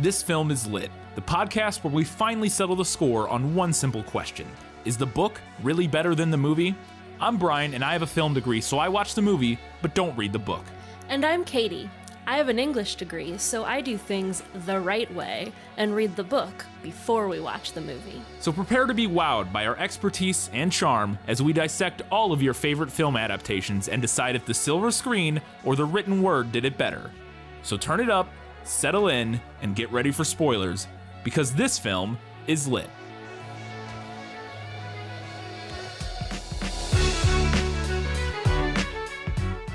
This Film is Lit, the podcast where we finally settle the score on one simple question. Is the book really better than the movie? I'm Brian, and I have a film degree, so I watch the movie, but don't read the book. And I'm Katie. I have an English degree, so I do things the right way and read the book before we watch the movie. So prepare to be wowed by our expertise and charm as we dissect all of your favorite film adaptations and decide if the silver screen or the written word did it better. So turn it up, settle in, and get ready for spoilers, because this film is lit.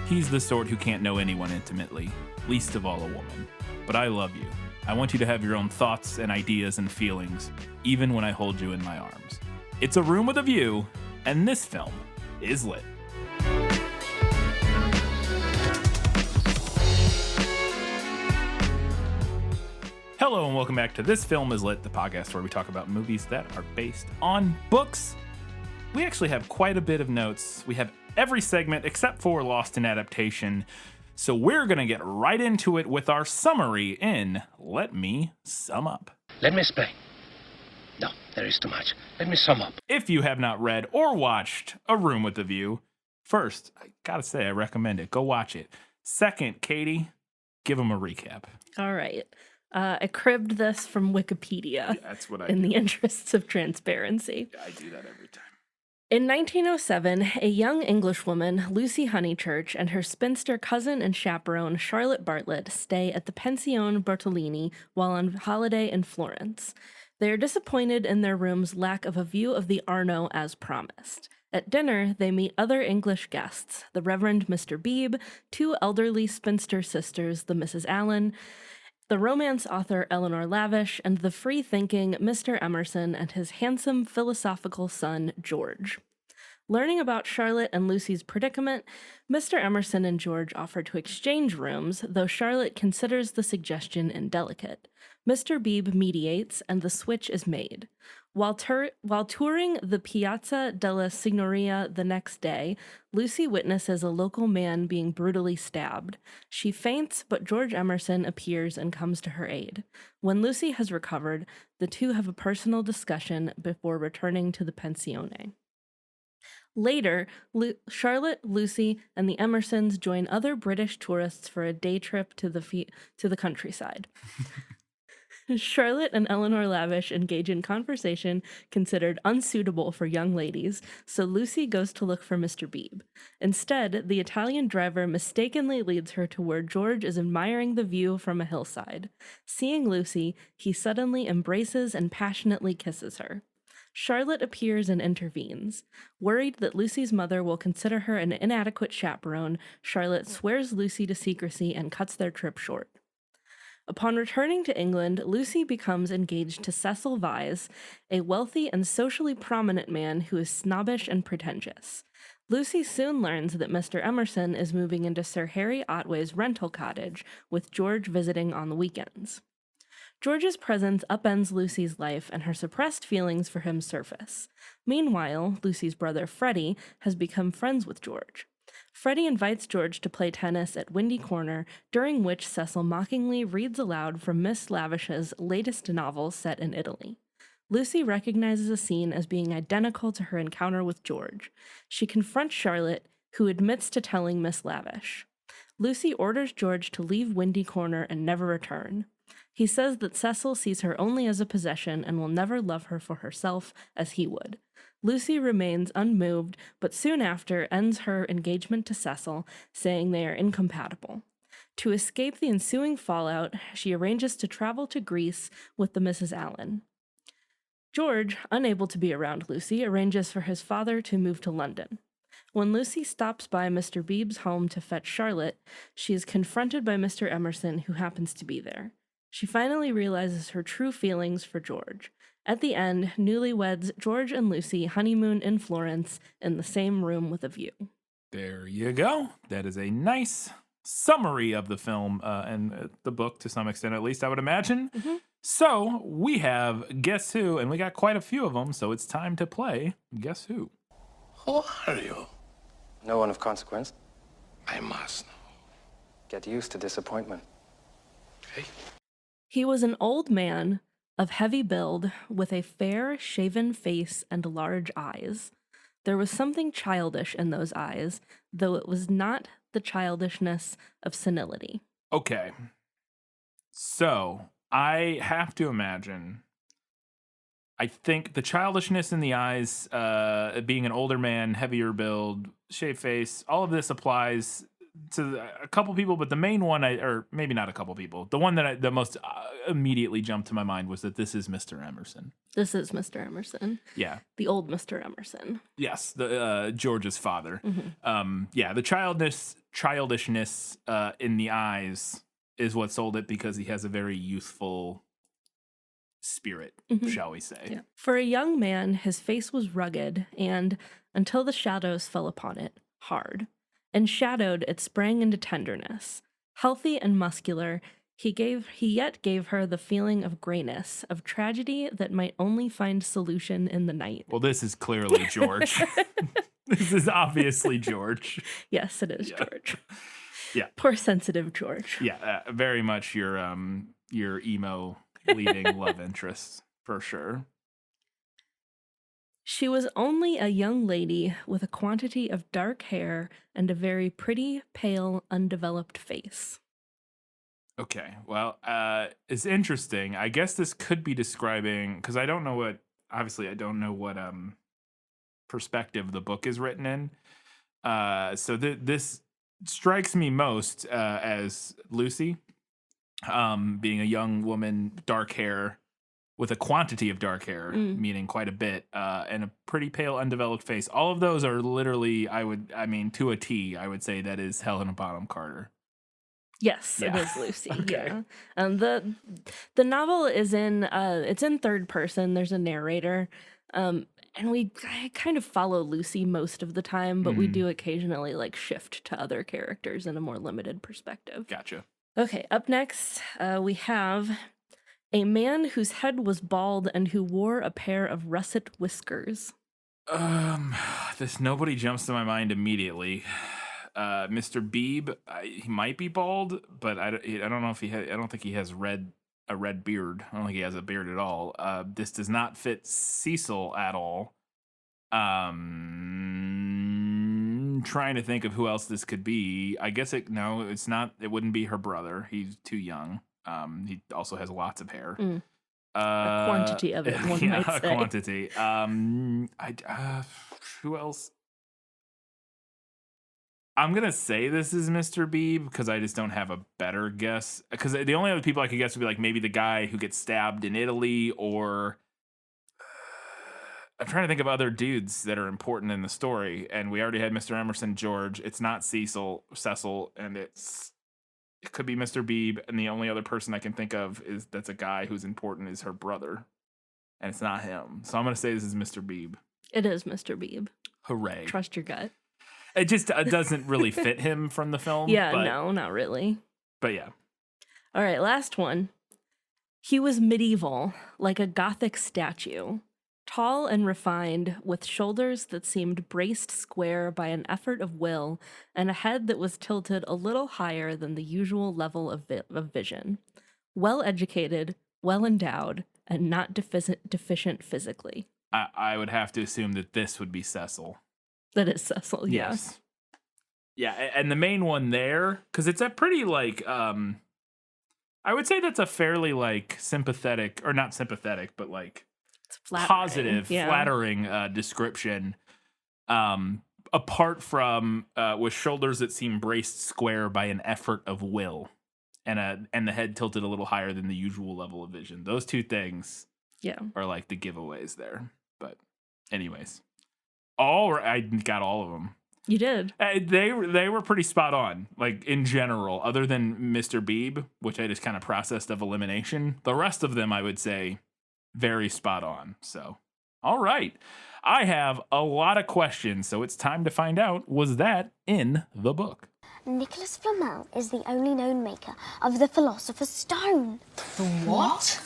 He's the sort who can't know anyone intimately, least of all a woman. But I love you. I want you to have your own thoughts and ideas and feelings, even when I hold you in my arms. It's A Room with a View, and this film is lit. Hello and welcome back to This Film is Lit, the podcast where we talk about movies that are based on books. We actually have quite a bit of notes. We have every segment except for Lost in Adaptation. So we're going to get right into it with our summary in Let Me Sum Up. Let me explain. No, there is too much. Let me sum up. If you have not read or watched A Room with a View, first, I gotta say I recommend it. Go watch it. Second, Katie, give them a recap. All right. I cribbed this from Wikipedia. Yeah, that's what I in do. the interests of transparency. I do that every time. In 1907, a young Englishwoman, Lucy Honeychurch, and her spinster cousin and chaperone, Charlotte Bartlett, stay at the Pensione Bertolini while on holiday in Florence. They are disappointed in their room's lack of a view of the Arno as promised. At dinner, they meet other English guests, the Reverend Mr. Beebe, two elderly spinster sisters, the Mrs. Allen, the romance author Eleanor Lavish, and the free-thinking Mr. Emerson and his handsome philosophical son, George. Learning about Charlotte and Lucy's predicament, Mr. Emerson and George offer to exchange rooms, though Charlotte considers the suggestion indelicate. Mr. Beebe mediates, and the switch is made. While touring the Piazza della Signoria the next day, Lucy witnesses a local man being brutally stabbed. She faints, but George Emerson appears and comes to her aid. When Lucy has recovered, the two have a personal discussion before returning to the Pensione. Later, Charlotte, Lucy, and the Emersons join other British tourists for a day trip to the countryside. Charlotte and Eleanor Lavish engage in conversation considered unsuitable for young ladies, so Lucy goes to look for Mr. Beebe. Instead, the Italian driver mistakenly leads her to where George is admiring the view from a hillside. Seeing Lucy, he suddenly embraces and passionately kisses her. Charlotte appears and intervenes. Worried that Lucy's mother will consider her an inadequate chaperone, Charlotte swears Lucy to secrecy and cuts their trip short. Upon returning to England, Lucy becomes engaged to Cecil Vyse, a wealthy and socially prominent man who is snobbish and pretentious. Lucy soon learns that Mr. Emerson is moving into Sir Harry Otway's rental cottage, with George visiting on the weekends. George's presence upends Lucy's life, and her suppressed feelings for him surface. Meanwhile, Lucy's brother Freddie has become friends with George. Freddie invites George to play tennis at Windy Corner, during which Cecil mockingly reads aloud from Miss Lavish's latest novel set in Italy. Lucy recognizes a scene as being identical to her encounter with George. She confronts Charlotte, who admits to telling Miss Lavish. Lucy orders George to leave Windy Corner and never return. He says that Cecil sees her only as a possession and will never love her for herself as he would. Lucy remains unmoved, but soon after ends her engagement to Cecil, saying they are incompatible. To escape the ensuing fallout, she arranges to travel to Greece with the Mrs. Allen. George, unable to be around Lucy, arranges for his father to move to London. When Lucy stops by Mr. Beebe's home to fetch Charlotte, she is confronted by Mr. Emerson, who happens to be there. She finally realizes her true feelings for George. At the end, newlyweds George and Lucy honeymoon in Florence in the same room with a view. There you go. That is a nice summary of the film and the book to some extent, at least I would imagine. Mm-hmm. So we have Guess Who, and we got quite a few of them, so it's time to play Guess Who. Who are you? No one of consequence. I must know. Get used to disappointment. Okay. He was an old man of heavy build with a fair, shaven face and large eyes. There was something childish in those eyes, though it was not the childishness of senility. Okay. So, I have to imagine, I think the childishness in the eyes, being an older man, heavier build, shaved face, all of this applies to a couple people, but the main one, or maybe not a couple people, the one that the most immediately jumped to my mind was that this is Mr. Emerson. This is Mr. Emerson. Yeah. The old Mr. Emerson. Yes, the George's father. Yeah, the childishness in the eyes is what sold it, because he has a very youthful spirit, shall we say. Yeah. For a young man, his face was rugged and, until the shadows fell upon it, hard. And shadowed, it sprang into tenderness. Healthy and muscular, he yet gave her the feeling of grayness, of tragedy that might only find solution in the night. Well, this is clearly George. This is obviously George. Yes, it is George. Yeah. Poor sensitive George. Yeah, very much your emo leading love interest, for sure. She was only a young lady with a quantity of dark hair and a very pretty, pale, undeveloped face. Okay, well, it's interesting. I guess this could be describing, because I don't know what perspective the book is written in. So this strikes me most as Lucy, being a young woman, dark hair, with a quantity of dark hair, meaning quite a bit, and a pretty pale, undeveloped face. All of those are literally, to a T, I would say that is Helena Bonham Carter. Yes, Yeah. it is Lucy. Okay. Yeah. The novel is it's in third person. There's a narrator. And I kind of follow Lucy most of the time, but we do occasionally shift to other characters in a more limited perspective. Gotcha. Okay, up next, we have a man whose head was bald and who wore a pair of russet whiskers. Nobody jumps to my mind immediately. Mr. Beebe, he might be bald, but I don't know if I don't think he has a red beard. I don't think he has a beard at all. This does not fit Cecil at all. Trying to think of who else this could be. I guess it's not. It wouldn't be her brother. He's too young. He also has lots of hair. A quantity of it, one might say. A quantity. Who else? I'm gonna say this is Mr. Beebe because I just don't have a better guess. Because the only other people I could guess would be maybe the guy who gets stabbed in Italy, or I'm trying to think of other dudes that are important in the story. And we already had Mr. Emerson, George. It's not Cecil, and it could be Mr. Beebe. And the only other person I can think of that's a guy who's important is her brother, and it's not him. So I'm gonna say this is Mr. Beebe. It is Mr. Beebe. Hooray! Trust your gut. It just doesn't really fit him from the film. No, not really. But yeah. All right, last one. He was medieval, like a Gothic statue, tall and refined, with shoulders that seemed braced square by an effort of will, and a head that was tilted a little higher than the usual level of vision. Well educated, well endowed, and not deficient physically. I would have to assume that this would be Cecil. That is Cecil, yeah. Yes. Yeah, and the main one there, because it's a pretty, I would say that's a fairly, sympathetic, or not sympathetic, but, it's flattering. Positive, flattering description. Apart from with shoulders that seem braced square by an effort of will, and the head tilted a little higher than the usual level of vision. Those two things are, the giveaways there. But anyways. I got all of them. You did. They were pretty spot on, in general, other than Mr. Beebe, which I just kind of processed of elimination. The rest of them, I would say, very spot on. So, all right. I have a lot of questions, so it's time to find out, was that in the book? Nicholas Flamel is the only known maker of the Philosopher's Stone. The what?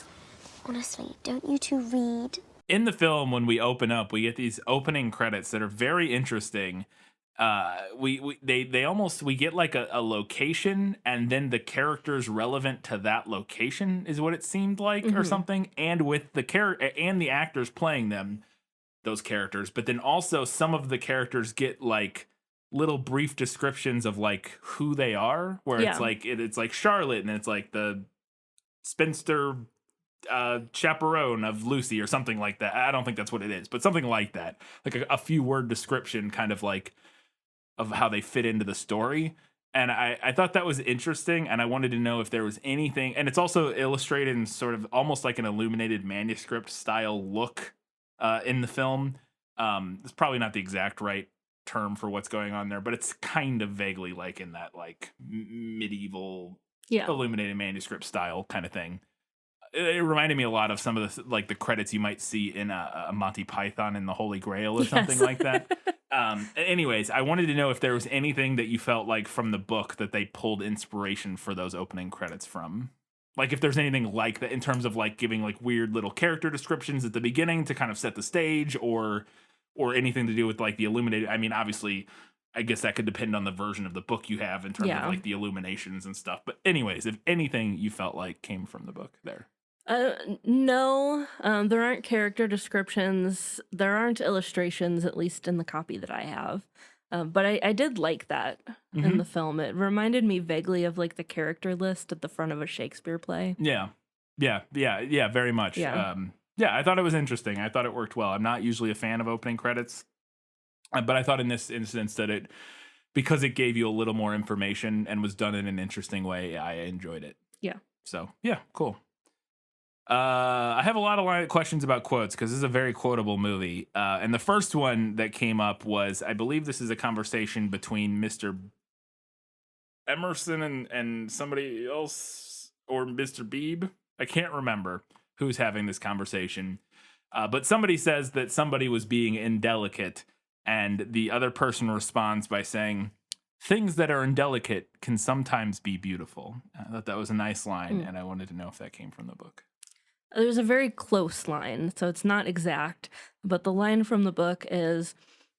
Honestly, don't you two read? In the film, when we open up, we get these opening credits that are very interesting. They almost, we get like a location, and then the characters relevant to that location is what it seemed like, or something, and with the character and the actors playing them, those characters. But then also some of the characters get like little brief descriptions of like who they are, where Yeah. it's like it's like Charlotte, and it's like the spinster chaperone of Lucy or something like that. I don't think that's what it is, but something like that, like a few word description, kind of like of how they fit into the story. And I thought that was interesting, and I wanted to know if there was anything. And it's also illustrated in sort of almost like an illuminated manuscript style look in the film. It's probably not the exact right term for what's going on there, but it's kind of vaguely like in that like medieval illuminated manuscript style kind of thing. It reminded me a lot of some of the like the credits you might see in a Monty Python and the Holy Grail or something like that. Anyways, I wanted to know if there was anything that you felt like from the book that they pulled inspiration for those opening credits from. Like if there's anything like that in terms of like giving like weird little character descriptions at the beginning to kind of set the stage, or anything to do with like the illuminated. I mean, obviously, I guess that could depend on the version of the book you have in terms of like the illuminations and stuff. But anyways, if anything you felt like came from the book there. No, there aren't character descriptions. There aren't illustrations, at least in the copy that I have. But I did like that in the film. It reminded me vaguely of like the character list at the front of a Shakespeare play. Yeah, very much. Yeah. I thought it was interesting. I thought it worked well. I'm not usually a fan of opening credits, but I thought in this instance that because it gave you a little more information and was done in an interesting way, I enjoyed it. Yeah. So, yeah, cool. I have a lot of questions about quotes because this is a very quotable movie. And the first one that came up was, I believe this is a conversation between Mr. Emerson and somebody else, or Mr. Beebe. I can't remember who's having this conversation. But somebody says that somebody was being indelicate, and the other person responds by saying, "Things that are indelicate can sometimes be beautiful." I thought that was a nice line, and I wanted to know if that came from the book. There's a very close line, so it's not exact, but the line from the book is,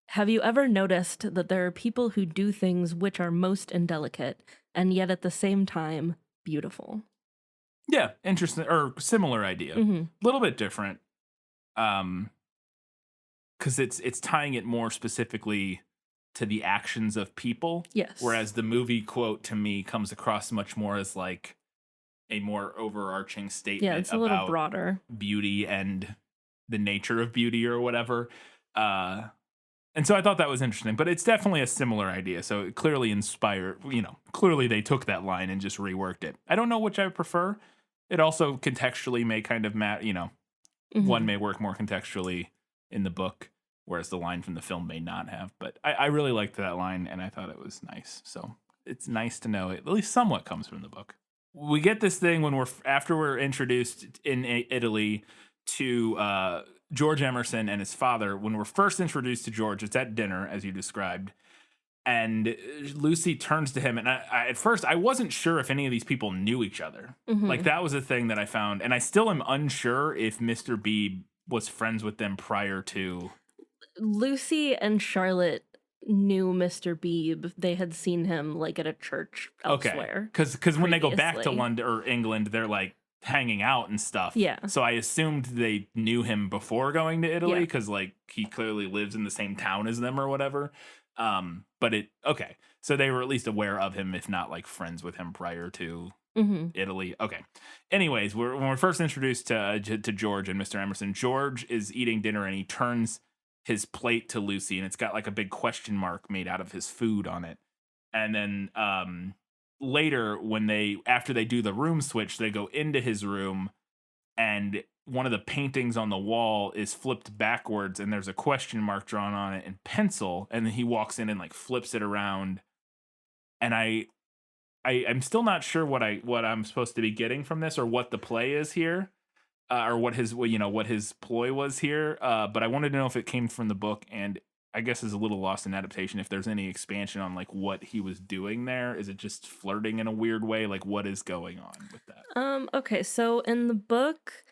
"Have you ever noticed that there are people who do things which are most indelicate, and yet at the same time, beautiful?" Yeah, interesting, or similar idea. A little bit different. Because it's tying it more specifically to the actions of people. Yes. Whereas the movie quote to me comes across much more as like a more overarching statement. Yeah, it's a little broader. Beauty and the nature of beauty or whatever. And so I thought that was interesting, but it's definitely a similar idea. So it clearly inspired, clearly they took that line and just reworked it. I don't know which I prefer. It also contextually may kind of one may work more contextually in the book, whereas the line from the film may not have. But I really liked that line, and I thought it was nice. So it's nice to know it at least somewhat comes from the book. We get this thing when after we're introduced in Italy to George Emerson and his father. When we're first introduced to George, it's at dinner, as you described. And Lucy turns to him, and at first I wasn't sure if any of these people knew each other. Like that was a thing that I found, and I still am unsure if Mr. Beebe was friends with them prior to. Lucy and Charlotte knew Mr. Beebe. They had seen him like at a church elsewhere. Because when they go back to previously. London or England, they're like hanging out and stuff. Yeah. So I assumed they knew him before going to Italy because like he clearly lives in the same town as them or whatever. So they were at least aware of him, if not like friends with him prior to Italy. Okay. Anyways, when we're first introduced to George and Mr. Emerson, George is eating dinner and he turns his plate to Lucy and it's got like a big question mark made out of his food on it. And then later after they do the room switch, they go into his room and one of the paintings on the wall is flipped backwards and there's a question mark drawn on it in pencil. And then he walks in and like flips it around. And I'm still not sure what I'm supposed to be getting from this or what the play is here, or what his ploy was here. But I wanted to know if it came from the book, and I guess is a little lost in adaptation. If there's any expansion on like what he was doing there, is it just flirting in a weird way? Like what is going on with that? Okay, so in the book,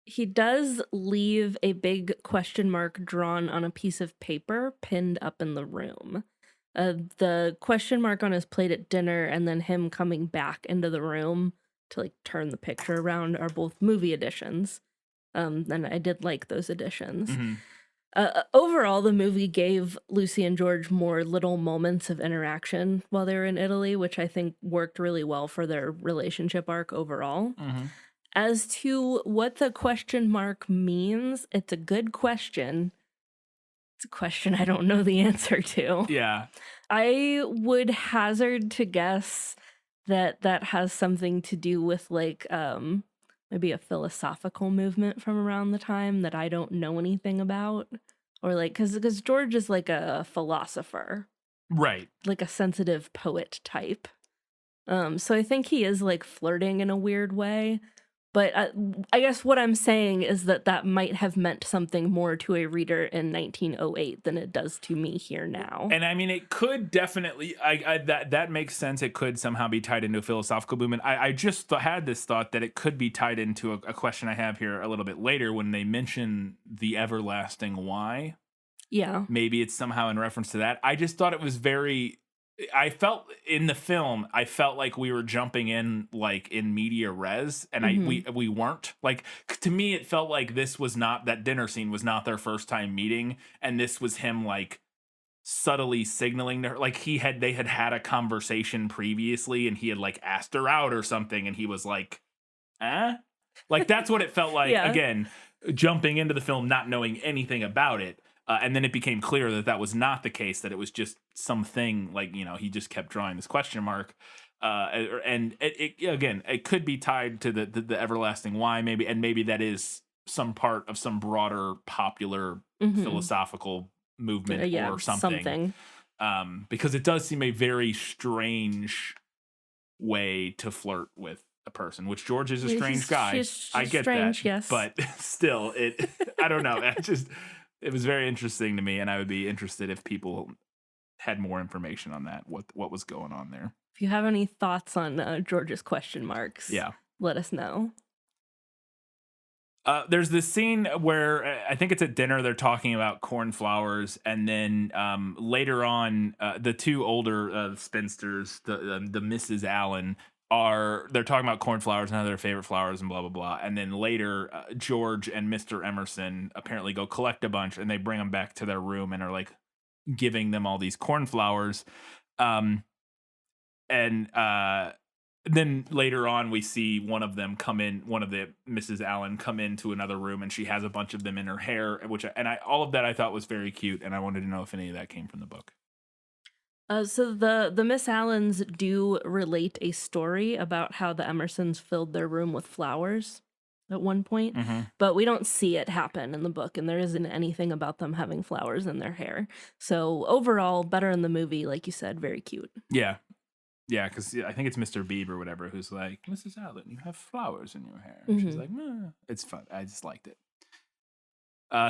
he does leave a big question mark drawn on a piece of paper pinned up in the room. The question mark on his plate at dinner and then him coming back into the room to like turn the picture around are both movie additions. And I did like those additions. Mm-hmm. Overall, the movie gave Lucy and George more little moments of interaction while they were in Italy, which I think worked really well for their relationship arc overall. Mm-hmm. As to what the question mark means, it's a good question. It's a question I don't know the answer to. Yeah. I would hazard to guess that that has something to do with like maybe a philosophical movement from around the time that I don't know anything about, or like because George is like a philosopher, Right. like a sensitive poet type. So I think he is like flirting in a weird way. But I guess what I'm saying is that that might have meant something more to a reader in 1908 than it does to me here now. And I mean, it could definitely, that makes sense. It could somehow be tied into a philosophical movement. I just had this thought that it could be tied into a question I have here a little bit later when they mention the everlasting why. Yeah. Maybe it's somehow in reference to that. I just thought it was I felt in the film, I felt like we were jumping in like in media res, and we weren't. Like, to me, it felt like this was not, that dinner scene was not their first time meeting, and this was him like subtly signaling to her, like they had a conversation previously, and he had like asked her out or something, and he was like, like that's what it felt like. Yeah. Again, jumping into the film, not knowing anything about it. And then it became clear that that was not the case, that it was just something like, he just kept drawing this question mark. And it could be tied to the everlasting why, maybe. And maybe that is some part of some broader popular philosophical movement or something. Because it does seem a very strange way to flirt with a person, which George is a strange guy. I get strange, that. yes. But still, I don't know. It was very interesting to me, and I would be interested if people had more information on that, what was going on there. If you have any thoughts on George's question marks, let us know. There's this scene where I think it's at dinner, they're talking about cornflowers, and then later on, the two older spinsters, the Mrs. Allen, they're talking about cornflowers and how their favorite flowers and blah blah blah, and then later George and Mr. Emerson apparently go collect a bunch, and they bring them back to their room and are like giving them all these cornflowers, and then later on we see one of the Mrs. Allen come into another room, and she has a bunch of them in her hair, all of that I thought was very cute, and I wanted to know if any of that came from the book. So the Miss Allens do relate a story about how the Emersons filled their room with flowers at one point, but we don't see it happen in the book, and there isn't anything about them having flowers in their hair. So overall, better in the movie, like you said, very cute. Yeah. Yeah, because I think it's Mr. Beebe or whatever who's like, Mrs. Allen, you have flowers in your hair. And she's like, it's fun. I just liked it.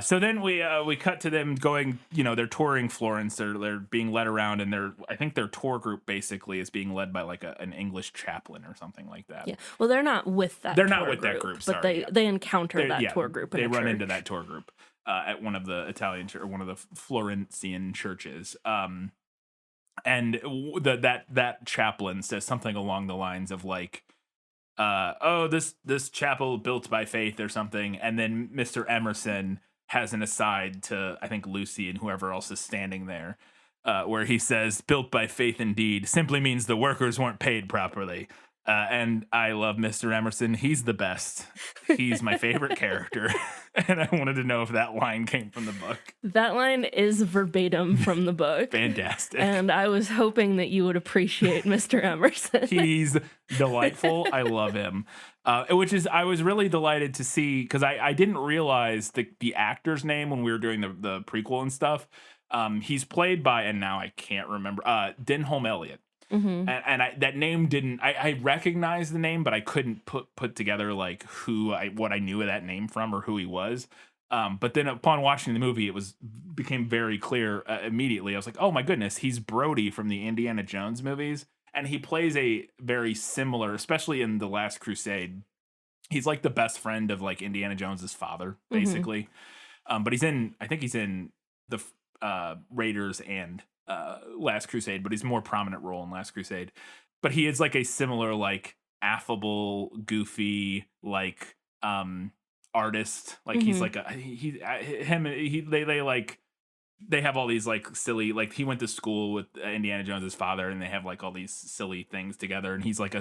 So then we cut to them going, they're touring Florence. They're being led around, and I think their tour group basically is being led by like an English chaplain or something like that. Yeah. Well, they're not with that. They're not with that group. Sorry, but they encounter that tour group. They run into that tour group at one of the Italian or one of the Florentian churches. And that chaplain says something along the lines of like, this chapel built by faith or something, and then Mr. Emerson has an aside to, I think, Lucy and whoever else is standing there, where he says, built by faith indeed simply means the workers weren't paid properly. And I love Mr. Emerson. He's the best. He's my favorite character. And I wanted to know if that line came from the book. That line is verbatim from the book. Fantastic. And I was hoping that you would appreciate Mr. Emerson. He's delightful. I love him. I was really delighted to see, because I didn't realize the actor's name when we were doing the prequel and stuff. He's played by, and now I can't remember, Denholm Elliott. And that name I recognized the name, but I couldn't put together like what I knew of that name from or who he was. But then upon watching the movie, became very clear immediately. I was like, oh my goodness, he's Brody from the Indiana Jones movies. And he plays a very similar, especially in The Last Crusade. He's like the best friend of like Indiana Jones's father, basically. But I think he's in the Raiders and Last Crusade, but he's a more prominent role in Last Crusade. But he is like a similar, like, affable, goofy, like, artist. Like he's like they have all these like silly, like he went to school with Indiana Jones's father, and they have like all these silly things together, and he's like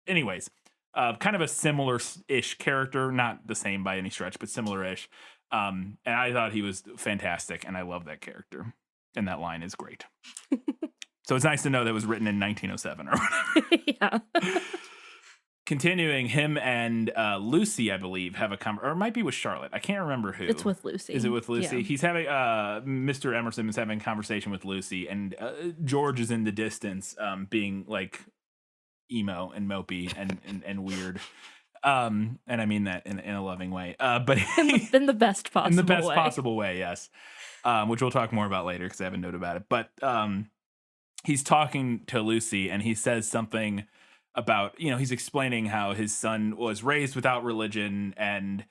anyways, kind of a similar-ish character, not the same by any stretch, but similar-ish. And I thought he was fantastic, and I love that character, and that line is great. So it's nice to know that it was written in 1907 or whatever. Yeah. Continuing, him and Lucy, I believe, have or it might be with Charlotte. I can't remember who. It's with Lucy. Is it with Lucy? Yeah. He's having Mr. Emerson is having a conversation with Lucy, and George is in the distance, being like emo and mopey and weird. And I mean that in a loving way. But in the best possible way. In the best possible way, yes. Which we'll talk more about later because I have a note about it. But he's talking to Lucy, and he says something about, he's explaining how his son was raised without religion, and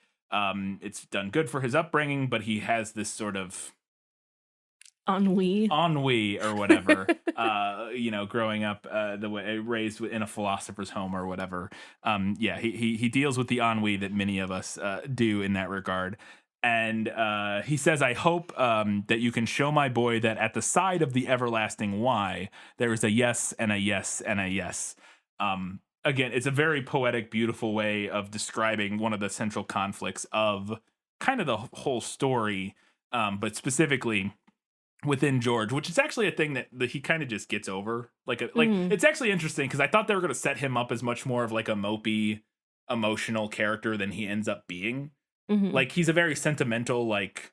it's done good for his upbringing, but he has this sort of ennui or whatever, growing up the way raised in a philosopher's home or whatever. He deals with the ennui that many of us do in that regard. And he says, I hope that you can show my boy that at the side of the everlasting why, there is a yes and a yes and a yes. Again, it's a very poetic, beautiful way of describing one of the central conflicts of kind of the whole story, but specifically within George, which is actually a thing that he kind of just gets over. It's actually interesting because I thought they were going to set him up as much more of like a mopey, emotional character than he ends up being. Mm-hmm. Like he's a very sentimental, like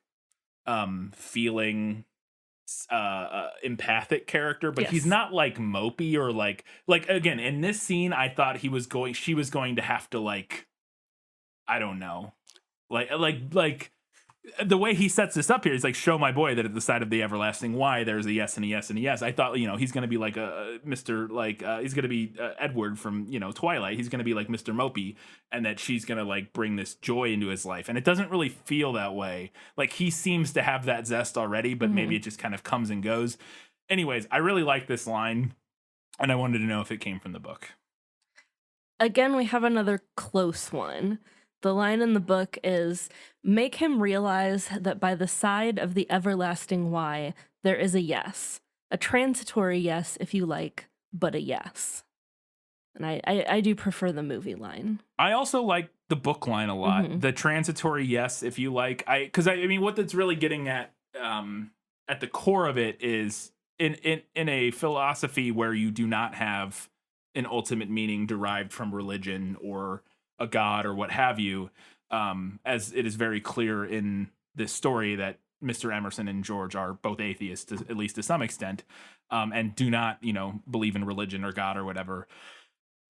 feeling, empathic character, but he's not like mopey or like again in this scene I thought she was going to have to like, I don't know, like the way he sets this up here is like, show my boy that at the side of the everlasting why there's a yes and a yes and a yes. I thought, he's going to be like a Mr. like he's going to be Edward from Twilight. He's going to be like Mr. Mopey, and that she's going to like bring this joy into his life, and it doesn't really feel that way. Like he seems to have that zest already, but maybe it just kind of comes and goes. Anyways, I really like this line, and I wanted to know if it came from the book. Again, we have another close one. The line in the book is, make him realize that by the side of the everlasting why, there is a yes. A transitory yes, if you like, but a yes. And I do prefer the movie line. I also like the book line a lot. Mm-hmm. The transitory yes, if you like. Because I mean, what that's really getting at the core of it is in a philosophy where you do not have an ultimate meaning derived from religion or a god or what have you, as it is very clear in this story that Mr. Emerson and George are both atheists, at least to some extent, and do not, believe in religion or God or whatever.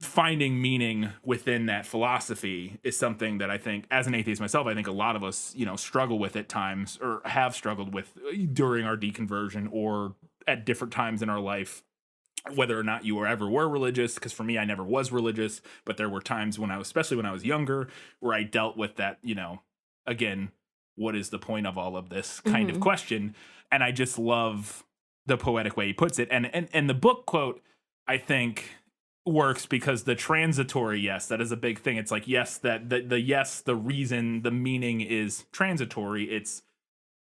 Finding meaning within that philosophy is something that I think, as an atheist myself, I think a lot of us, struggle with at times, or have struggled with during our deconversion or at different times in our life. Whether or not you ever were religious, because for me, I never was religious, but there were times especially when I was younger, where I dealt with that, again, what is the point of all of this kind of question? And I just love the poetic way he puts it. And the book quote, I think, works because the transitory yes, that is a big thing. It's like, yes, that the yes, the reason, the meaning is transitory. It's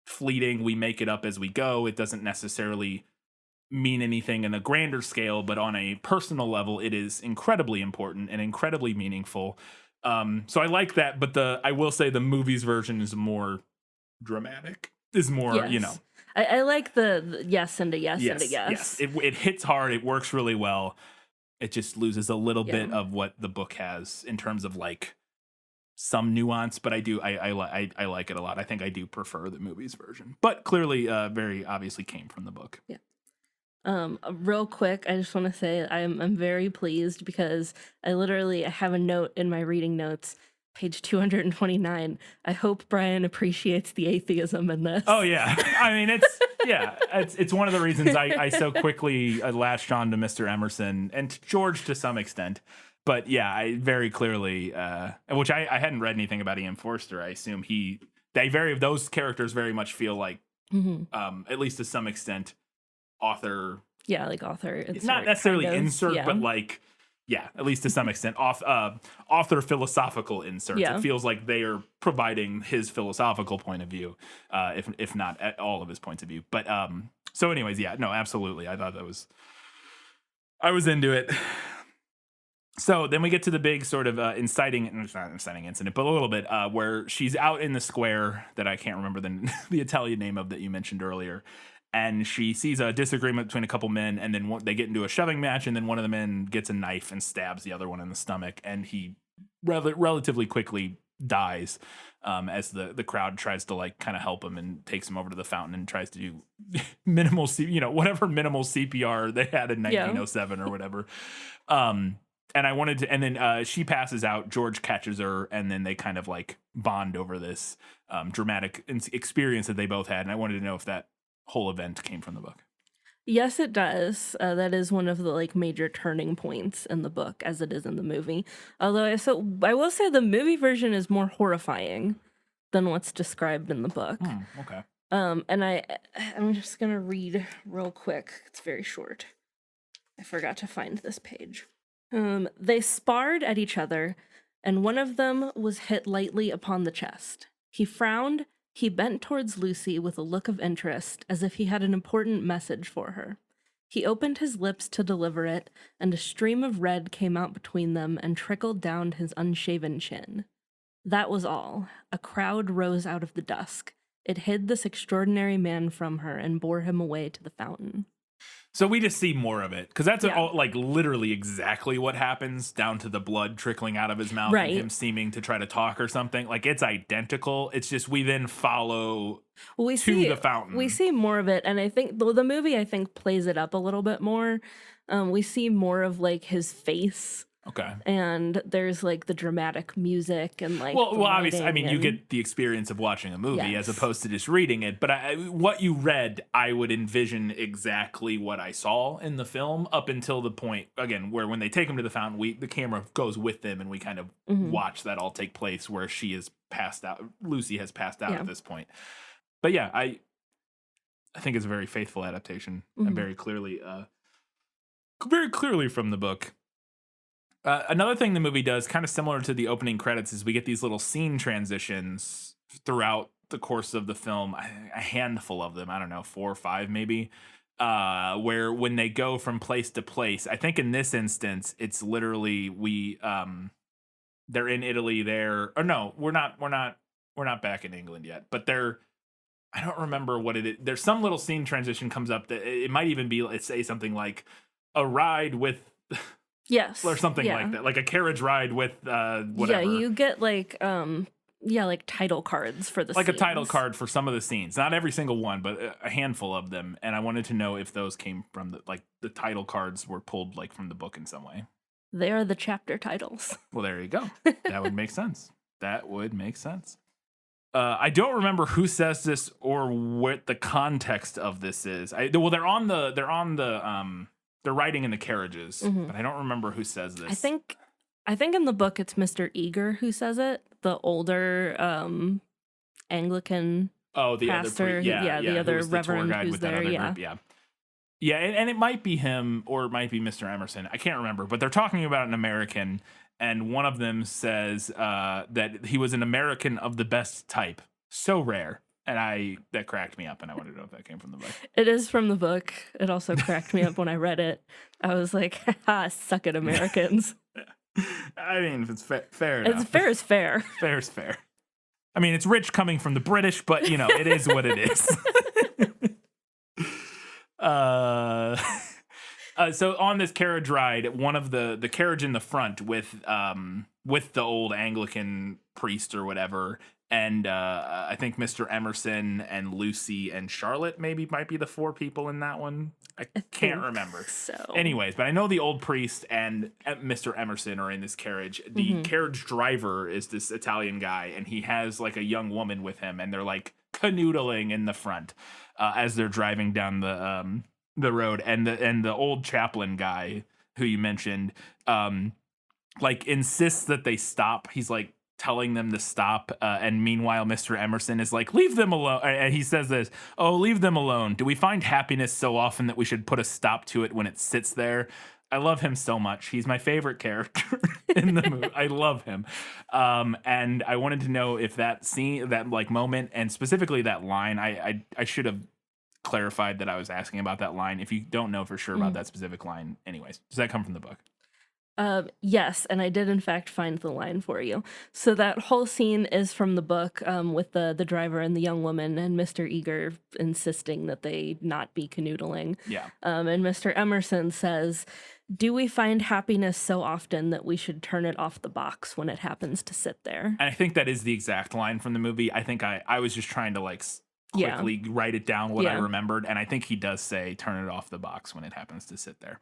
fleeting. We make it up as we go. It doesn't necessarily mean anything in a grander scale, but on a personal level, it is incredibly important and incredibly meaningful. So I like that, but I will say the movie's version is more dramatic, is more, yes. I like the yes and a yes, and a Yes. yes. It hits hard. It works really well. It just loses a little bit of what the book has in terms of like some nuance, but I like it a lot. I think I do prefer the movie's version, but clearly very obviously came from the book. Yeah. Real quick, I just want to say I'm very pleased because I have a note in my reading notes, page 229. I hope Brian appreciates the atheism in this. Oh yeah, I mean it's one of the reasons I so quickly latched on to Mr. Emerson and to George to some extent. But yeah, I very clearly, which I hadn't read anything about E.M. Forster. I assume those characters very much feel like, at least to some extent, author. Yeah, like author. It's not necessarily kind of, insert, yeah. but like, yeah, at least to some extent, author philosophical inserts. Yeah. It feels like they are providing his philosophical point of view, if not at all of his points of view. But so, anyways, yeah, no, absolutely. I thought I was into it. So then we get to the big sort of inciting incident, but a little bit where she's out in the square that I can't remember the Italian name of that you mentioned earlier. And she sees a disagreement between a couple men, and then they get into a shoving match, and then one of the men gets a knife and stabs the other one in the stomach, and he relatively quickly dies as the crowd tries to like kind of help him and takes him over to the fountain and tries to do whatever minimal CPR they had in 1907 or whatever. And I wanted to, and then she passes out, George catches her, and then they kind of like bond over this dramatic experience that they both had. And I wanted to know if that whole event came from the book. Yes, it does. That is one of the like major turning points in the book, as it is in the movie. Although, I will say the movie version is more horrifying than what's described in the book. Okay. And I'm just gonna read real quick. It's very short. I forgot to find this page. They sparred at each other, and one of them was hit lightly upon the chest. He frowned. He bent towards Lucy with a look of interest, as if he had an important message for her. He opened his lips to deliver it, and a stream of red came out between them and trickled down his unshaven chin. That was all. A crowd rose out of the dusk. It hid this extraordinary man from her and bore him away to the fountain. So we just see more of it because that's Yeah. all, like literally exactly what happens, down to the blood trickling out of his mouth Right. and him seeming to try to talk or something. Like it's identical. It's just we then follow We to see the fountain. We see more of it, and I think the movie plays it up a little bit more. We see more of like his face, Okay. and there's like the dramatic music and like Well, the obviously, I mean, lighting you and- get the experience of watching a movie Yes. as opposed to just reading it. But what you read, I would envision exactly what I saw in the film up until the point, again, where when they take him to the fountain, the camera goes with them and we kind of Mhm. watch that all take place where she is passed out. Lucy has passed out Yeah. at this point. But yeah, I think it's a very faithful adaptation Mhm. and very clearly from the book. Another thing the movie does, kind of similar to the opening credits, is we get these little scene transitions throughout the course of the film, a handful of them, I don't know, 4 or 5 maybe, where when they go from place to place, I think in this instance, it's literally they're in Italy there, or no, we're not back in England yet, but I don't remember what it is. There's some little scene transition comes up that it might even be, let's say something like a ride with Yes. or something yeah. like that, like a carriage ride with whatever. Yeah, you get like like title cards for the like a title scenes. card for some of the scenes, not every single one, but a handful of them. And I wanted to know if those came from the title cards were pulled like from the book in some way. They are the chapter titles. Well, there you go. That would make sense. That would make sense. I don't remember who says this or what the context of this is. They're riding in the carriages, Mhm. but I don't remember who says this. I think in the book it's Mr. Eager who says it, the older Anglican. Oh, the pastor, other the other who's the tour reverend guide who's with that there, other yeah. group, yeah, and it might be him or it might be Mr. Emerson. I can't remember, but they're talking about an American, and one of them says that he was an American of the best type, so rare, and that cracked me up, and I wanted to know if that came from the book. It is from the book. It also cracked me up when I read it. I was like, ha, suck it, Americans. I mean, if it's fair enough. It's fair is fair. Fair is fair. I mean, it's rich coming from the British, but it is what it is. So on this carriage ride, one of the carriage in the front with the old Anglican priest or whatever, and I think Mr. Emerson and Lucy and Charlotte might be the 4 people in that one. I can't think remember. So Anyways, but I know the old priest and Mr. Emerson are in this carriage. The carriage driver is this Italian guy, and he has like a young woman with him, and they're like canoodling in the front as they're driving down the road. And the old chaplain guy who you mentioned, like insists that they stop. He's like, telling them to stop. And meanwhile, Mr. Emerson is like, leave them alone. And he says this, oh, leave them alone. Do we find happiness so often that we should put a stop to it when it sits there? I love him so much. He's my favorite character in the movie. I love him. And I wanted to know if that scene, that like moment, and specifically that line, I should have clarified that I was asking about that line. If you don't know for sure about that specific line, anyways, does that come from the book? Yes, and I did in fact find the line for you. So that whole scene is from the book, with the driver and the young woman and Mr. Eager insisting that they not be canoodling. Yeah. And Mr. Emerson says, do we find happiness so often that we should turn it off the box when it happens to sit there? And I think that is the exact line from the movie. I think I was just trying to like quickly write it down what I remembered. And I think he does say, turn it off the box when it happens to sit there.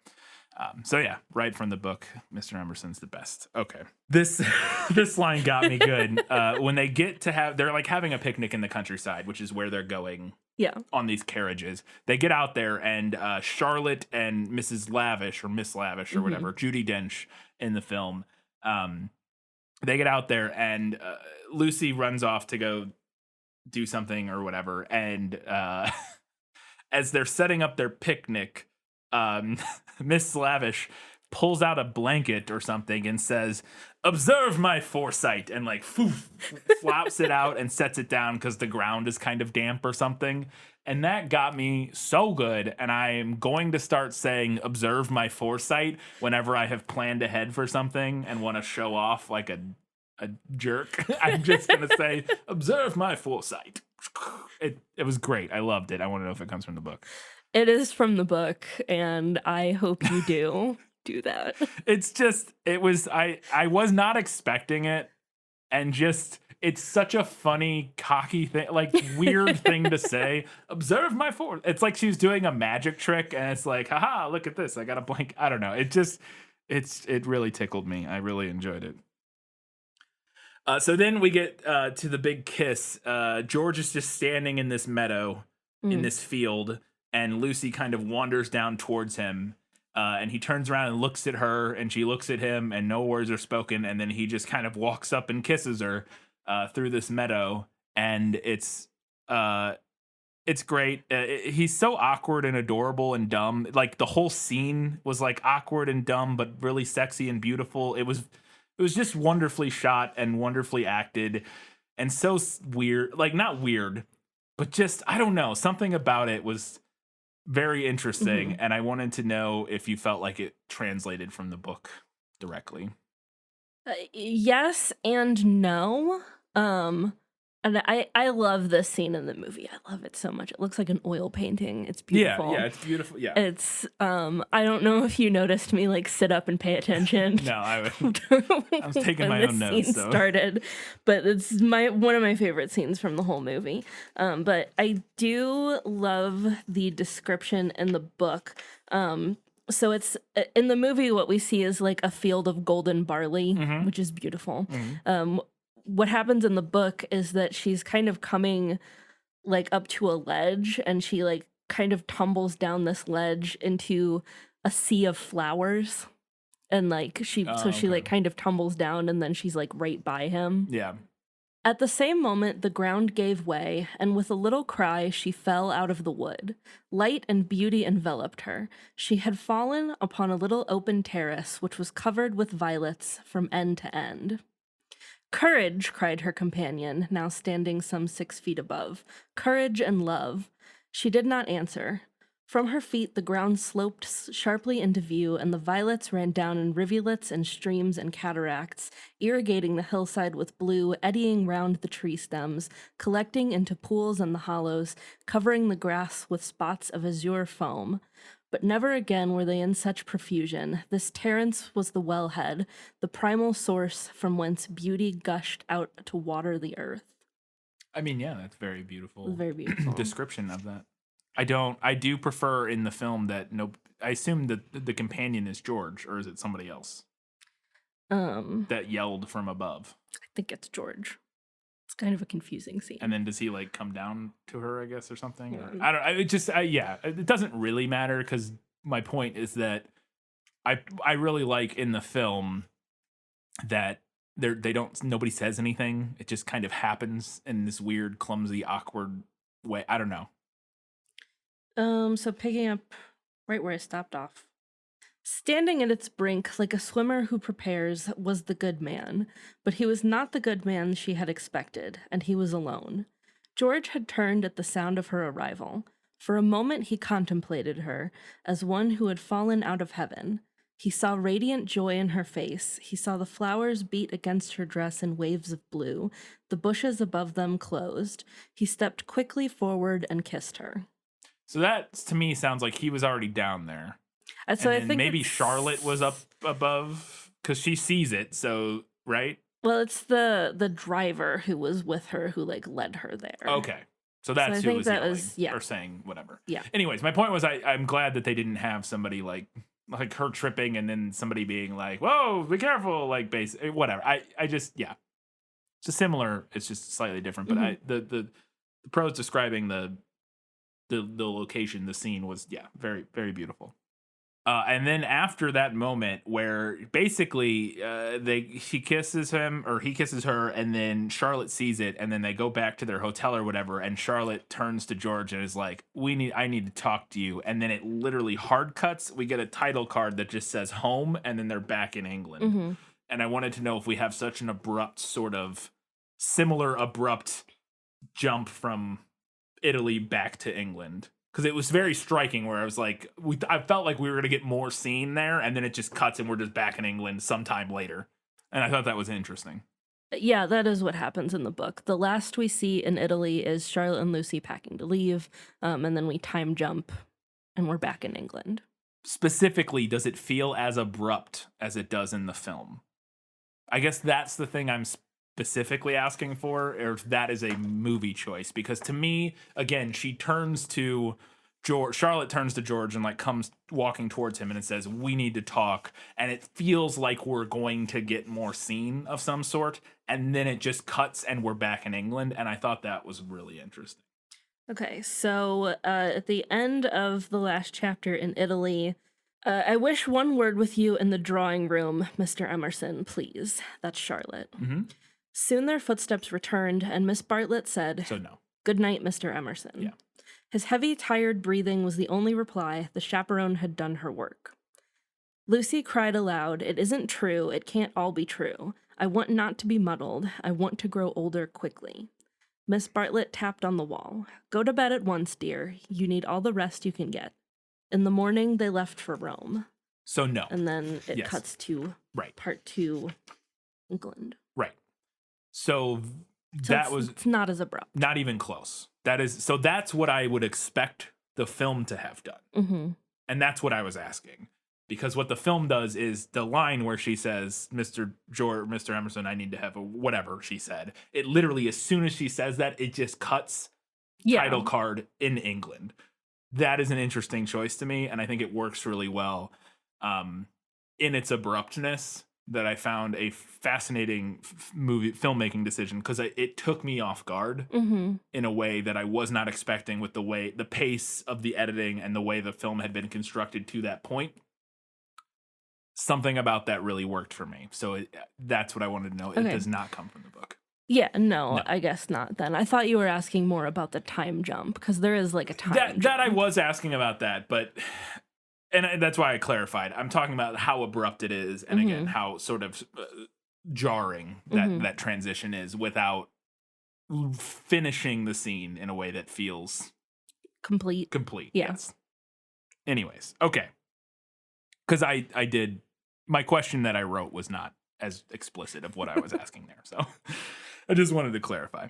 So yeah, right from the book, Mr. Emerson's the best. Okay. This line got me good. When they get to they're like having a picnic in the countryside, which is where they're going on these carriages. They get out there and Charlotte and Mrs. Lavish or Miss Lavish or whatever, Judi Dench in the film, they get out there and Lucy runs off to go do something or whatever. And as they're setting up their picnic, Miss Lavish pulls out a blanket or something and says, observe my foresight, and like flops it out and sets it down because the ground is kind of damp or something. And that got me so good. And I am going to start saying observe my foresight whenever I have planned ahead for something and want to show off like a jerk. I'm just going to say observe my foresight. It was great. I loved it. I want to know if it comes from the book. It is from the book, and I hope you do that. I was not expecting it, and just, it's such a funny, cocky thing, like weird thing to say. Observe my force. It's like she's doing a magic trick, and it's like, haha, look at this. I got a blank. I don't know. It really tickled me. I really enjoyed it. So then we get to the big kiss. George is just standing in this meadow, in this field, and Lucy kind of wanders down towards him, and he turns around and looks at her, and she looks at him, and no words are spoken, and then he just kind of walks up and kisses her through this meadow, and it's great. He's so awkward and adorable and dumb. Like, the whole scene was like awkward and dumb, but really sexy and beautiful. It was just wonderfully shot and wonderfully acted, and so weird. Like, not weird, but just, I don't know, something about it was very interesting, and I wanted to know if you felt like it translated from the book directly. Yes and no. And I love this scene in the movie. I love it so much. It looks like an oil painting. It's beautiful. Yeah, it's beautiful. Yeah. It's I don't know if you noticed me like sit up and pay attention. No, I was taking my own notes. Scene started, but it's one of my favorite scenes from the whole movie. But I do love the description in the book. So it's in the movie, what we see is like a field of golden barley, which is beautiful. What happens in the book is that she's kind of coming like up to a ledge, and she like kind of tumbles down this ledge into a sea of flowers, and like she like kind of tumbles down, and then she's like right by him. Yeah. At the same moment, the ground gave way, and with a little cry, she fell out of the wood. Light and beauty enveloped her. She had fallen upon a little open terrace, which was covered with violets from end to end. Courage, cried her companion, now standing some 6 feet above. Courage and love. She did not answer. From her feet, the ground sloped sharply into view, and the violets ran down in rivulets and streams and cataracts, irrigating the hillside with blue, eddying round the tree stems, collecting into pools in the hollows, covering the grass with spots of azure foam. But never again were they in such profusion. This terrace was the wellhead, the primal source from whence beauty gushed out to water the earth. I mean, yeah, that's very beautiful. Very beautiful description of that. I do prefer in the film that I assume that the companion is George, or is it somebody else? That yelled from above. I think it's George. It's kind of a confusing scene. And then does he like come down to her, I guess, or something? Or, I don't. It doesn't really matter, because my point is that I really like in the film that nobody says anything. It just kind of happens in this weird, clumsy, awkward way. I don't know. So picking up right where I stopped off. Standing at its brink like a swimmer who prepares was the good man, but he was not the good man she had expected, and he was alone. George had turned at the sound of her arrival. For a moment he contemplated her as one who had fallen out of heaven. He saw radiant joy in her face. He saw the flowers beat against her dress in waves of blue, the bushes above them closed. He stepped quickly forward and kissed her. So that, to me, sounds like he was already down there. So and I then think maybe Charlotte was up above because she sees it. So, right? Well, it's the driver who was with her who like led her there. Okay. So that's I who think was that yelling was- yeah. or saying whatever. Yeah. Anyways, my point was I'm glad that they didn't have somebody like her tripping and then somebody being like, "Whoa, be careful!" Like whatever. I just it's just similar. It's just slightly different. But the pros describing the location, the scene was very very beautiful. And then after that moment where basically he kisses him or he kisses her and then Charlotte sees it and then they go back to their hotel or whatever and Charlotte turns to George and is like, I need to talk to you. And then it literally hard cuts. We get a title card that just says home and then they're back in England. Mm-hmm. And I wanted to know if we have such an abrupt similar abrupt jump from Italy back to England. Because it was very striking where I was like, I felt like we were going to get more scene there, and then it just cuts and we're just back in England sometime later. And I thought that was interesting. Yeah, that is what happens in the book. The last we see in Italy is Charlotte and Lucy packing to leave, and then we time jump, and we're back in England. Specifically, does it feel as abrupt as it does in the film? I guess that's the thing I'm specifically asking for, or if that is a movie choice. Because to me, again, Charlotte turns to George and like comes walking towards him and it says, "We need to talk." And it feels like we're going to get more scene of some sort. And then it just cuts and we're back in England. And I thought that was really interesting. Okay, so at the end of the last chapter in Italy, I wish one word with you in the drawing room, Mr. Emerson, please. That's Charlotte. Mm-hmm. Soon their footsteps returned, and Miss Bartlett said, So no. "Good night, Mr. Emerson." Yeah. His heavy, tired breathing was the only reply. The chaperone had done her work. Lucy cried aloud, "It isn't true. It can't all be true. I want not to be muddled. I want to grow older quickly." Miss Bartlett tapped on the wall. "Go to bed at once, dear. You need all the rest you can get." In the morning, they left for Rome. So no. And then it Yes. cuts to Right. part 2, England. Right. So So that was it's not as abrupt. not even close. That's what I would expect the film to have done. Mm-hmm. And that's what I was asking. Because what the film does is the line where she says, Mr. Emerson, I need to have a whatever she said. It literally, as soon as she says that, it just cuts title card in England. That is an interesting choice to me. And I think it works really well in its abruptness. That I found a fascinating filmmaking decision because it took me off guard in a way that I was not expecting with the pace of the editing and the way the film had been constructed to that point. Something about that really worked for me. So that's what I wanted to know. It does not come from the book. Yeah, no, I guess not then. I thought you were asking more about the time jump because there is like a time jump. That I was asking about that, but... And that's why I clarified. I'm talking about how abrupt it is, and again, how sort of jarring that transition is without finishing the scene in a way that feels complete. Yeah. Yes. Anyways, okay. Because I did, my question that I wrote was not as explicit of what I was asking there. So I just wanted to clarify.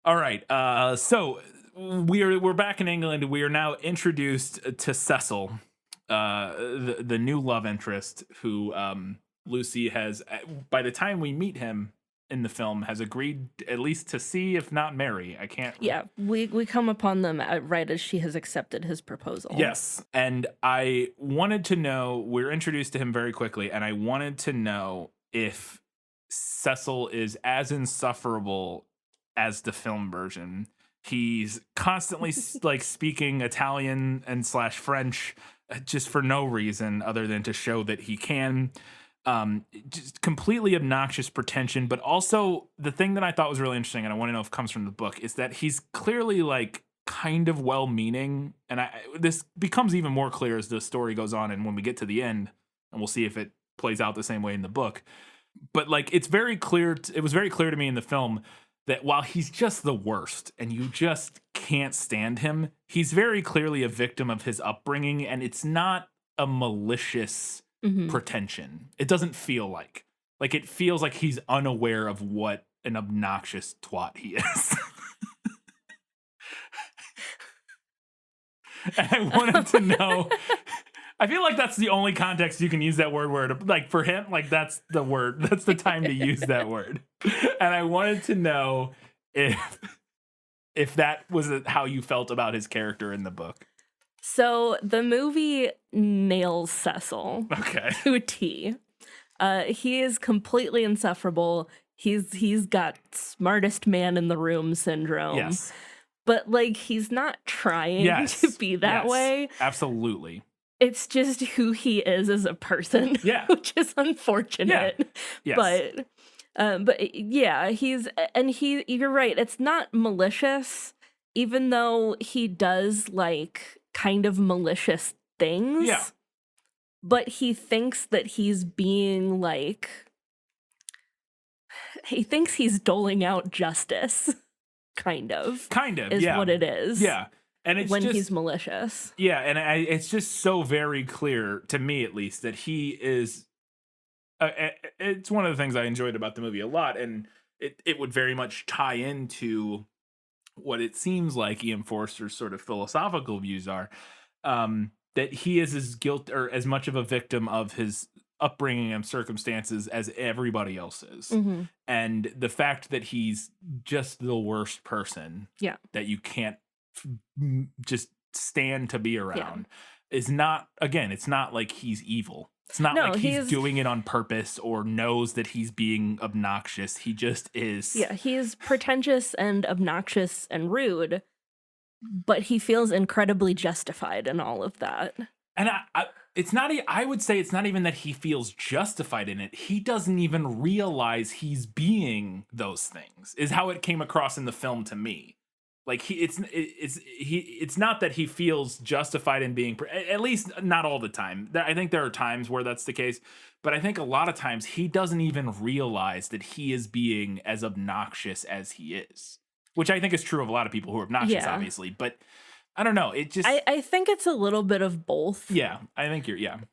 All right. So we're back in England. We are now introduced to Cecil. The new love interest who Lucy has, by the time we meet him in the film, has agreed at least to see, if not marry. I can't. Yeah, we come upon them right as she has accepted his proposal. Yes, and I wanted to know, we're introduced to him very quickly, and I wanted to know if Cecil is as insufferable as the film version. He's constantly like speaking Italian and / French just for no reason other than to show that he can. Just completely obnoxious pretension, but also the thing that I thought was really interesting, and I want to know if it comes from the book, is that he's clearly like kind of well-meaning, and this becomes even more clear as the story goes on, and when we get to the end, and we'll see if it plays out the same way in the book. But like, it's very clear. It was very clear to me in the film that while he's just the worst, and you just can't stand him, he's very clearly a victim of his upbringing, and it's not a malicious pretension. It doesn't feel like it feels like he's unaware of what an obnoxious twat he is. And I wanted to know, I feel like that's the only context you can use that word, like for him, like that's the word, that's the time to use that word. And I wanted to know if that was how you felt about his character in the book. So the movie nails Cecil to a T. He is completely insufferable. He's got smartest man in the room syndrome. Yes. But like, he's not trying to be that way. Absolutely. It's just who he is as a person. Yeah. Which is unfortunate. Yeah. Yes. But yeah, you're right. It's not malicious, even though he does like kind of malicious things. Yeah. But he thinks that he's being like, he thinks he's doling out justice. Kind of is what it is. Yeah. And it's when just, he's malicious. Yeah. And it's just so very clear to me, at least, that he is, it's one of the things I enjoyed about the movie a lot. And it would very much tie into what it seems like Ian Forster's sort of philosophical views are, that he is as much of a victim of his upbringing and circumstances as everybody else is. And the fact that he's just the worst person that you can't just stand to be around is not, again, it's not like he's evil. It's not like he's doing it on purpose or knows that he's being obnoxious. He just is. Yeah, he's pretentious and obnoxious and rude, but he feels incredibly justified in all of that. And it's not, I would say it's not even that he feels justified in it. He doesn't even realize he's being those things, is how it came across in the film to me. Like it's not that he feels justified in being, at least not all the time. I think there are times where that's the case, but I think a lot of times he doesn't even realize that he is being as obnoxious as he is, which I think is true of a lot of people who are obnoxious, obviously. But I don't know. It just, I think it's a little bit of both. Yeah, I think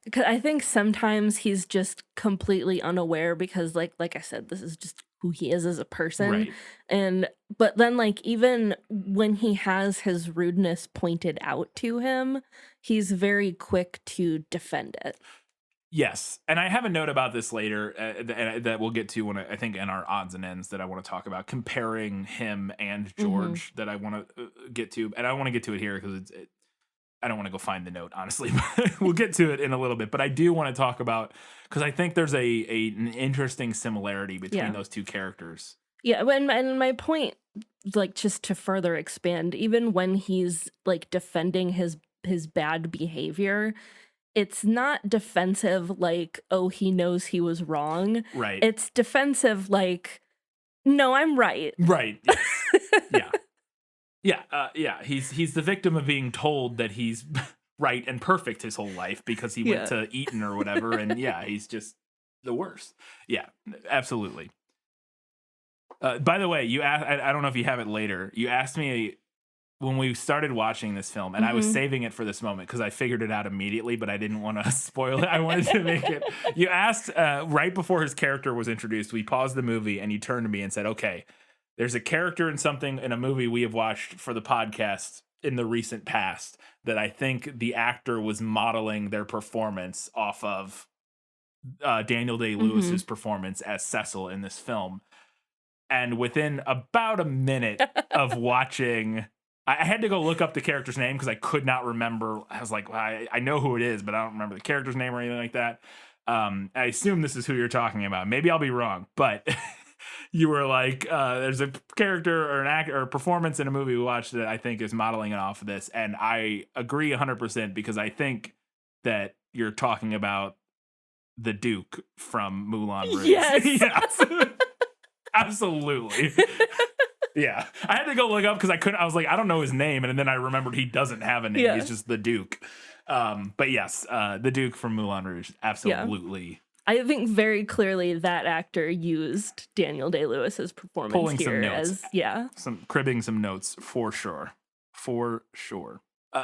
because I think sometimes he's just completely unaware because, like I said, this is just who he is as a person. Right. But then, like, even when he has his rudeness pointed out to him, he's very quick to defend it. Yes. And I have a note about this later that we'll get to when I think in our odds and ends that I want to talk about, comparing him and George, that I want to get to. And I want to get to it here because I don't want to go find the note, honestly. But we'll get to it in a little bit. But I do want to talk about, because I think there's an interesting similarity between those two characters. Yeah. And my point, like, just to further expand, even when he's like defending his bad behavior, it's not defensive like, oh, he knows he was wrong. Right. It's defensive like, no, I'm right. Right. Yes. Yeah. He's the victim of being told that he's right and perfect his whole life because he went to Eton or whatever. And he's just the worst. Yeah, absolutely. By the way, you asked, I don't know if you have it later. You asked me when we started watching this film, and I was saving it for this moment because I figured it out immediately, but I didn't want to spoil it. I wanted to make it. You asked right before his character was introduced, we paused the movie and you turned to me and said, okay, there's a character in a movie we have watched for the podcast in the recent past that I think the actor was modeling their performance off of Daniel Day-Lewis's performance as Cecil in this film. And within about a minute of watching, I had to go look up the character's name because I could not remember. I was like, well, I know who it is, but I don't remember the character's name or anything like that. I assume this is who you're talking about. Maybe I'll be wrong, but you were like, there's a character or an actor or a performance in a movie we watched that I think is modeling it off of this. And I agree 100% because I think that you're talking about the Duke from Moulin Rouge. Yes. Yes. Absolutely. Yeah. I had to go look up because I was like, I don't know his name. And then I remembered he doesn't have a name. Yeah. He's just the Duke. But yes, the Duke from Moulin Rouge. Absolutely. I think very clearly that actor used Daniel Day-Lewis's performance Pulling here some notes. as Cribbing some notes for sure. For sure.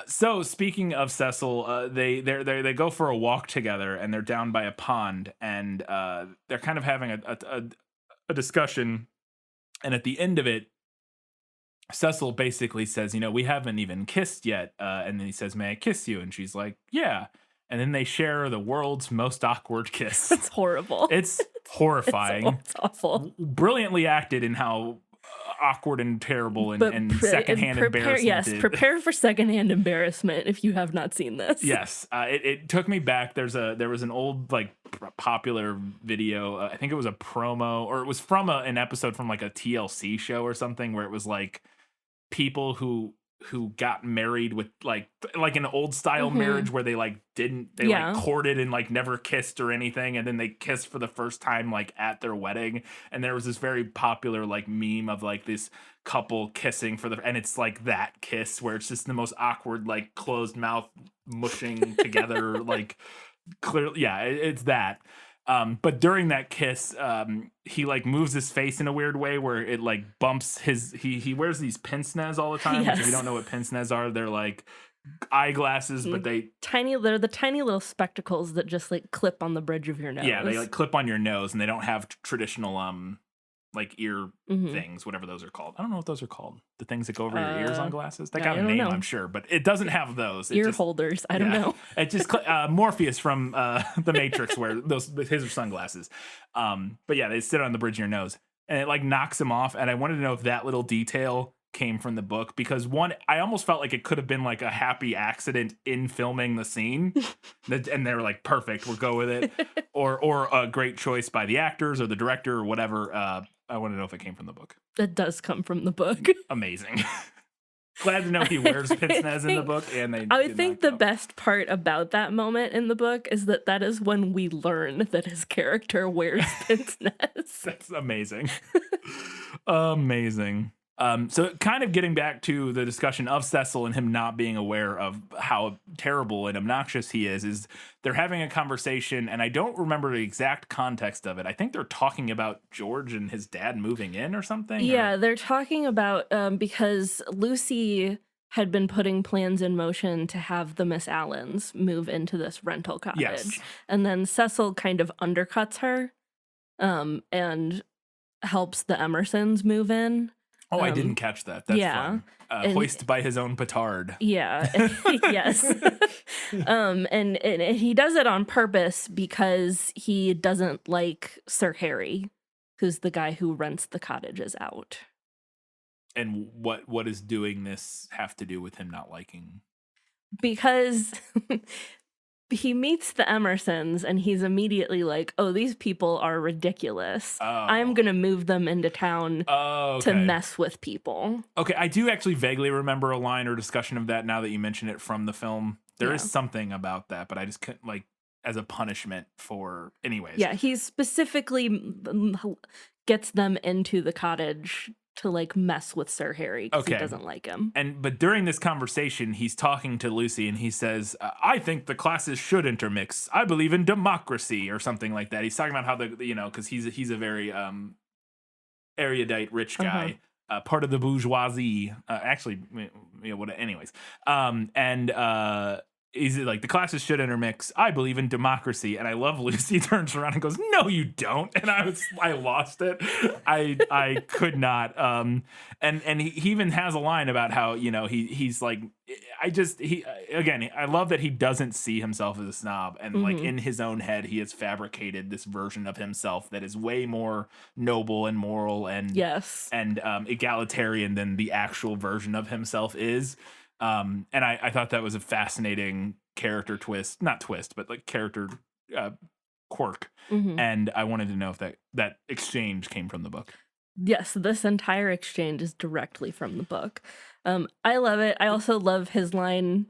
So speaking of Cecil, they go for a walk together and they're down by a pond and they're kind of having a discussion. And at the end of it, Cecil basically says, we haven't even kissed yet. And then he says, may I kiss you? And she's like, yeah. And then they share the world's most awkward kiss. It's horrible. It's horrifying. It's awful. Brilliantly acted in how awkward and terrible and secondhand embarrassment. Yes, prepare for secondhand embarrassment if you have not seen this. Yes, it took me back. There was an old popular video. I think it was a promo, or it was from an episode from like a TLC show or something, where it was like people who got married with like an old style marriage where they like courted and like never kissed or anything, and then they kissed for the first time like at their wedding. And there was this very popular like meme of like this couple kissing and it's like that kiss where it's just the most awkward like closed mouth mushing together like clearly. Yeah, it's that. But during that kiss, he like moves his face in a weird way where it like bumps he wears these pince-nez all the time. Yes. Which if you don't know what pince-nez are, they're like eyeglasses, but they're the tiny little spectacles that just like clip on the bridge of your nose. Yeah, they like clip on your nose and they don't have traditional like ear things, whatever those are called. I don't know what those are called. The things that go over your ears on glasses. They got a name, I'm sure, but it doesn't have those. Ear holders. I don't know. It just Morpheus from The Matrix, where his are sunglasses. But yeah, they sit on the bridge of your nose, and it like knocks him off. And I wanted to know if that little detail came from the book, because I almost felt like it could have been like a happy accident in filming the scene, and they were like, perfect, we'll go with it, or a great choice by the actors or the director or whatever. I want to know if it came from the book. It does come from the book. Amazing. Glad to know he wears pince-nez in the book, and I think the best part about that moment in the book is that is when we learn that his character wears pince-nez. That's amazing. Amazing. So kind of getting back to the discussion of Cecil and him not being aware of how terrible and obnoxious he is they're having a conversation, and I don't remember the exact context of it. I think they're talking about George and his dad moving in or something. Yeah, they're talking about because Lucy had been putting plans in motion to have the Miss Allens move into this rental cottage. Yes. And then Cecil kind of undercuts her and helps the Emersons move in. Oh, I didn't catch that. That's fun. Hoist by his own petard. Yeah. Yes. And he does it on purpose because he doesn't like Sir Harry, who's the guy who rents the cottages out. And what does doing this have to do with him not liking? Because he meets the Emersons and he's immediately like, oh, these people are ridiculous. Oh. I'm going to move them into town to mess with people. Okay, I do actually vaguely remember a line or discussion of that now that you mention it from the film. There is something about that, but I just couldn't, like, as a punishment for... Anyways. Yeah, he specifically gets them into the cottage to like mess with Sir Harry because he doesn't like him. But during this conversation, he's talking to Lucy and he says, I think the classes should intermix. I believe in democracy or something like that. He's talking about how because he's a very erudite rich guy, part of the bourgeoisie. Anyways. He's like, the classes should intermix. I believe in democracy. And I love Lucy turns around and goes, no, you don't. And I lost it. I could not. And he even has a line about how, he's like, I love that he doesn't see himself as a snob. And like in his own head, he has fabricated this version of himself that is way more noble and moral and egalitarian than the actual version of himself is. And I thought that was a fascinating character but like character quirk. And I wanted to know if that exchange came from the book. Yes, this entire exchange is directly from the book. I love it. I also love his line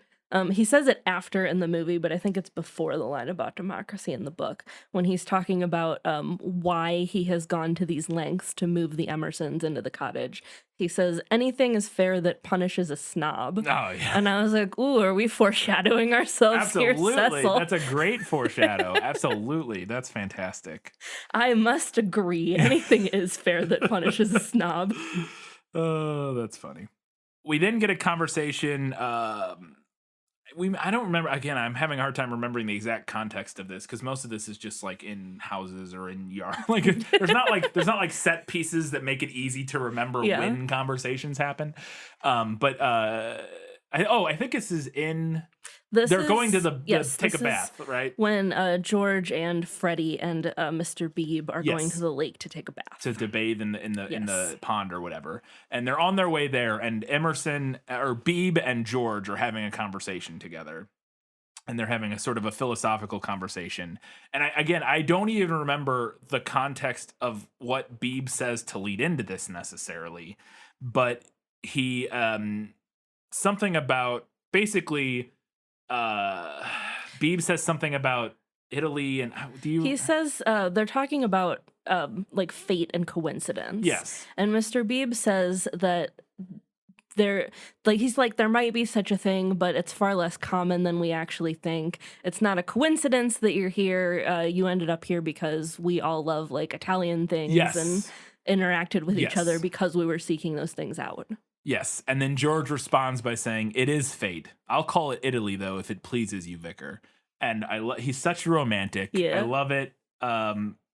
He says it after in the movie, but I think it's before the line about democracy in the book when he's talking about why he has gone to these lengths to move the Emersons into the cottage. He says, anything is fair that punishes a snob. Oh, yeah. And I was like, ooh, are we foreshadowing ourselves here, Absolutely. Cecil? That's a great foreshadow. Absolutely. That's fantastic. I must agree. Anything is fair that punishes a snob. Oh, that's funny. We then get a conversation. I don't remember. Again, I'm having a hard time remembering the exact context of this because most of this is just like in houses or in yard. Like there's not like set pieces that make it easy to remember when conversations happen. I think this is in. They're going to take a bath, right? When George and Freddie and Mr. Beebe are going to the lake to take a bath. To bathe in the pond or whatever. And they're on their way there, and Emerson or Beebe and George are having a conversation together. And they're having a sort of a philosophical conversation. And I don't even remember the context of what Beebe says to lead into this necessarily. But he something about basically Beebe says something about Italy, and he says they're talking about like fate and coincidence. Yes. And Mr. Beebe says that there might be such a thing, but it's far less common than we actually think. It's not a coincidence that you're here. You ended up here because we all love like Italian things and interacted with each other because we were seeking those things out. Yes, and then George responds by saying, "It is fate. I'll call it Italy, though, if it pleases you, Vicar." And he's such a romantic. Yeah. I love it.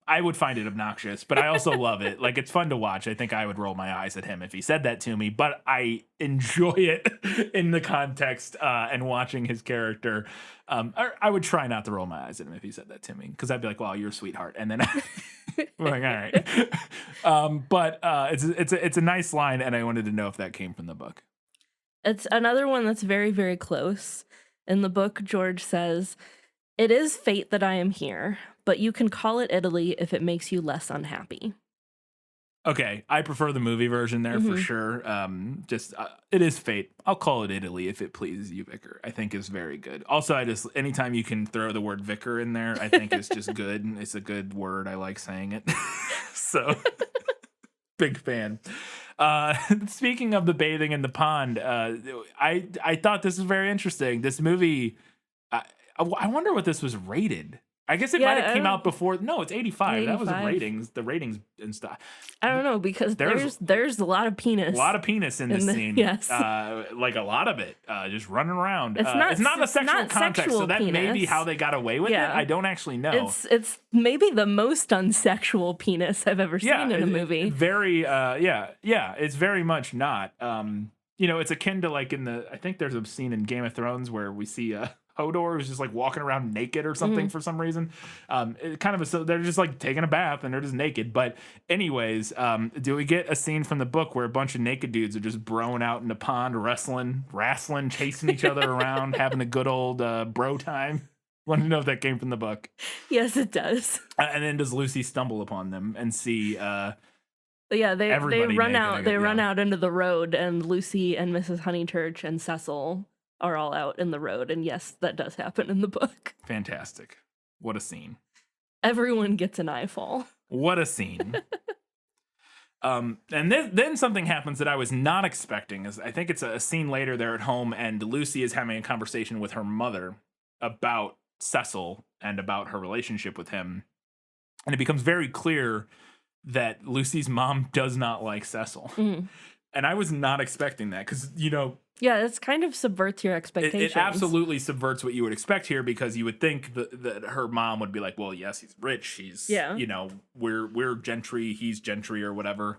I would find it obnoxious, but I also love it. Like, it's fun to watch. I think I would roll my eyes at him if he said that to me, but I enjoy it in the context and watching his character. I would try not to roll my eyes at him if he said that to me, because I'd be like, "Well, you're a sweetheart," and then we're like, all right. But it's a nice line, and I wanted to know if that came from the book. It's another one that's very, very close. In the book, George says, "It is fate that I am here, but you can call it Italy if it makes you less unhappy." Okay, I prefer the movie version there for sure. It is fate. I'll call it Italy if it pleases you, Vicar. I think is very good. Also, anytime you can throw the word Vicar in there, I think it's just good. It's a good word. I like saying it. So, big fan. Speaking of the bathing in the pond, I thought this was very interesting. This movie, I wonder what this was rated. I guess it might have came out before. No, it's 85. That was the ratings and stuff. I don't know, because there's a lot of penis. A lot of penis in this scene. Yes. Like a lot of it, just running around. It's not a sexual not context, sexual so that penis. may be how they got away with it. I don't actually know. It's maybe the most unsexual penis I've ever seen in a movie. Very, it's very much not. It's akin to like I think there's a scene in Game of Thrones where we see Hodor who's just like walking around naked or something for some reason. They're just like taking a bath and they're just naked. But anyways, do we get a scene from the book where a bunch of naked dudes are just broing out in the pond, wrestling, chasing each other around, having a good old bro time? Want to know if that came from the book? Yes, it does. And then does Lucy stumble upon them and see? They run out. They run out into the road, and Lucy and Mrs. Honeychurch and Cecil are all out in the road. And yes, that does happen in the book. Fantastic. What a scene. Everyone gets an eyefall. What a scene. And then something happens that I was not expecting. I think it's a scene later. They're at home, and Lucy is having a conversation with her mother about Cecil and about her relationship with him. And it becomes very clear that Lucy's mom does not like Cecil. Mm. And I was not expecting that because, yeah, it's kind of subverts your expectations. It absolutely subverts what you would expect here, because you would think that her mom would be like, well, yes, he's rich. He's, we're gentry. He's gentry or whatever.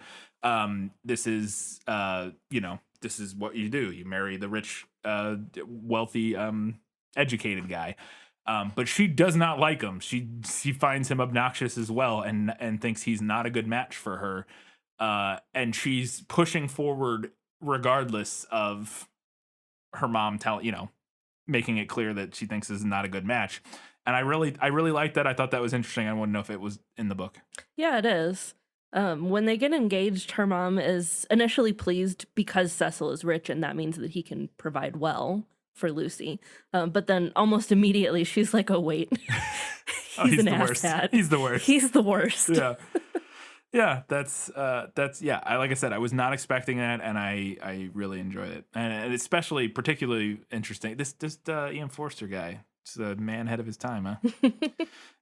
This is what you do. You marry the rich, wealthy, educated guy. But she does not like him. She finds him obnoxious as well and thinks he's not a good match for her. And she's pushing forward regardless of her mom making it clear that she thinks this is not a good match. And I really like that. I thought that was interesting. I want to know if it was in the book. Yeah, it is. When they get engaged, her mom is initially pleased because Cecil is rich, and that means that he can provide well for Lucy. But then almost immediately she's like, oh, wait. he's an the worst. asshat. He's the worst. He's the worst. Yeah. Yeah, that's yeah. Like I said, I was not expecting that, and I really enjoyed it, and especially particularly interesting. This Ian Forster guy, it's a man ahead of his time, huh?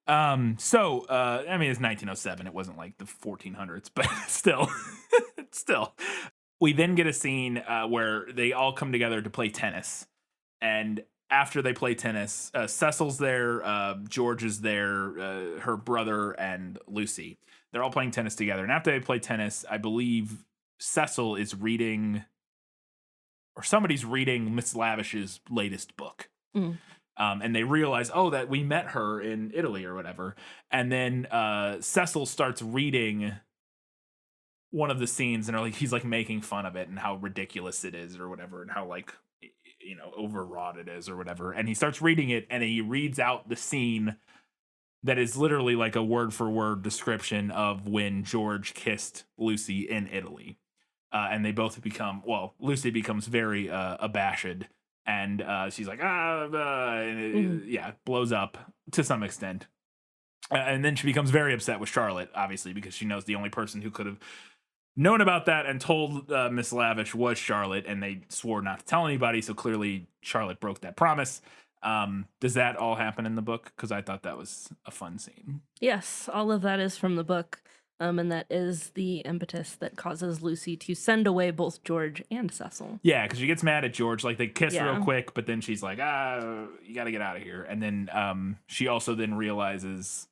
I mean, it's 1907. It wasn't like the 1400s, but still, We then get a scene where they all come together to play tennis, and after they play tennis, Cecil's there, George is there, her brother, and Lucy. They're all playing tennis together. And after they play tennis, I believe Cecil is reading, or somebody's reading Miss Lavish's latest book. And they realize, that we met her in Italy or whatever. And then Cecil starts reading one of the scenes, and he's like making fun of it and how ridiculous it is or whatever, and how like, overwrought it is or whatever. And he starts reading it, and he reads out the scene that is literally like a word for word description of when George kissed Lucy in Italy. And they both Lucy becomes very abashed, and she's like, blows up to some extent. And then she becomes very upset with Charlotte, obviously, because she knows the only person who could have known about that and told Miss Lavish was Charlotte, and they swore not to tell anybody, so clearly Charlotte broke that promise. Does that all happen in the book? Because I thought that was a fun scene. Yes, all of that is from the book, and that is the impetus that causes Lucy to send away both George and Cecil. Yeah, because she gets mad at George. Like, they kiss real quick, but then she's like, you got to get out of here. And then she also then realizes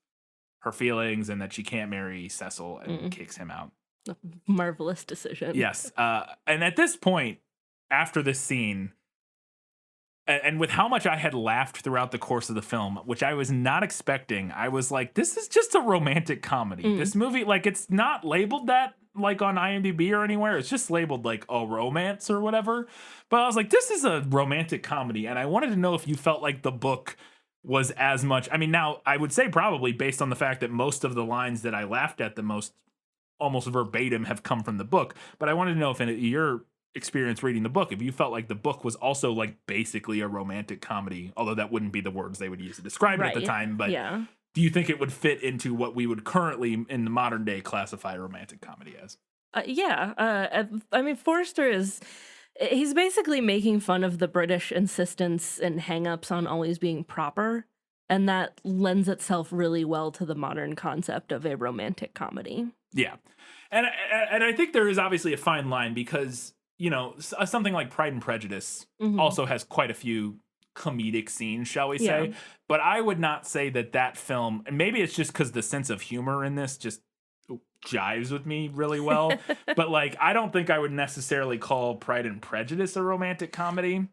her feelings and that she can't marry Cecil and kicks him out. A marvelous decision. Yes. And at this point, after this scene, and with how much I had laughed throughout the course of the film, which I was not expecting, I was like, this is just a romantic comedy. This movie, like, it's not labeled that, like, on IMDb or anywhere. It's just labeled, like, a romance or whatever. But I was like, this is a romantic comedy. And I wanted to know if you felt like the book was as much. I mean, now, I would say probably based on the fact that most of the lines that I laughed at the most, almost verbatim, have come from the book. But I wanted to know if in your experience reading the book, if you felt like the book was also like basically a romantic comedy, although that wouldn't be the words they would use to describe it at the time, but do you think it would fit into what we would currently in the modern day classify romantic comedy as? I mean, Forster he's basically making fun of the British insistence and hang-ups on always being proper, and that lends itself really well to the modern concept of a romantic comedy. Yeah. And I think there is obviously a fine line, because something like Pride and Prejudice also has quite a few comedic scenes, shall we say. Yeah. But I would not say that film, and maybe it's just because the sense of humor in this just jives with me really well. But like, I don't think I would necessarily call Pride and Prejudice a romantic comedy.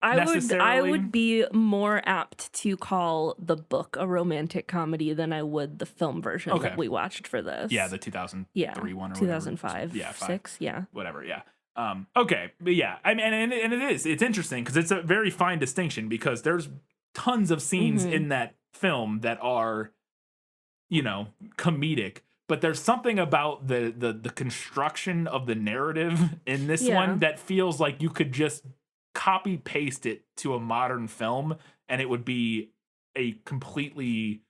I would be more apt to call the book a romantic comedy than I would the film version that we watched for this. Yeah, the 2003 one or 2005, whatever. 6, whatever. Yeah. Okay, but yeah, I mean, and it's interesting because it's a very fine distinction, because there's tons of scenes in that film that are, comedic, but there's something about the construction of the narrative in this one that feels like you could just copy paste it to a modern film and it would be a completely,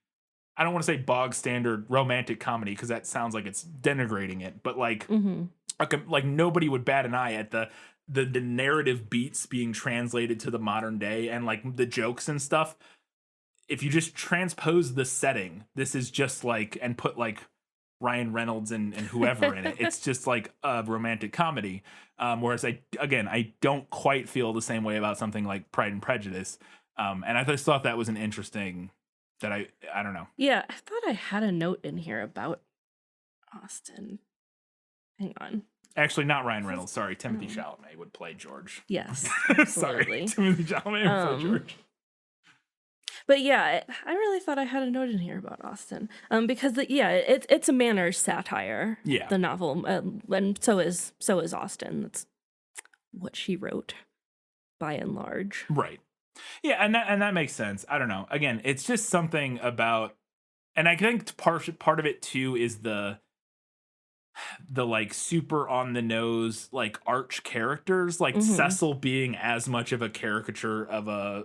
I don't want to say bog standard romantic comedy, because that sounds like it's denigrating it, but like nobody would bat an eye at the narrative beats being translated to the modern day, and like the jokes and stuff. If you just transpose the setting, this is just like, and put like Ryan Reynolds and whoever in it, it's just like a romantic comedy. Whereas I don't quite feel the same way about something like Pride and Prejudice. And I just thought that was an interesting, that I don't know. Yeah, I thought I had a note in here about Austen. Hang on. Actually, not Ryan Reynolds. Sorry, Timothy Chalamet would play George. Yes, sorry, Timothy Chalamet would play George. But yeah, I really thought I had a note in here about Austen, because it's a manners satire. Yeah, the novel, and so is Austen. That's what she wrote, by and large. Right. Yeah, and that makes sense. I don't know. Again, it's just something about, and I think part of it too is the like super on the nose like arch characters, like Cecil being as much of a caricature of a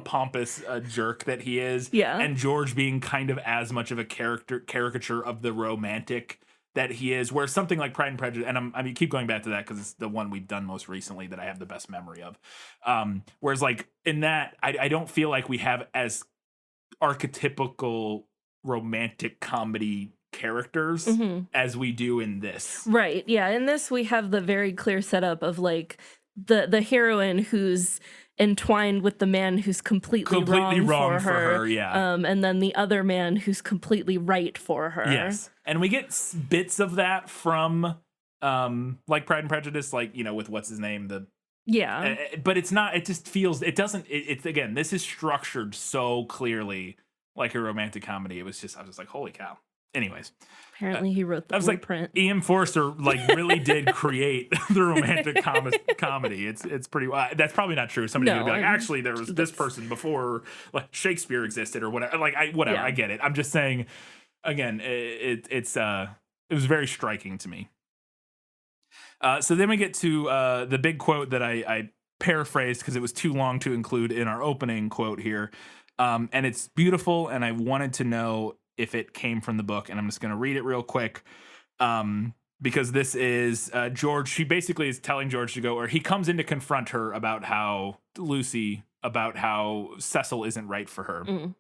pompous jerk that he is, Yeah. and George being kind of as much of a caricature of the romantic that he is, where something like Pride and Prejudice, and I mean keep going back to that because it's the one we've done most recently that I have the best memory of, whereas like in that I don't feel like we have as archetypical romantic comedy characters as we do in this. Right. Yeah. In this, we have the very clear setup of like the heroine who's entwined with the man who's completely wrong for her. Yeah. And then the other man who's completely right for her. Yes. And we get bits of that from like Pride and Prejudice, like, you know, with what's his name, but it's not, it just feels, it's again, this is structured so clearly like a romantic comedy. I was just like, holy cow. Anyways, apparently he wrote the blueprint. Like, Ian Forster like really did create the romantic comedy. It's pretty. That's probably not true. Somebody would be like, actually, there was this person before like Shakespeare existed or whatever. Like whatever. Yeah. I get it. I'm just saying. Again, it was very striking to me. So then we get to the big quote that I paraphrased because it was too long to include in our opening quote here, and it's beautiful. And I wanted to know if it came from the book, and I'm just going to read it real quick, because this is George. She basically is telling George to go, or he comes in to confront her about how Cecil isn't right for her.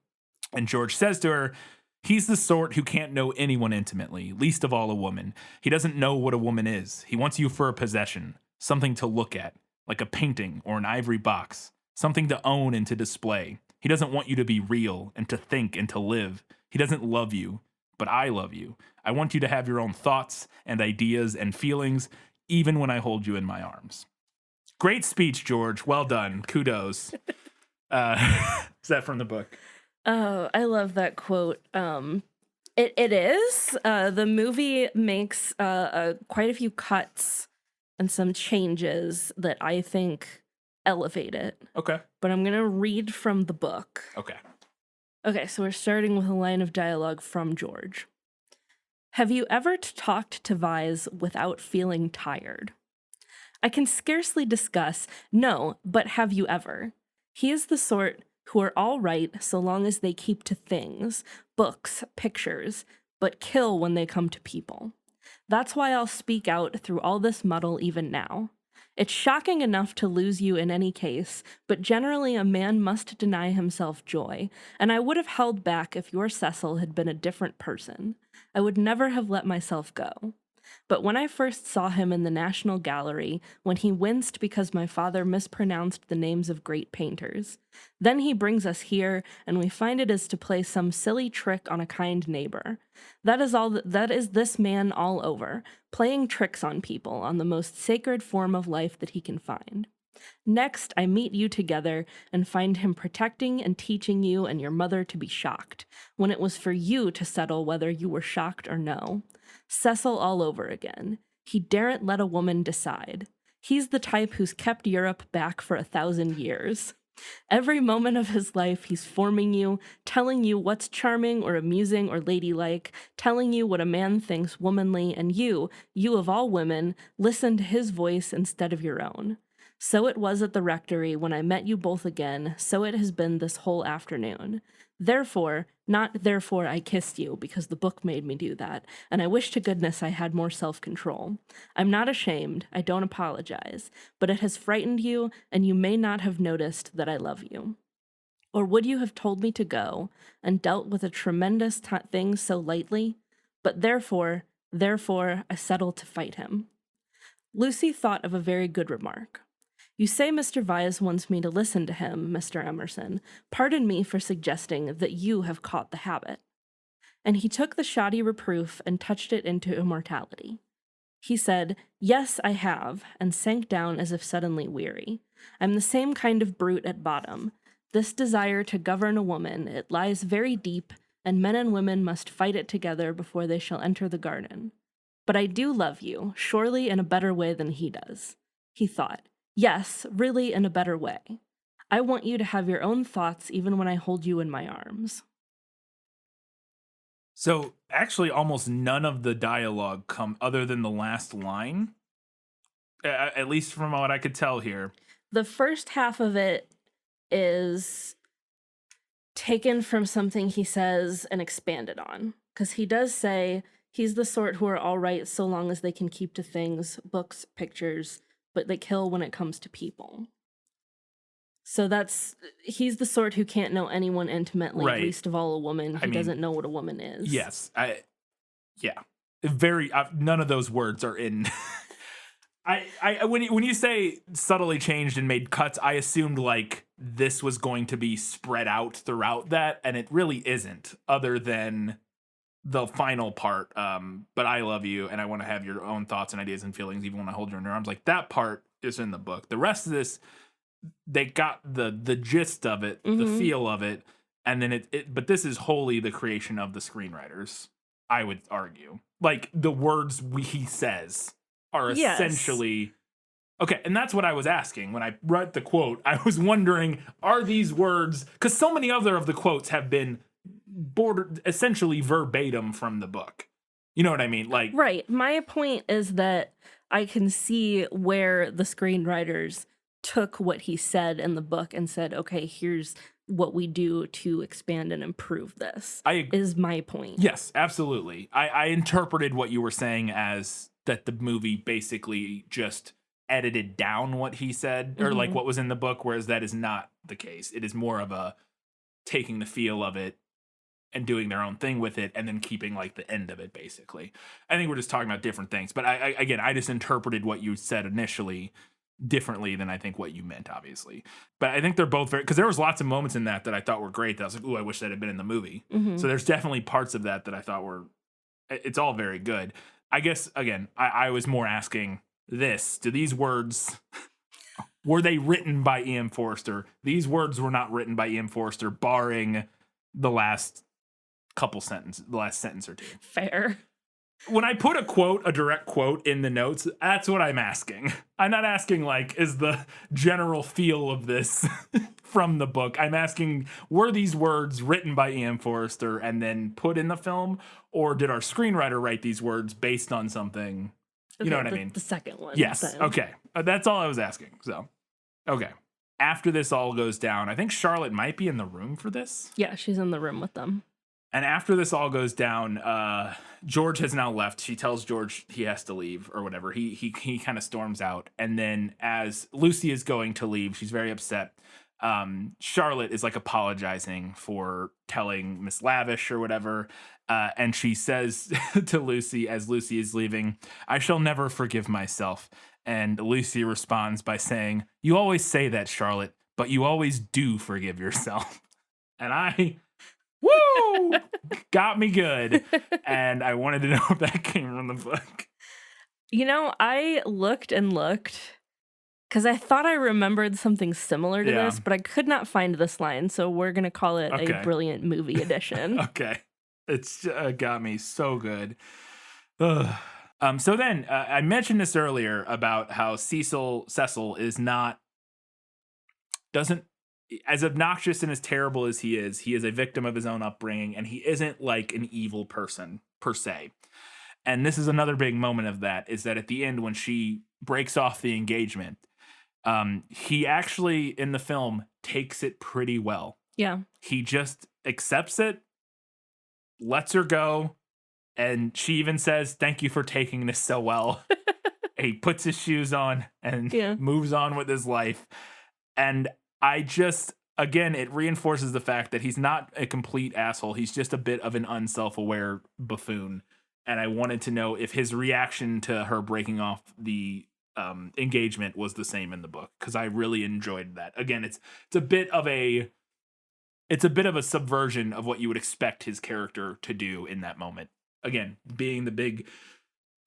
And George says to her, he's the sort who can't know anyone intimately, least of all a woman. He doesn't know what a woman is. He wants you for a possession, something to look at, like a painting or an ivory box, something to own and to display. He doesn't want you to be real and to think and to live. He doesn't love you, but I love you. I want you to have your own thoughts and ideas and feelings, even when I hold you in my arms. Great speech, George. Well done. Kudos. Is that from the book? Oh, I love that quote. It is. The movie makes quite a few cuts and some changes that I think elevate it. Okay. But I'm going to read from the book. Okay. Okay, so we're starting with a line of dialogue from George. Have you ever talked to Vyse without feeling tired? I can scarcely discuss, no, but have you ever? He is the sort who are all right so long as they keep to things, books, pictures, but kill when they come to people. That's why I'll speak out through all this muddle even now. It's shocking enough to lose you in any case, but generally a man must deny himself joy, and I would have held back if your Cecil had been a different person. I would never have let myself go. But when I first saw him in the National Gallery, when he winced because my father mispronounced the names of great painters, then he brings us here, and we find it is to play some silly trick on a kind neighbor. That is this man all over, playing tricks on people on the most sacred form of life that he can find. Next, I meet you together and find him protecting and teaching you and your mother to be shocked, when it was for you to settle whether you were shocked or no. Cecil all over again. He daren't let a woman decide. He's the type who's kept Europe back for 1,000 years. Every moment of his life, he's forming you, telling you what's charming or amusing or ladylike, telling you what a man thinks womanly, and you of all women, listen to his voice instead of your own. So it was at the rectory when I met you both again, so it has been this whole afternoon. Therefore, not therefore I kissed you, because the book made me do that, and I wish to goodness I had more self-control. I'm not ashamed, I don't apologize, but it has frightened you, and you may not have noticed that I love you. Or would you have told me to go, and dealt with a tremendous thing so lightly? But therefore, I settled to fight him. Lucy thought of a very good remark. You say Mr. Vyse wants me to listen to him, Mr. Emerson. Pardon me for suggesting that you have caught the habit. And he took the shoddy reproof and touched it into immortality. He said, Yes, I have, and sank down as if suddenly weary. I'm the same kind of brute at bottom. This desire to govern a woman, it lies very deep, and men and women must fight it together before they shall enter the garden. But I do love you, surely in a better way than he does. He thought. Yes, really in a better way. I want you to have your own thoughts even when I hold you in my arms. So actually, almost none of the dialogue come other than the last line, at least from what I could tell here. The first half of it is taken from something he says and expanded on. Because he does say he's the sort who are all right so long as they can keep to things, books, pictures, but they kill when it comes to people. So he's the sort who can't know anyone intimately, Right. least of all a woman. He I mean, doesn't know what a woman is. Yes, very. None of those words are in. When you say subtly changed and made cuts, I assumed like this was going to be spread out throughout that, and it really isn't. Other than the final part, but I love you, and I want to have your own thoughts and ideas and feelings, even when I hold you in your arms. Like that part is in the book. The rest of this, they got the gist of it, the feel of it, and then but this is wholly the creation of the screenwriters, I would argue. Like the words he says are essentially okay, and that's what I was asking when I read the quote. I was wondering, are these words, because so many other of the quotes have been essentially verbatim from the book. You know what I mean? Like, right. My point is that I can see where the screenwriters took what he said in the book and said, okay, here's what we do to expand and improve this. Is my point. Yes, absolutely. I interpreted what you were saying as that the movie basically just edited down what he said, or like what was in the book, whereas that is not the case. It is more of a taking the feel of it and doing their own thing with it, and then keeping like the end of it, basically. I think we're just talking about different things, but I just interpreted what you said initially differently than I think what you meant, obviously. But I think they're both very, because there was lots of moments in that I thought were great that I was like, ooh, I wish that had been in the movie. So there's definitely parts of that I thought were, it's all very good. I guess, again, I was more asking this, do these words, were they written by E.M. Forster? These words were not written by E.M. Forster, barring the last couple sentences, the last sentence or two. Fair. When I put a direct quote in the notes, that's what I'm asking. I'm not asking, like, is the general feel of this from the book? I'm asking, were these words written by E.M. Forster and then put in the film? Or did our screenwriter write these words based on something? You know what I mean? The second one. Yes. Then. Okay. That's all I was asking. So, okay. After this all goes down, I think Charlotte might be in the room for this. Yeah, she's in the room with them. And after this all goes down, George has now left. She tells George he has to leave or whatever. He kind of storms out. And then as Lucy is going to leave, she's very upset. Charlotte is like apologizing for telling Miss Lavish or whatever. And she says to Lucy as Lucy is leaving, I shall never forgive myself. And Lucy responds by saying, you always say that, Charlotte, but you always do forgive yourself. And woo! Got me good. And I wanted to know if that came from the book. You know, I looked and looked because I thought I remembered something similar to this, but I could not find this line. So we're going to call it a brilliant movie edition. Okay. It's got me so good. Ugh. So then I mentioned this earlier about how Cecil is doesn't, as obnoxious and as terrible as he is a victim of his own upbringing, and he isn't like an evil person per se. And this is another big moment of that, is that at the end when she breaks off the engagement, he actually in the film takes it pretty well. Yeah. He just accepts it, lets her go, and she even says, thank you for taking this so well. He puts his shoes on and moves on with his life. And again, it reinforces the fact that he's not a complete asshole. He's just a bit of an unself-aware buffoon. And I wanted to know if his reaction to her breaking off the engagement was the same in the book, because I really enjoyed that. Again, it's a bit of a subversion of what you would expect his character to do in that moment. Again, being the big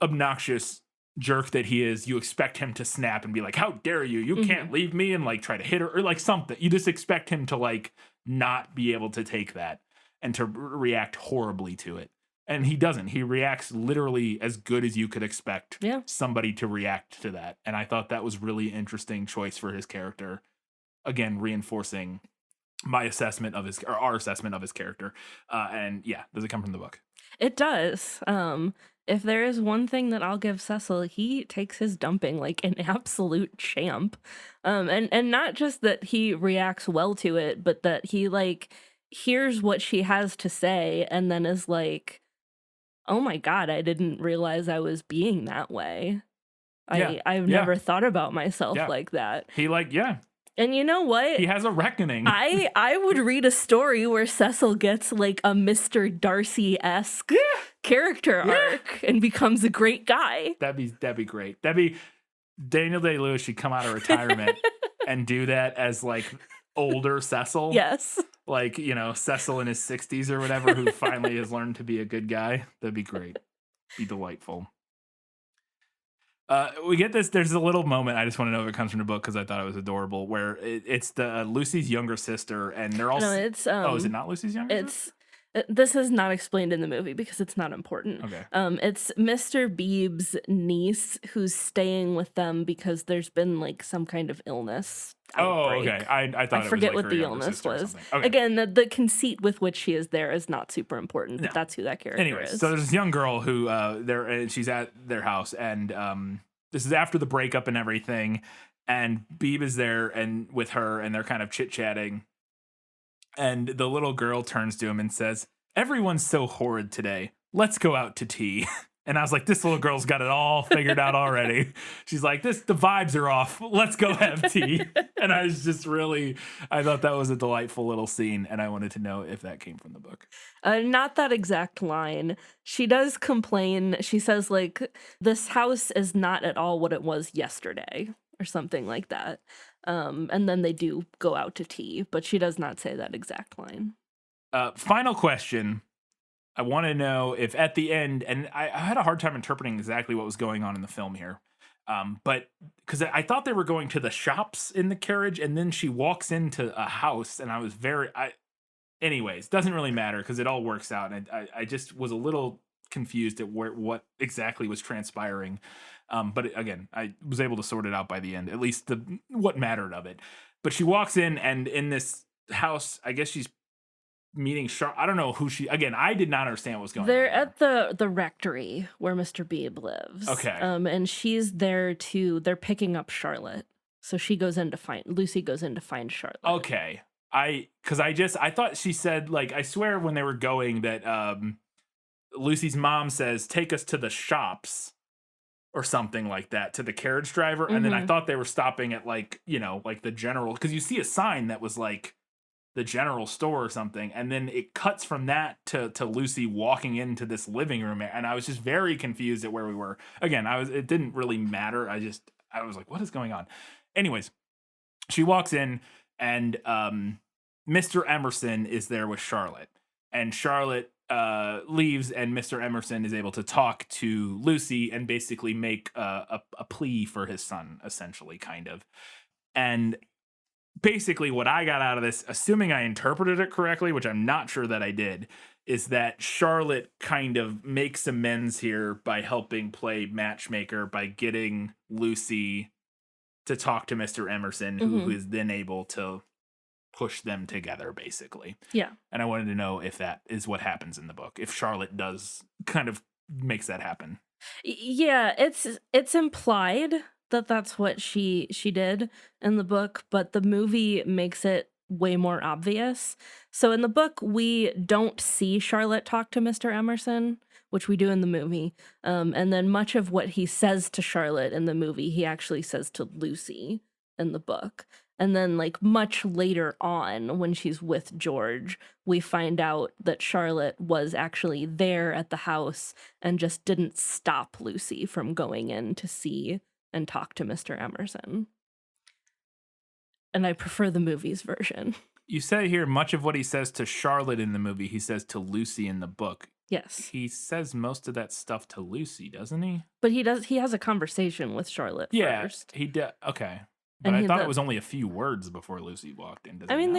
obnoxious jerk that he is, you expect him to snap and be like, how dare you? You can't leave me, and like try to hit her or like something. You just expect him to like not be able to take that and to react horribly to it. And he doesn't. He reacts literally as good as you could expect somebody to react to that. And I thought that was really interesting choice for his character. Again, reinforcing our assessment of his character. And yeah, does it come from the book? It does. If there is one thing that I'll give Cecil, he takes his dumping like an absolute champ. And not just that he reacts well to it, but that he like hears what she has to say and then is like, "Oh my God, I didn't realize I was being that way. Yeah, I've yeah. never thought about myself Yeah. like that." He like, yeah, And you know what? he has a reckoning. I would read a story where Cecil gets like a Mr. Darcy-esque character arc and becomes a great guy. That'd be great. That'd be Daniel Day-Lewis should come out of retirement and do that as like older Cecil. Yes. Like, Cecil in his 60s or whatever, who finally has learned to be a good guy. That'd be great. Be delightful. We get this. There's a little moment. I just want to know if it comes from the book because I thought it was adorable. Where it's the Lucy's younger sister, and they're all. No, it's is it not Lucy's younger sister? this is not explained in the movie because it's not important. Okay. It's Mr. Beebe's niece who's staying with them because there's been like some kind of illness outbreak. Okay. I thought I it forget was like what her the younger illness sister or was. something. Okay. Again, the conceit with which she is there is not super important, but No. that's who that character Anyways, is. so there's this young girl who she's at their house, and this is after the breakup and everything, and Beebe is there and with her, and they're kind of chit-chatting, and the little girl turns to him and says, "Everyone's so horrid today. Let's go out to tea." And I was like, this little girl's got it all figured out already. She's like, the vibes are off. Let's go have tea. And I was just I thought that was a delightful little scene. And I wanted to know if that came from the book. Not that exact line. She does complain. She says, like, this house is not at all what it was yesterday, or something like that. And then they do go out to tea, but she does not say that exact line. Final question. I want to know if at the end, and I had a hard time interpreting exactly what was going on in the film here, but because I thought they were going to the shops in the carriage, and then she walks into a house, and I was anyways, doesn't really matter because it all works out, and I just was a little confused at what exactly was transpiring, but again, I was able to sort it out by the end, at least what mattered of it. But she walks in, and in this house, I guess she's meeting I don't know who I did not understand what was going They're on. They're at the rectory where Mr. Beebe lives. Okay. And she's there they're picking up Charlotte. So Lucy goes in to find Charlotte. Okay. I thought she said, like, I swear when they were going that Lucy's mom says, "Take us to the shops," or something like that, to the carriage driver. And then I thought they were stopping at like the general, because you see a sign that was like the general store or something, and then it cuts from that to Lucy walking into this living room, and I was just very confused at where we were. Again, it didn't really matter. I was like, what is going on? Anyways, she walks in, and Mr. Emerson is there with Charlotte, and Charlotte leaves, and Mr. Emerson is able to talk to Lucy and basically make a plea for his son, essentially, kind of. And basically what I got out of this, assuming I interpreted it correctly, which I'm not sure that I did, is that Charlotte kind of makes amends here by helping play matchmaker by getting Lucy to talk to Mr. Emerson, who is then able to push them together, basically. Yeah. And I wanted to know if that is what happens in the book, if Charlotte does kind of makes that happen. Yeah, it's implied that that's what she did in the book, but the movie makes it way more obvious. So in the book, we don't see Charlotte talk to Mr. Emerson, which we do in the movie. And then much of what he says to Charlotte in the movie, he actually says to Lucy in the book. And then, like, much later on, when she's with George, we find out that Charlotte was actually there at the house and just didn't stop Lucy from going in to see and talk to Mr. Emerson. And I prefer the movie's version. You say here much of what he says to Charlotte in the movie, he says to Lucy in the book. Yes. He says most of that stuff to Lucy, doesn't he? But he has a conversation with Charlotte first. He did. Okay. But I thought it was only a few words before Lucy walked in. I mean,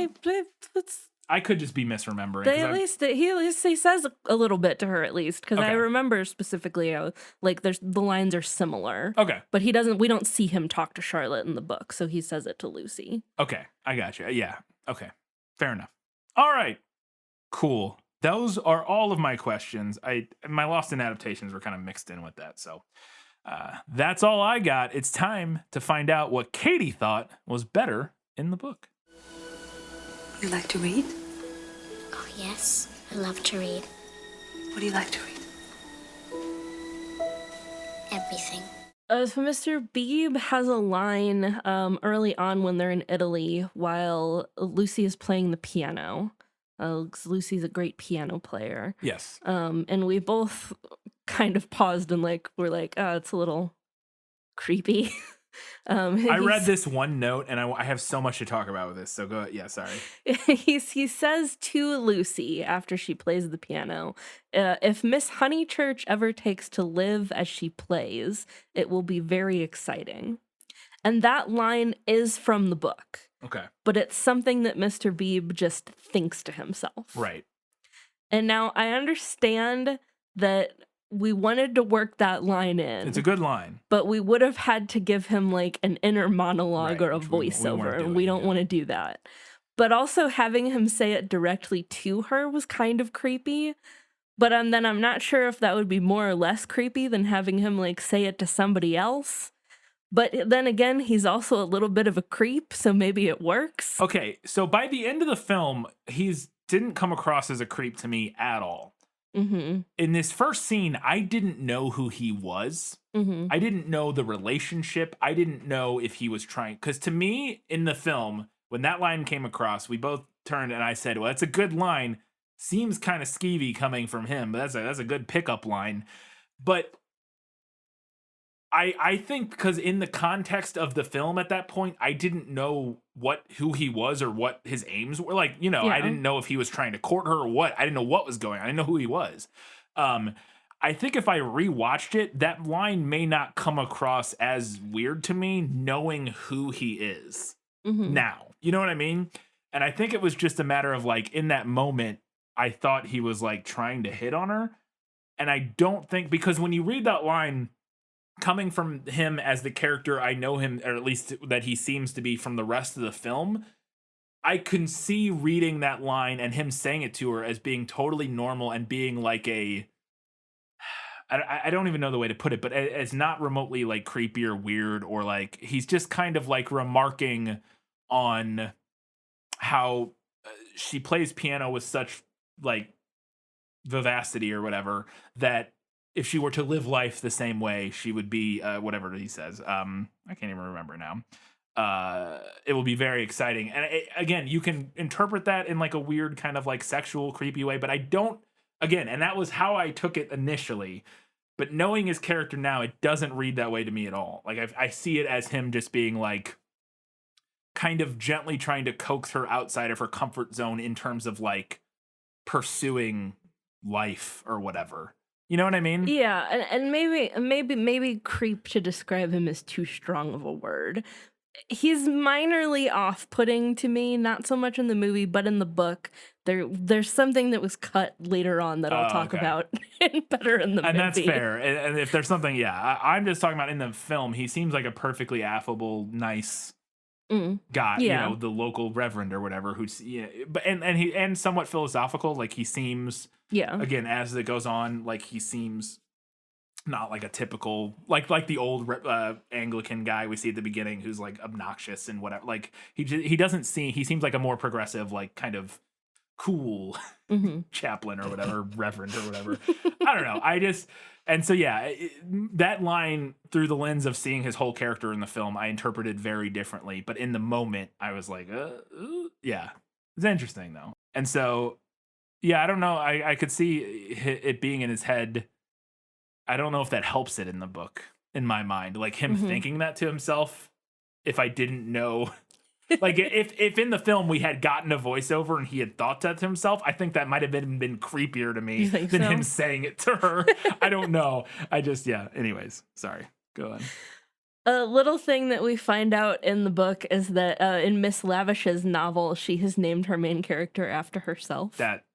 I could just be misremembering. He says a little bit to her, at least, because I remember specifically how, like, the lines are similar. Okay. But we don't see him talk to Charlotte in the book, so he says it to Lucy. Okay, I got you. Yeah. Okay, fair enough. All right, cool. those are all of my questions. My Lost in adaptations were kind of mixed in with that. So that's all I got. It's time to find out what Katie thought was better in the book. You like to read? Oh, yes. I love to read. What do you like to read? Everything. So Mr. Beebe has a line early on when they're in Italy while Lucy is playing the piano. 'Cause Lucy's a great piano player. Yes. And we both kind of paused and we're like, oh, it's a little creepy. I read this one note and I have so much to talk about with this. So go ahead. Yeah, sorry. He says to Lucy after she plays the piano, if Miss Honeychurch ever takes to live as she plays, it will be very exciting. And that line is from the book. Okay. But it's something that Mr. Beebe just thinks to himself. Right. And now I understand that we wanted to work that line in. It's a good line. But we would have had to give him an inner monologue Right, or a which we voiceover, weren't and doing, we don't yeah. want to do that. But also having him say it directly to her was kind of creepy. But then I'm not sure if that would be more or less creepy than having him say it to somebody else. But then again, he's also a little bit of a creep, so maybe it works. Okay, so by the end of the film, didn't come across as a creep to me at all. Mm-hmm. In this first scene, I didn't know who he was. Mm-hmm. I didn't know the relationship. I didn't know if he was trying. Because to me, in the film, when that line came across, we both turned and I said, well, that's a good line. Seems kind of skeevy coming from him, but that's a good pickup line. But I think because in the context of the film at that point, I didn't know who he was or what his aims were. I didn't know if he was trying to court her or what. I didn't know what was going on. I didn't know who he was. I think if I rewatched it, that line may not come across as weird to me, knowing who he is now. You know what I mean? And I think it was just a matter of in that moment, I thought he was trying to hit on her. And I don't think, because when you read that line, coming from him as the character I know him, or at least that he seems to be from the rest of the film, I can see reading that line and him saying it to her as being totally normal and being I don't even know the way to put it, but as not remotely creepy or weird, or he's just kind of remarking on how she plays piano with such vivacity or whatever, that if she were to live life the same way, she would be whatever he says. I can't even remember now. It will be very exciting. And again, you can interpret that in a weird kind of sexual, creepy way, but I don't, again, and that was how I took it initially. But knowing his character now, it doesn't read that way to me at all. I see it as him just being kind of gently trying to coax her outside of her comfort zone in terms of pursuing life or whatever. You know what I mean? Yeah, and maybe creep to describe him is too strong of a word. He's minorly off-putting to me, not so much in the movie, but in the book. There's something that was cut later on that I'll talk about better in the movie. And that's fair. And if there's something, I'm just talking about in the film, he seems like a perfectly affable, nice guy, Yeah. the local reverend or whatever, who's but and somewhat philosophical. He seems, again, as it goes on, he seems not a typical like the old Anglican guy we see at the beginning, who's obnoxious and whatever. He doesn't seem, he seems like a more progressive, kind of cool chaplain or whatever, reverend or whatever. I don't know. And so, that line, through the lens of seeing his whole character in the film, I interpreted very differently. But in the moment, I was it's interesting though. And so, I don't know. I could see it being in his head. I don't know if that helps it in the book, in my mind, him thinking that to himself. If I didn't know, if in the film we had gotten a voiceover and he had thought that to himself, I think that might have been creepier to me than him saying it to her. I don't know. Anyways, sorry. Go on. A little thing that we find out in the book is that in Miss Lavish's novel, she has named her main character after herself. That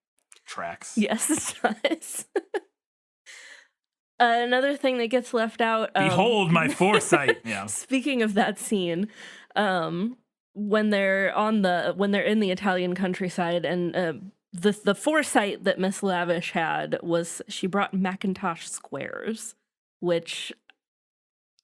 tracks. Yes, it does. Another thing that gets left out. Behold my foresight. Yeah. Speaking of that scene, when they're in the Italian countryside and the foresight that Miss Lavish had was she brought Macintosh squares, which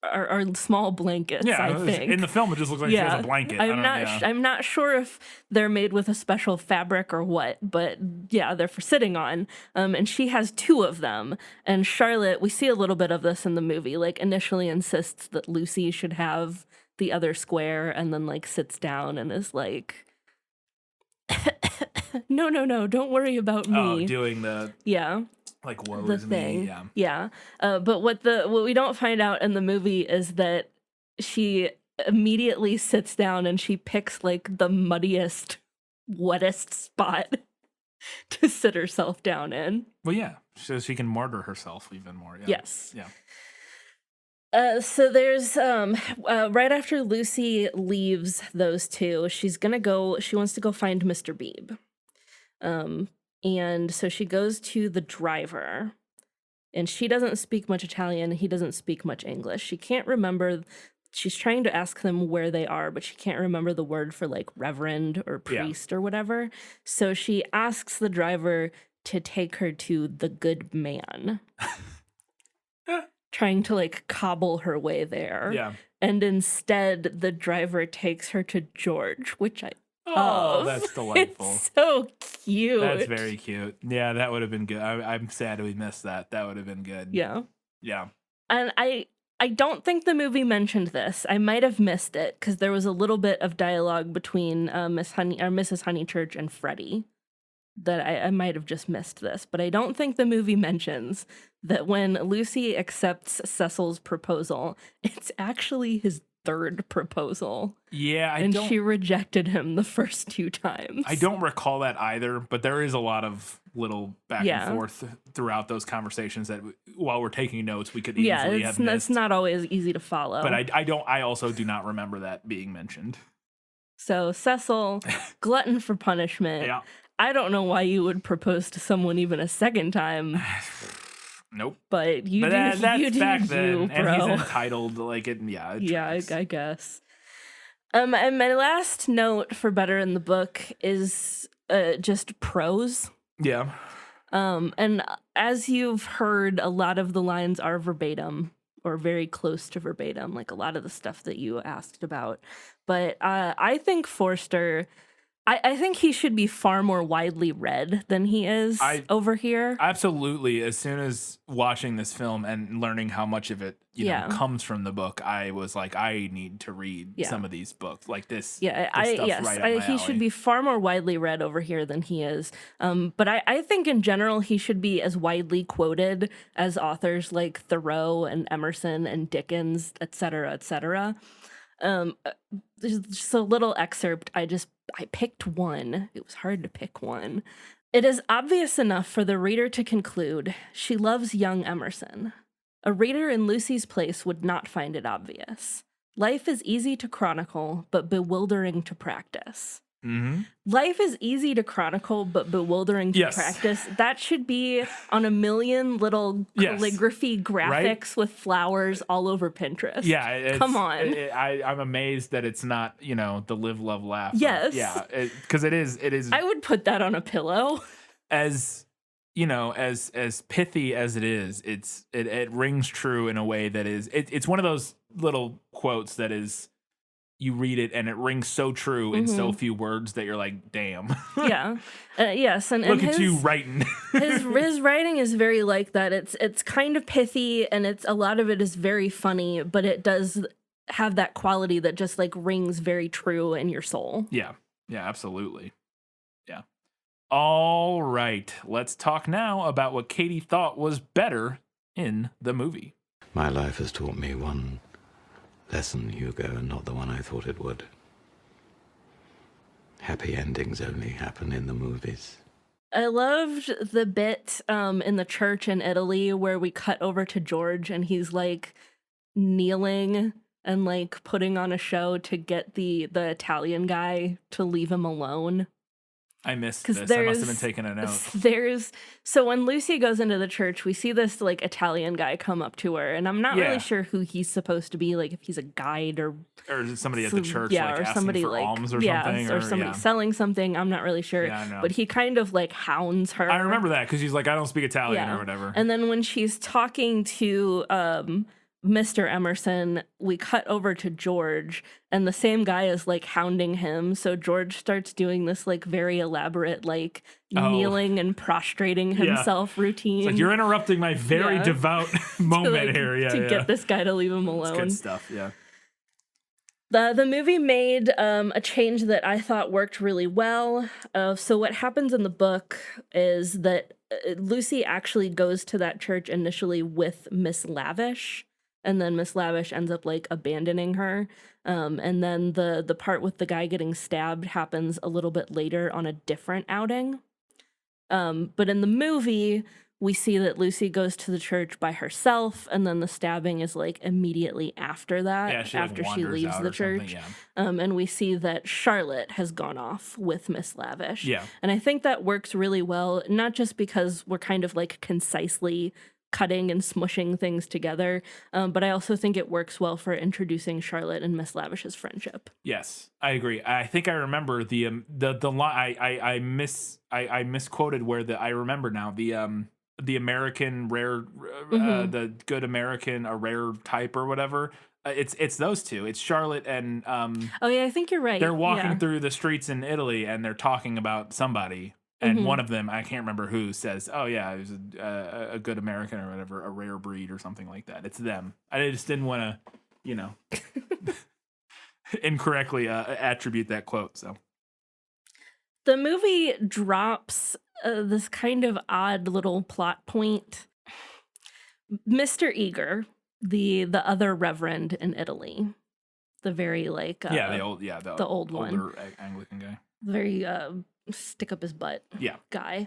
are small blankets. I think in the film it just looks like she has a blanket. I'm not sure if they're made with a special fabric or what, but yeah, they're for sitting on. And she has 2 of them. And Charlotte, we see a little bit of this in the movie, like initially insists that Lucy should have the other square, and then like sits down and is like, no, don't worry about me. Oh, doing the like woe the is thing. me. Yeah. But what we don't find out in the movie is that she immediately sits down and she picks like the muddiest, wettest spot to sit herself down in. Well, yeah, so she can martyr herself even more. Yeah. Yes. Yeah. So there's right after Lucy leaves those 2, she wants to go find Mr. Beebe. And so she goes to the driver, and she doesn't speak much Italian. He doesn't speak much English. She can't remember. She's trying to ask them where they are, but she can't remember the word for like reverend or priest or whatever. So she asks the driver to take her to the good man. Trying to like cobble her way there. Yeah. And instead the driver takes her to George, which I Oh, that's delightful. It's so cute. That's very cute. Yeah, that would have been good. I'm sad we missed that. That would have been good. Yeah. Yeah. And I don't think the movie mentioned this. I might have missed it because there was a little bit of dialogue between Mrs. Honeychurch and Freddie that I might have just missed this. But I don't think the movie mentions that when Lucy accepts Cecil's proposal, it's actually his 3rd proposal. Yeah, she rejected him the first 2 times. I don't recall that either, but there is a lot of little back and forth throughout those conversations that while we're taking notes, we could easily have missed. It's not always easy to follow. But I also do not remember that being mentioned. So Cecil, glutton for punishment. Yeah. I don't know why you would propose to someone even a 2nd time. Nope. But that's back then, bro. and he's entitled. Like it. Yeah. I guess. And my last note for better in the book is just prose. Yeah. And as you've heard, a lot of the lines are verbatim or very close to verbatim, like a lot of the stuff that you asked about. But I think Forster. I think he should be far more widely read than he is over here. Absolutely. As soon as watching this film and learning how much of it comes from the book, I was like, I need to read some of these books like this. Yeah, he should be far more widely read over here than he is. But I think in general he should be as widely quoted as authors like Thoreau and Emerson and Dickens, et cetera, et cetera. There's just a little excerpt. I picked one. It was hard to pick one. It is obvious enough for the reader to conclude she loves young Emerson. A reader in Lucy's place would not find it obvious. Life is easy to chronicle, but bewildering to practice. Mm-hmm. Life is easy to chronicle, but bewildering to practice. That should be on a million little calligraphy graphics with flowers all over Pinterest. Yeah, come on. I'm amazed that it's not, the live, love, laugh. Yes. Yeah, because it is. I would put that on a pillow. As as pithy as it is, it rings true in a way that is. It's one of those little quotes that is. You read it and it rings so true in so few words that you're like, damn. Yes, and look at you writing. his writing is very like that. It's kind of pithy and a lot of it is very funny, but it does have that quality that just like rings very true in your soul. Yeah, absolutely. Yeah. All right, let's talk now about what Katie thought was better in the movie. My life has taught me one lesson, Hugo, and not the one I thought it would. Happy endings only happen in the movies. I loved the bit in the church in Italy where we cut over to George and he's like kneeling and like putting on a show to get the Italian guy to leave him alone. I missed because this. I must have been taking a note. So when Lucy goes into the church, we see this like Italian guy come up to her, and I'm not Yeah. really sure who he's supposed to be, like if he's a guide or Or is it somebody at the church yeah, like or asking somebody for like alms or yeah, something? or somebody selling something. I'm not really sure. Yeah, I know. But he kind of like hounds her. I remember that because she's like, I don't speak Italian or whatever. And then when she's talking to Mr. Emerson, we cut over to George, and the same guy is like hounding him. So George starts doing this like very elaborate, like kneeling and prostrating himself routine. It's like, you're interrupting my very devout moment here. Yeah, to get this guy to leave him alone. It's good stuff. Yeah. The movie made a change that I thought worked really well. So what happens in the book is that Lucy actually goes to that church initially with Miss Lavish, and then Miss Lavish ends up like abandoning her. And then the part with the guy getting stabbed happens a little bit later on a different outing. But in the movie, we see that Lucy goes to the church by herself, and then the stabbing is like immediately after that, after she leaves the church. And we see that Charlotte has gone off with Miss Lavish. Yeah. And I think that works really well, not just because we're kind of like concisely cutting and smushing things together, but I also think it works well for introducing Charlotte and Miss Lavish's friendship. Yes, I agree. I think I remember the line. I misquoted where I remember now the American rare, the good American, a rare type or whatever. It's those two. It's Charlotte and oh yeah, I think you're right. They're walking through the streets in Italy and they're talking about somebody. And one of them, I can't remember who, says, "Oh yeah, it was a good American or whatever, a rare breed or something like that." It's them. I just didn't want to, incorrectly attribute that quote. So the movie drops this kind of odd little plot point. Mr. Eager, the other reverend in Italy, the very like the old one, older Anglican guy, very stick up his butt guy,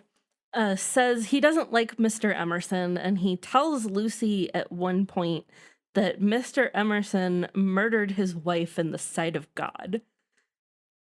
says he doesn't like Mr. Emerson, and he tells Lucy at one point that Mr. Emerson murdered his wife in the sight of God.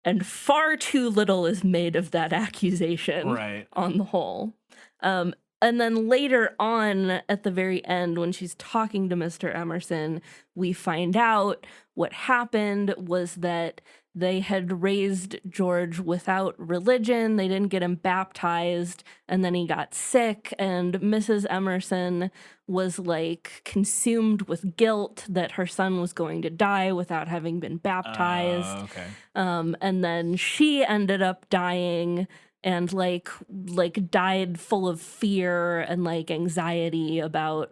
And far too little is made of that accusation on the whole. And then later on, at the very end, when she's talking to Mr. Emerson, we find out what happened was that they had raised George without religion. They didn't get him baptized, and then he got sick, and Mrs. Emerson was like consumed with guilt that her son was going to die without having been baptized. And then she ended up dying and like died full of fear and like anxiety about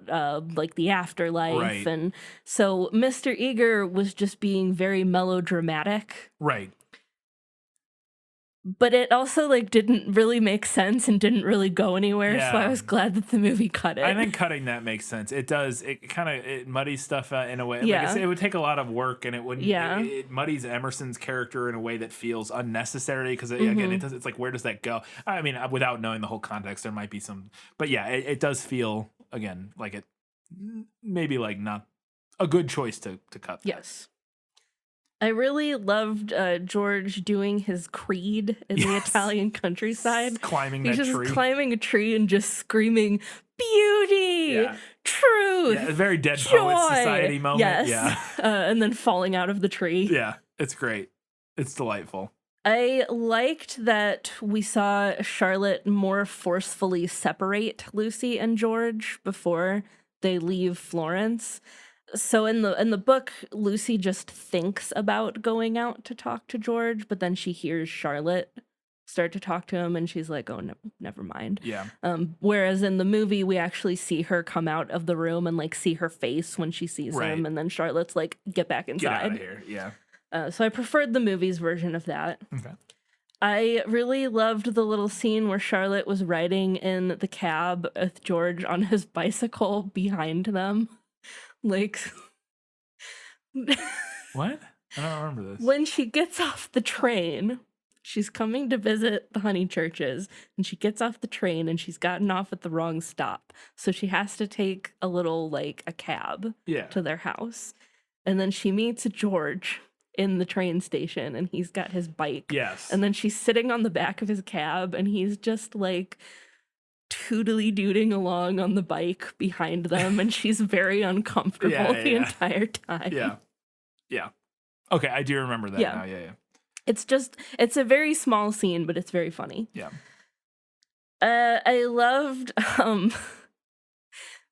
like the afterlife. And so Mr. Eager was just being very melodramatic. But it also like didn't really make sense and didn't really go anywhere. So I was glad that the movie cut it. I think cutting that makes sense. It does. It kind of muddies stuff in a way. Like it would take a lot of work, and it wouldn't. It muddies Emerson's character in a way that feels unnecessary because again, it's like, where does that go? I mean, without knowing the whole context, there might be some. But yeah, it does feel again like it maybe like not a good choice to cut that. Yes. I really loved George doing his creed in the Italian countryside. Climbing He's that just tree. climbing a tree and just screaming, beauty, truth, very Dead joy. Poets Society moment. Yes. And then falling out of the tree. Yeah, it's great. It's delightful. I liked that we saw Charlotte more forcefully separate Lucy and George before they leave Florence. So in the book, Lucy just thinks about going out to talk to George, but then she hears Charlotte start to talk to him, and she's like, "Oh, no, never mind." Yeah. Whereas in the movie, we actually see her come out of the room and like see her face when she sees him, and then Charlotte's like, "Get back inside." Get out of here. Yeah. So I preferred the movie's version of that. Okay. I really loved the little scene where Charlotte was riding in the cab with George on his bicycle behind them. Like, what? I don't remember this. When she gets off the train, she's coming to visit the Honeychurches, and she gets off the train and she's gotten off at the wrong stop. So she has to take a little, like, a cab to their house. And then she meets George in the train station, and he's got his bike. Yes. And then she's sitting on the back of his cab, and he's just like tootly dooting along on the bike behind them, and she's very uncomfortable the entire time. Yeah. Yeah. Okay, I do remember that now. Yeah. It's a very small scene, but it's very funny. Yeah. I loved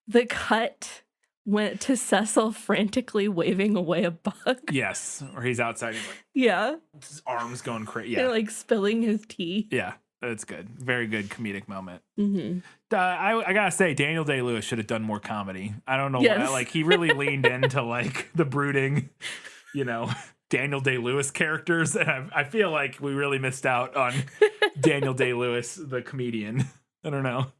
the cut went to Cecil frantically waving away a bug. Yes, or he's outside. He's like, Yeah. his arms going crazy. And Yeah, like spilling his tea. yeah, that's good. Very good comedic moment. Mm-hmm. I gotta say, Daniel Day-Lewis should have done more comedy. I don't know Yes. why. Like, he really leaned into like the brooding, Daniel Day-Lewis characters, and I feel like we really missed out on Daniel Day-Lewis, the comedian. I don't know.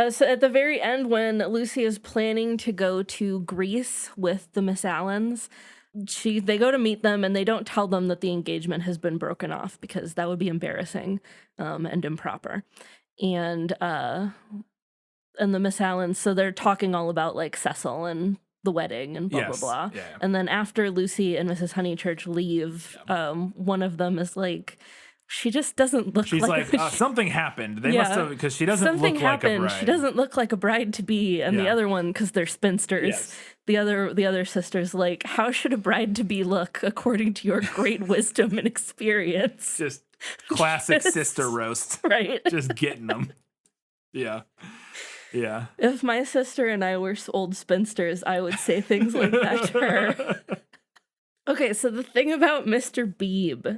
So at the very end, when Lucy is planning to go to Greece with the Miss Allens, they go to meet them, and they don't tell them that the engagement has been broken off because that would be embarrassing and improper. And the Miss Allens, so they're talking all about like Cecil and the wedding and blah, Yes. blah, blah. Yeah. And then after Lucy and Mrs. Honeychurch leave, one of them is like, she just doesn't look She's like, something happened. They must have, because she doesn't Something look like a happened. bride. She doesn't look like a bride to be. And the Yeah. other one, because they're spinsters, Yes. the other sister's like, how should a bride to be look according to your great wisdom and experience? Just classic sister roast. Right. Just getting them. Yeah. Yeah. If my sister and I were old spinsters, I would say things like that to her. Okay, so the thing about Mr. Beebe.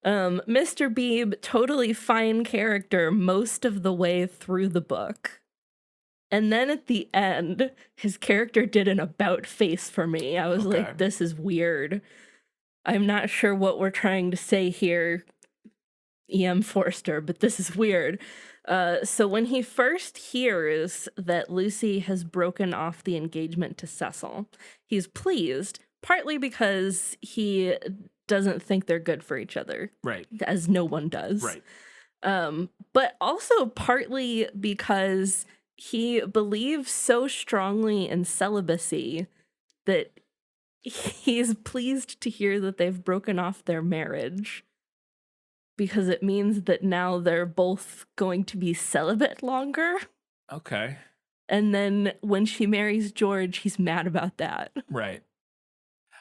Mr. Beebe, totally fine character most of the way through the book. And then at the end, his character did an about face for me. I was like, this is weird. I'm not sure what we're trying to say here, E.M. Forster, but this is weird. So when he first hears that Lucy has broken off the engagement to Cecil, he's pleased, partly because he doesn't think they're good for each other. Right. As no one does. Right. But also partly because he believes so strongly in celibacy that he's pleased to hear that they've broken off their marriage, because it means that now they're both going to be celibate longer. Okay. And then when she marries George, he's mad about that. Right.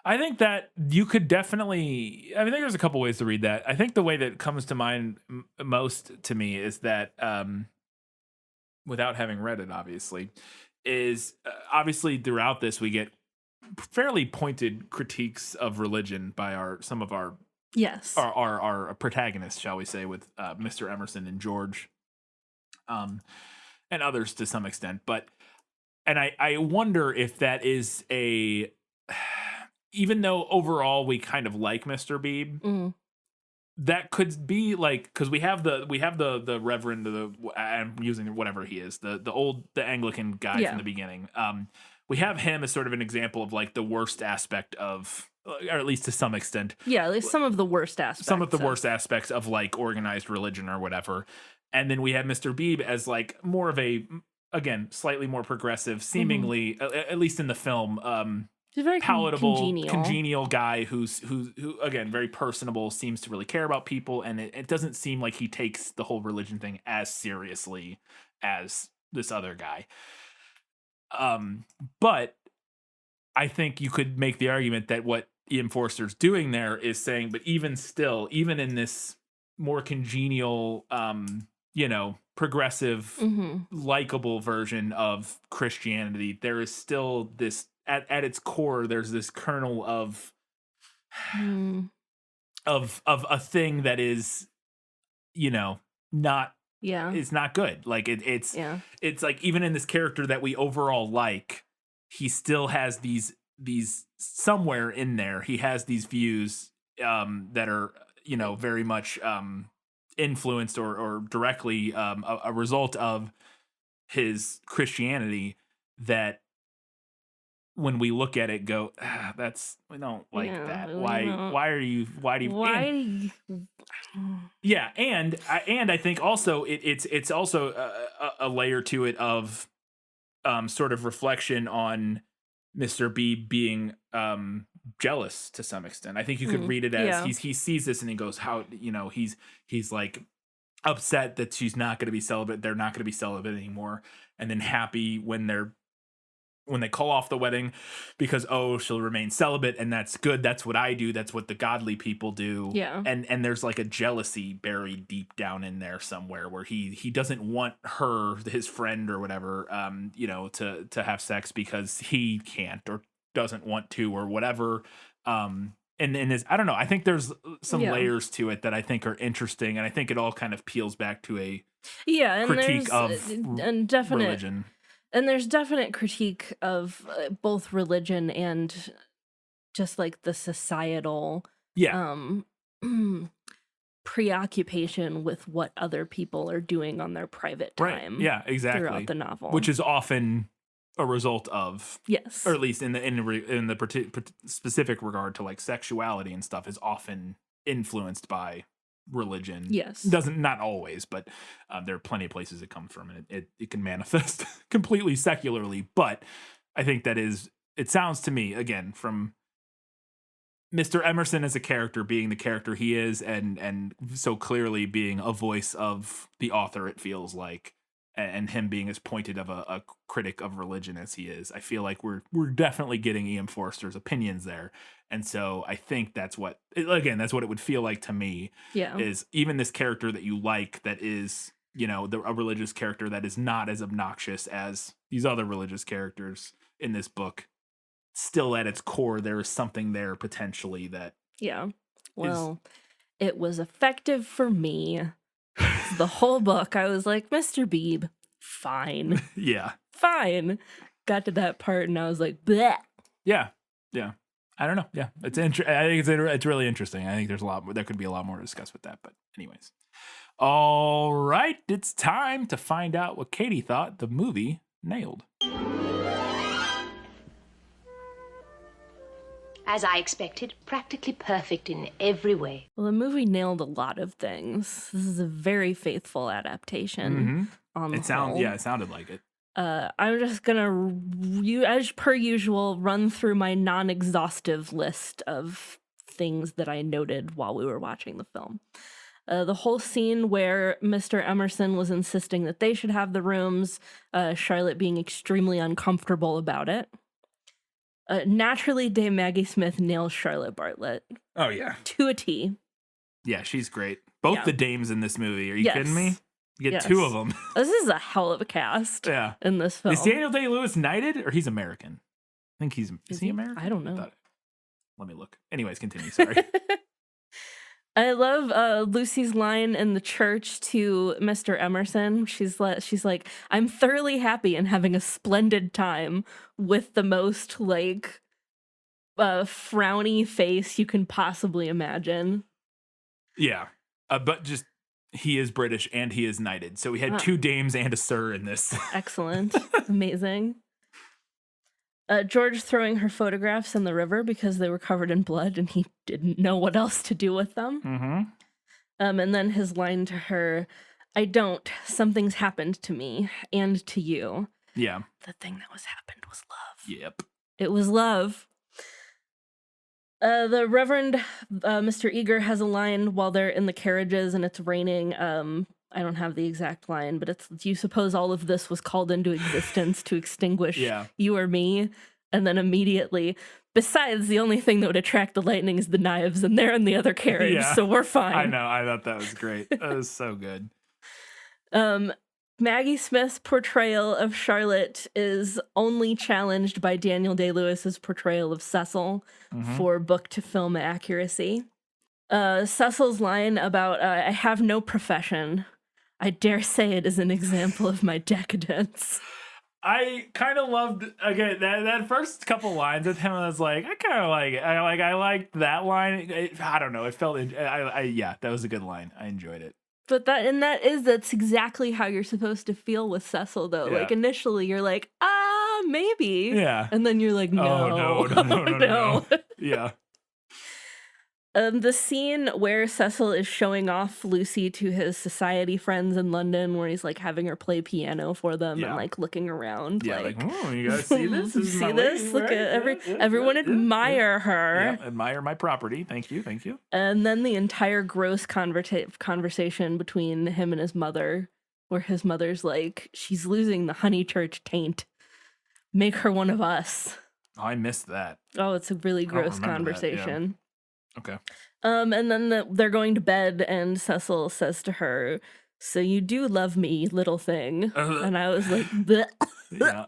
I think that you could definitely, I think there's a couple ways to read that. I think the way that comes to mind most to me is that, without having read it, obviously, is obviously throughout this, we get fairly pointed critiques of religion by some of our protagonists, shall we say, with Mr. Emerson and George, and others to some extent. And I wonder if that is even though overall we kind of like Mr. Beebe, that could be like, because we have the Reverend, I'm using whatever he is, the Anglican guy from the beginning. We have him as sort of an example of like the worst aspect of, or at least to some extent. Yeah, at least some of the worst aspects. Some of the worst aspects of like organized religion or whatever. And then we have Mr. Beebe as like more of a, again, slightly more progressive, seemingly, at least in the film, he's a very palatable, congenial guy who again, very personable, seems to really care about people, and it doesn't seem like he takes the whole religion thing as seriously as this other guy. But I think you could make the argument that what E.M. Forster's doing there is saying, but even still, even in this more congenial, progressive, likable version of Christianity, there is still this, at its core, there's this kernel of a thing that is, not, it's not good. Like it's like, even in this character that we overall like, he still has these somewhere in there, he has these views that are, very much influenced or directly a result of his Christianity, that when we look at it go, we don't like that. Why do you yeah. And I think also it's also a layer to it of sort of reflection on Mr. B being jealous to some extent. I think you could read it as yeah. he sees this and he goes, how, he's like upset that she's not going to be celibate. They're not going to be celibate anymore. And then happy when they call off the wedding because, oh, she'll remain celibate and that's good. That's what I do. That's what the godly people do. Yeah. And there's like a jealousy buried deep down in there somewhere where he doesn't want her, his friend or whatever, to have sex because he can't or doesn't want to or whatever. And is, I don't know. I think there's some layers to it that I think are interesting. And I think it all kind of peels back to a and critique of and definite religion. And there's definite critique of both religion and just like the societal preoccupation with what other people are doing on their private time. Right. Yeah, exactly. Throughout the novel, which is often a result of, yes, or at least in the specific regard to like sexuality and stuff, is often influenced by religion. Yes, not always, but there are plenty of places it comes from, and it can manifest completely secularly. But I think it sounds to me, again, from Mr. Emerson as a character being the character he is, and so clearly being a voice of the author, it feels like, and him being as pointed of a critic of religion as he is, I feel like we're definitely getting E.M. Forster's opinions there. And so I think that's what it would feel like to me. Yeah. Is even this character that you like, that is, a religious character that is not as obnoxious as these other religious characters in this book, still at its core, there is something there potentially that. Yeah. Well, it was effective for me. The whole book, I was like, Mr. Beebe, fine. Yeah. Fine. Got to that part and I was like, bleh. Yeah. Yeah. I don't know. Yeah. I think it's really interesting. I think there could be a lot more to discuss with that. But anyways. All right. It's time to find out what Katie thought the movie nailed. As I expected, practically perfect in every way. Well, the movie nailed a lot of things. This is a very faithful adaptation. On the whole. It sounded like it. I'm just gonna, as per usual, run through my non-exhaustive list of things that I noted while we were watching the film. The whole scene where Mr. Emerson was insisting that they should have the rooms, Charlotte being extremely uncomfortable about it. Naturally, Dame Maggie Smith nails Charlotte Bartlett. Oh, yeah. To a T. Yeah, she's great. Both the dames in this movie. Are you kidding me? You get Yes. two of them. This is a hell of a cast in this film. Is Daniel Day-Lewis knighted, or he's American? I think is he American? I don't know. Let me look. Anyways, continue. Sorry. I love Lucy's line in the church to Mr. Emerson. She's like, I'm thoroughly happy and having a splendid time, with the most like frowny face you can possibly imagine. Yeah. But just, he is British and he is knighted. So we had two dames and a sir in this. Excellent. Amazing. George throwing her photographs in the river because they were covered in blood and he didn't know what else to do with them. Mm-hmm. And then his line to her, I don't. Something's happened to me and to you. Yeah. The thing that was happened was love. Yep. It was love. The Reverend Mr. Eager has a line while they're in the carriages and it's raining. I don't have the exact line, but it's, do you suppose all of this was called into existence to extinguish you or me? And then immediately, besides, the only thing that would attract the lightning is the knives, and they're in the other carriage, so we're fine. I know. I thought that was great. That was so good. Maggie Smith's portrayal of Charlotte is only challenged by Daniel Day-Lewis's portrayal of Cecil for book-to-film accuracy. Cecil's line about, I have no profession. I dare say it is an example of my decadence. I kind of loved, again, that first couple lines with him. I was like, I kind of like it. I liked that line. I don't know. It felt, yeah, that was a good line. I enjoyed it. But that's exactly how you're supposed to feel with Cecil, though. Yeah. Like, initially, you're like, maybe. Yeah. And then you're like, no. Oh, no. Yeah. The scene where Cecil is showing off Lucy to his society friends in London, where he's like having her play piano for them Yeah. and like looking around. Yeah, like, oh, you guys see this? This is my see this? lady, Look right? at Yeah, everyone yeah, admire her. Yeah, admire my property. Thank you. Thank you. And then the entire gross conversation between him and his mother, where his mother's like, she's losing the Honeychurch taint. Make her one of us. Oh, I missed that. Oh, it's a really don't gross remember that, yeah. conversation. Okay. And then they're going to bed, and Cecil says to her, "So you do love me, little thing." And I was like, bleh. Yeah.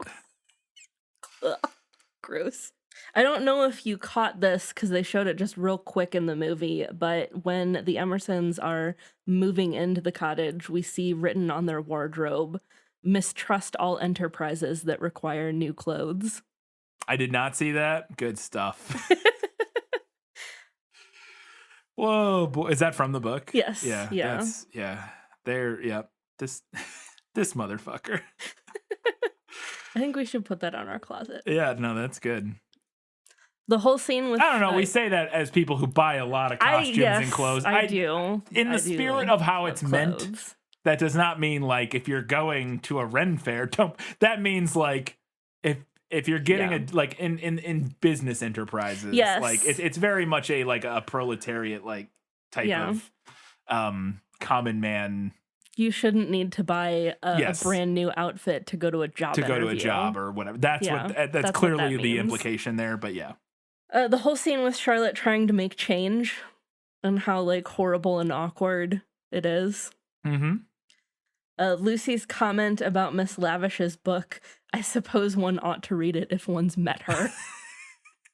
Gross. I don't know if you caught this because they showed it just real quick in the movie, but when the Emersons are moving into the cottage, we see written on their wardrobe, "Mistrust all enterprises that require new clothes." I did not see that. Good stuff. Whoa, boy. Is that from the book? Yes, Yeah. yeah. That's, yeah. There, yeah. This this motherfucker. I think we should put that on our closet. Yeah, no, that's good. The whole scene with I don't know. We say that as people who buy a lot of costumes and clothes. I do. In the I do spirit of how it's love meant, clothes. that does not mean like if you're going to a Ren fair, don't, that means like if you're getting Yeah. a like in business enterprises, Yes. like it's very much a like a proletariat like type Yeah. of common man You shouldn't need to buy a Yes. brand new outfit to go to a job to go to a interview. job or whatever. That's Yeah, what that's that's what clearly that the means. implication there. But yeah, The whole scene with Charlotte trying to make change and how like horrible and awkward it is. mm-hmm. Lucy's comment about Miss Lavish's book, "I suppose one ought to read it if one's met her."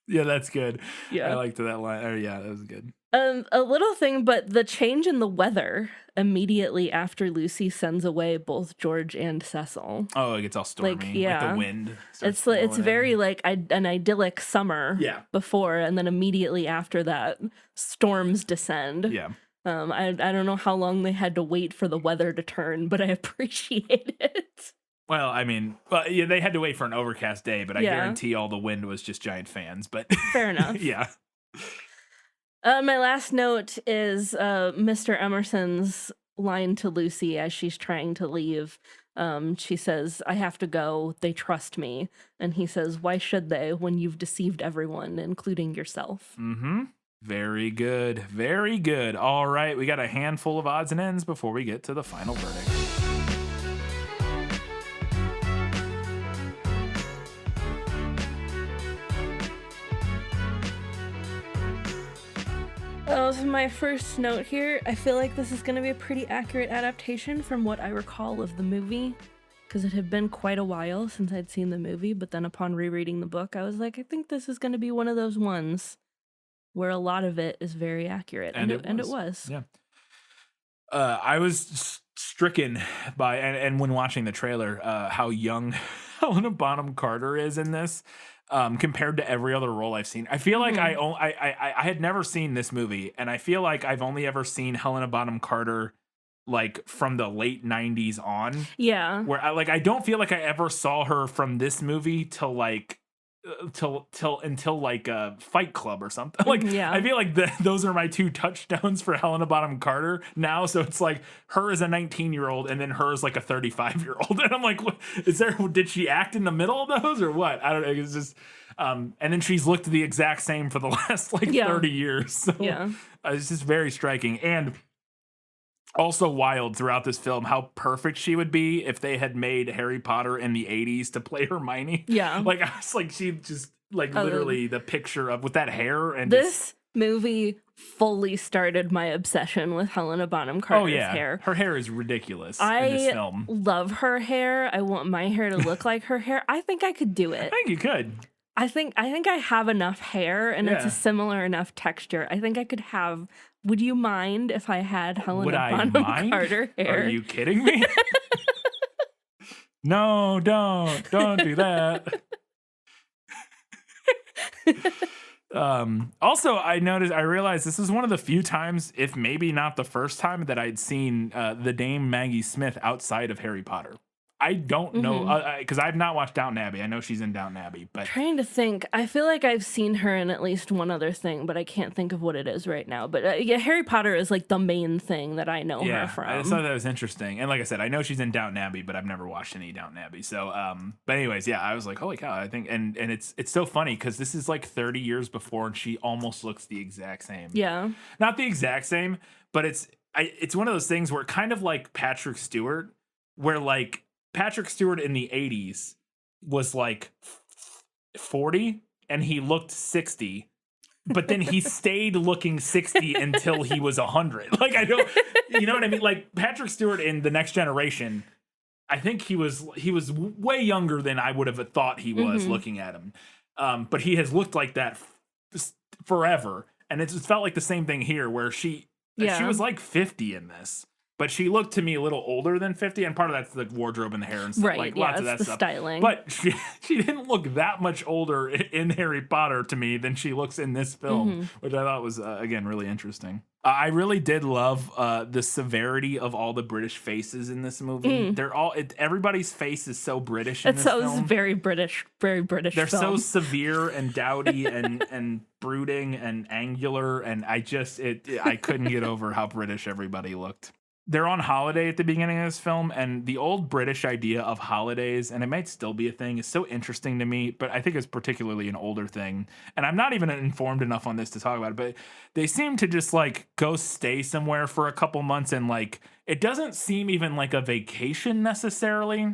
Yeah, that's good. Yeah. I liked that line. Oh, yeah, that was good. A little thing, but the change in the weather immediately after Lucy sends away both George and Cecil. Oh, it gets all stormy. Like, Like yeah. the wind. It's starts it's blowing very in. like an idyllic summer Yeah. before, and then immediately after that, storms descend. Yeah. I don't know how long they had to wait for the weather to turn, but I appreciate it. Well, I mean, yeah, they had to wait for an overcast day, but I Yeah. guarantee all the wind was just giant fans. But Fair enough. yeah. My last note is Mr. Emerson's line to Lucy as she's trying to leave. She says, "I have to go. They trust me." And he says, "Why should they when you've deceived everyone, including yourself?" Mm-hmm. Very good. Very good. All right. We got a handful of odds and ends before we get to the final verdict. So my first note here, I feel like this is going to be a pretty accurate adaptation from what I recall of the movie, because it had been quite a while since I'd seen the movie, but then upon rereading the book, I was like, I think this is going to be one of those ones where a lot of it is very accurate, and it was. Yeah. I was stricken by, and when watching the trailer, how young Helena Bonham Carter is in this. Compared to every other role I've seen, I feel like I had never seen this movie, and I feel like I've only ever seen Helena Bonham Carter like from the late 90s on. Yeah. Where I don't feel like I ever saw her from this movie till like until like Fight Club or something. Like Yeah. I feel like those are my two touchdowns for Helena Bonham Carter now. So it's like her as a 19-year-old and then her as like a 35-year-old. And I'm like, what, did she act in the middle of those or what? I don't know. It's just and then she's looked the exact same for the last like 30 years. So Yeah. It's just very striking. And also wild throughout this film how perfect she would be if they had made Harry Potter in the 80s to play Hermione. Yeah. Like I was like, she just like literally the picture of with that hair and This movie fully started my obsession with Helena Bonham Carter's hair. Her hair is ridiculous in this film. Love her hair. I want my hair to look like her hair. I think I could do it. I think you could. I think I have enough hair and it's Yeah. a similar enough texture. I think I could have. Would you mind if I had Helena Would I Bonham mind? Carter hair? Are you kidding me? No, don't do that. Also, I realized this is one of the few times, if maybe not the first time, that I'd seen the Dame Maggie Smith outside of Harry Potter. I don't know, because I've not watched Downton Abbey. I know she's in Downton Abbey, but Trying to think. I feel like I've seen her in at least one other thing, but I can't think of what it is right now. But yeah, Harry Potter is like the main thing that I know her from. I just thought that was interesting. And like I said, I know she's in Downton Abbey, but I've never watched any Downton Abbey. So, but anyways, yeah, I was like, holy cow! I think, and it's so funny because this is like 30 years before, and she almost looks the exact same. Yeah. Not the exact same, but it's one of those things where kind of like Patrick Stewart, where like Patrick Stewart in the 80s was like 40 and he looked 60, but then he stayed looking 60 until he was 100. Like, I don't, you know what I mean? Like Patrick Stewart in The Next Generation, I think he was way younger than I would have thought he was looking at him. But he has looked like that forever. And it's felt like the same thing here where she was like 50 in this. But she looked to me a little older than 50, and part of that's the wardrobe and the hair and stuff, Right, like yeah, lots of it's that the stuff. styling. But she didn't look that much older in Harry Potter to me than she looks in this film, which I thought was again really interesting. I really did love the severity of all the British faces in this movie. They're all everybody's face is so British in this film. It's very British They're film. so severe and dowdy and brooding and angular, and I couldn't get over how British everybody looked. They're on holiday at the beginning of this film, and the old British idea of holidays, and it might still be a thing, is so interesting to me, but I think it's particularly an older thing. And I'm not even informed enough on this to talk about it, but they seem to just like go stay somewhere for a couple months, and like it doesn't seem even like a vacation necessarily.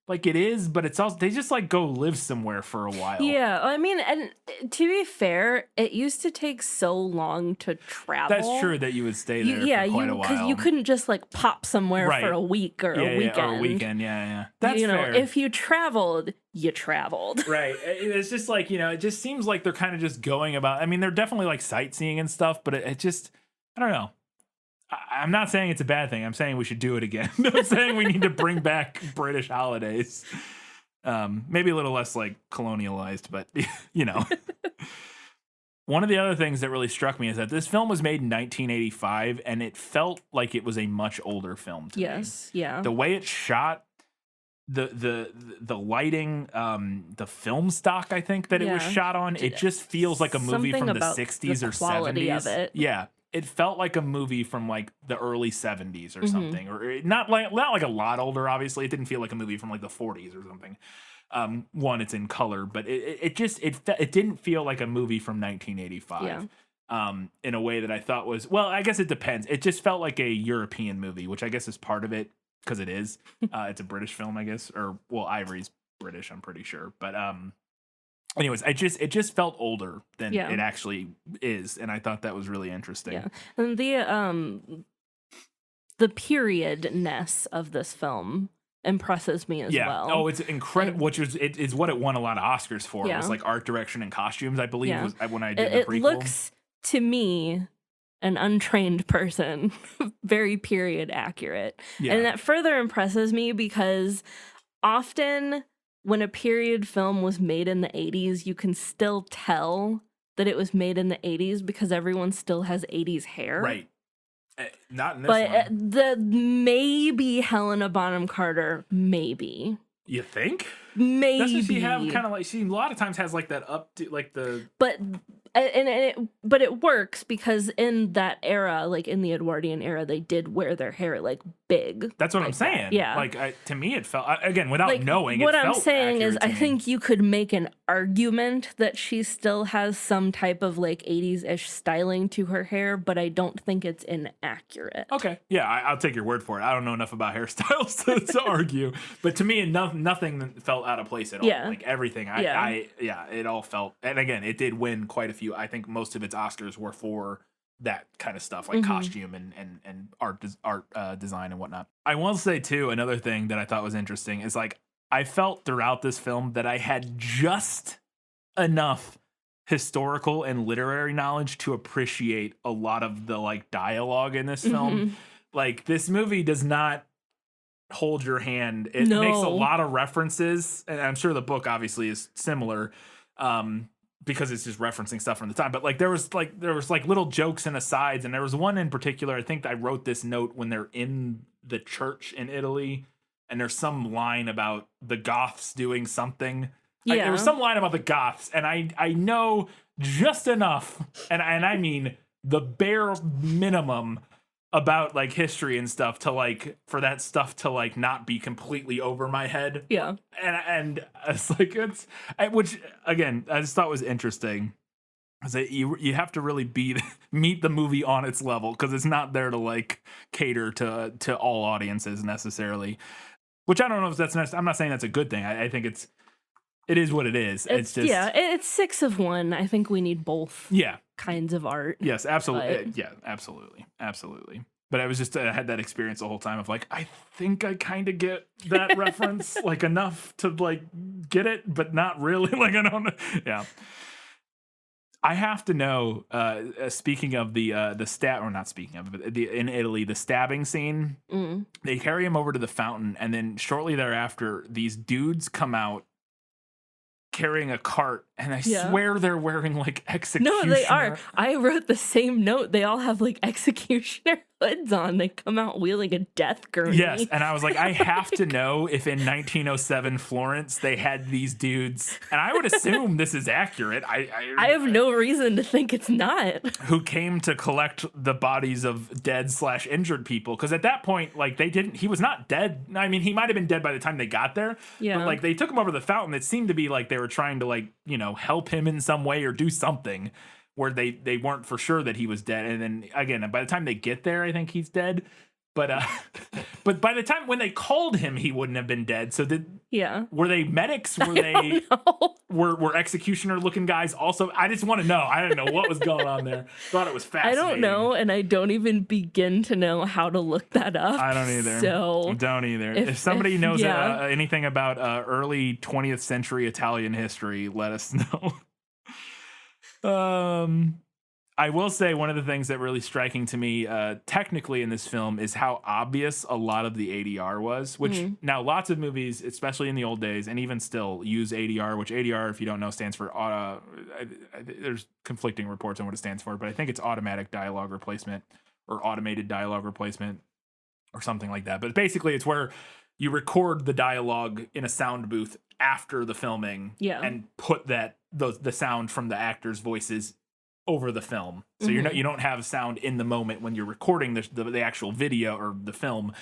Like it is, but it's also they just like go live somewhere for a while. Yeah, I mean, and to be fair, it used to take so long to travel. That's true that you would stay there for quite a while. Because you couldn't just like pop somewhere Right. for a week or a weekend. Or a weekend, yeah. That's fair. If you traveled, you traveled. Right. It's just like, it just seems like they're kind of just going about, I mean, they're definitely like sightseeing and stuff, but it just, I don't know. I'm not saying it's a bad thing. I'm saying we should do it again. I'm saying we need to bring back British holidays. Maybe a little less like colonialized, but One of the other things that really struck me is that this film was made in 1985 and it felt like it was a much older film to me. Yeah. The way it's shot, the lighting, the film stock I think that it was shot on, it just feels like a movie Something from the about 60s the or quality 70s. of it. Yeah. It felt like a movie from like the early 70s or something, or not like a lot older. Obviously, it didn't feel like a movie from like the 40s or something. One, it's in color, but it didn't feel like a movie from 1985. In a way that I thought was, well, I guess it depends. It just felt like a European movie, which I guess is part of it because it is. It's a British film, I guess, or well, Ivory's British, I'm pretty sure, but anyways, it just felt older than it actually is, and I thought that was really interesting. Yeah, and the periodness of this film impresses me as well. Oh, it's incredible. Which is what it won a lot of Oscars for. It was like art direction and costumes, I believe. Was when I did the prequel. It looks to me, an untrained person, very period accurate, and that further impresses me because often, when a period film was made in the 80s, you can still tell that it was made in the 80s because everyone still has 80s hair. Right. Not in this one. But maybe Helena Bonham Carter, maybe. You think? Maybe. Doesn't she have kind of like, she a lot of times has like that up to like the... But it works because in that era, like in the Edwardian era, they did wear their hair like big. That's what I'm saying. Yeah. Like to me, it felt, again, without like, knowing, what it I'm felt saying is, accurate to I me. think you could make an argument that she still has some type of like 80s-ish styling to her hair, but I don't think it's inaccurate. Okay. Yeah, I'll take your word for it. I don't know enough about hairstyles to argue, but to me, nothing felt out of place at all. Yeah. Like everything, it all felt, and again, it did win quite a few. I think most of its Oscars were for that kind of stuff, like costume and art design and whatnot. I will say too, another thing that I thought was interesting is like I felt throughout this film that I had just enough historical and literary knowledge to appreciate a lot of the like dialogue in this film. Like this movie does not hold your hand. It makes a lot of references, and I'm sure the book obviously is similar. Because it's just referencing stuff from the time, but like there was little jokes and asides, and there was one in particular. I think I wrote this note when they're in the church in Italy, and there's some line about the Goths doing something. Yeah. There was some line about the Goths, and I know just enough, and I mean the bare minimum about like history and stuff to like for that stuff to like not be completely over my head. Yeah. And it's like which again I just thought was interesting. Is that you have to really meet the movie on its level, because it's not there to like cater to all audiences necessarily. Which I don't know if that's I'm not saying that's a good thing. I think it is what it is. It's just it's 6 of 1. I think we need both kinds of art. Yes, absolutely. But... Yeah, absolutely. But I was just I had that experience the whole time of like, I think I kind of get that reference like enough to like get it, but not really. Like I don't know. Yeah. I have to know. Speaking of the stab, or not speaking of, but in Italy, the stabbing scene. They carry him over to the fountain, and then shortly thereafter, these dudes come out carrying a cart, and I swear they're wearing like executioner. No, they are. I wrote the same note. They all have like executioner hoods on. They come out wielding a death gurney. Yes, and I was like, I have to know if in 1907 Florence they had these dudes, and I would assume this is accurate. I have no reason to think it's not. Who came to collect the bodies of dead/injured people? Because at that point, like he was not dead. I mean, he might have been dead by the time they got there. Yeah. But like they took him over to the fountain. It seemed to be like they were trying to like help him in some way or do something. Where they weren't for sure that he was dead, and then again, by the time they get there, I think he's dead. But but by the time when they called him, he wouldn't have been dead. So were they medics? Were they were executioner looking guys? Also, I just want to know. I didn't know what was going on there. Thought it was fascinating. I don't know, and I don't even begin to know how to look that up. I don't either. So don't either. If somebody knows anything about early 20th century Italian history, let us know. I will say one of the things that really striking to me technically in this film is how obvious a lot of the ADR was, which now lots of movies, especially in the old days and even still, use ADR, which ADR, if you don't know, stands for there's conflicting reports on what it stands for, but I think it's automatic dialogue replacement or automated dialogue replacement or something like that. But basically it's where you record the dialogue in a sound booth after the filming and put the sound from the actors' voices over the film. So you don't have sound in the moment when you're recording the actual video or the film.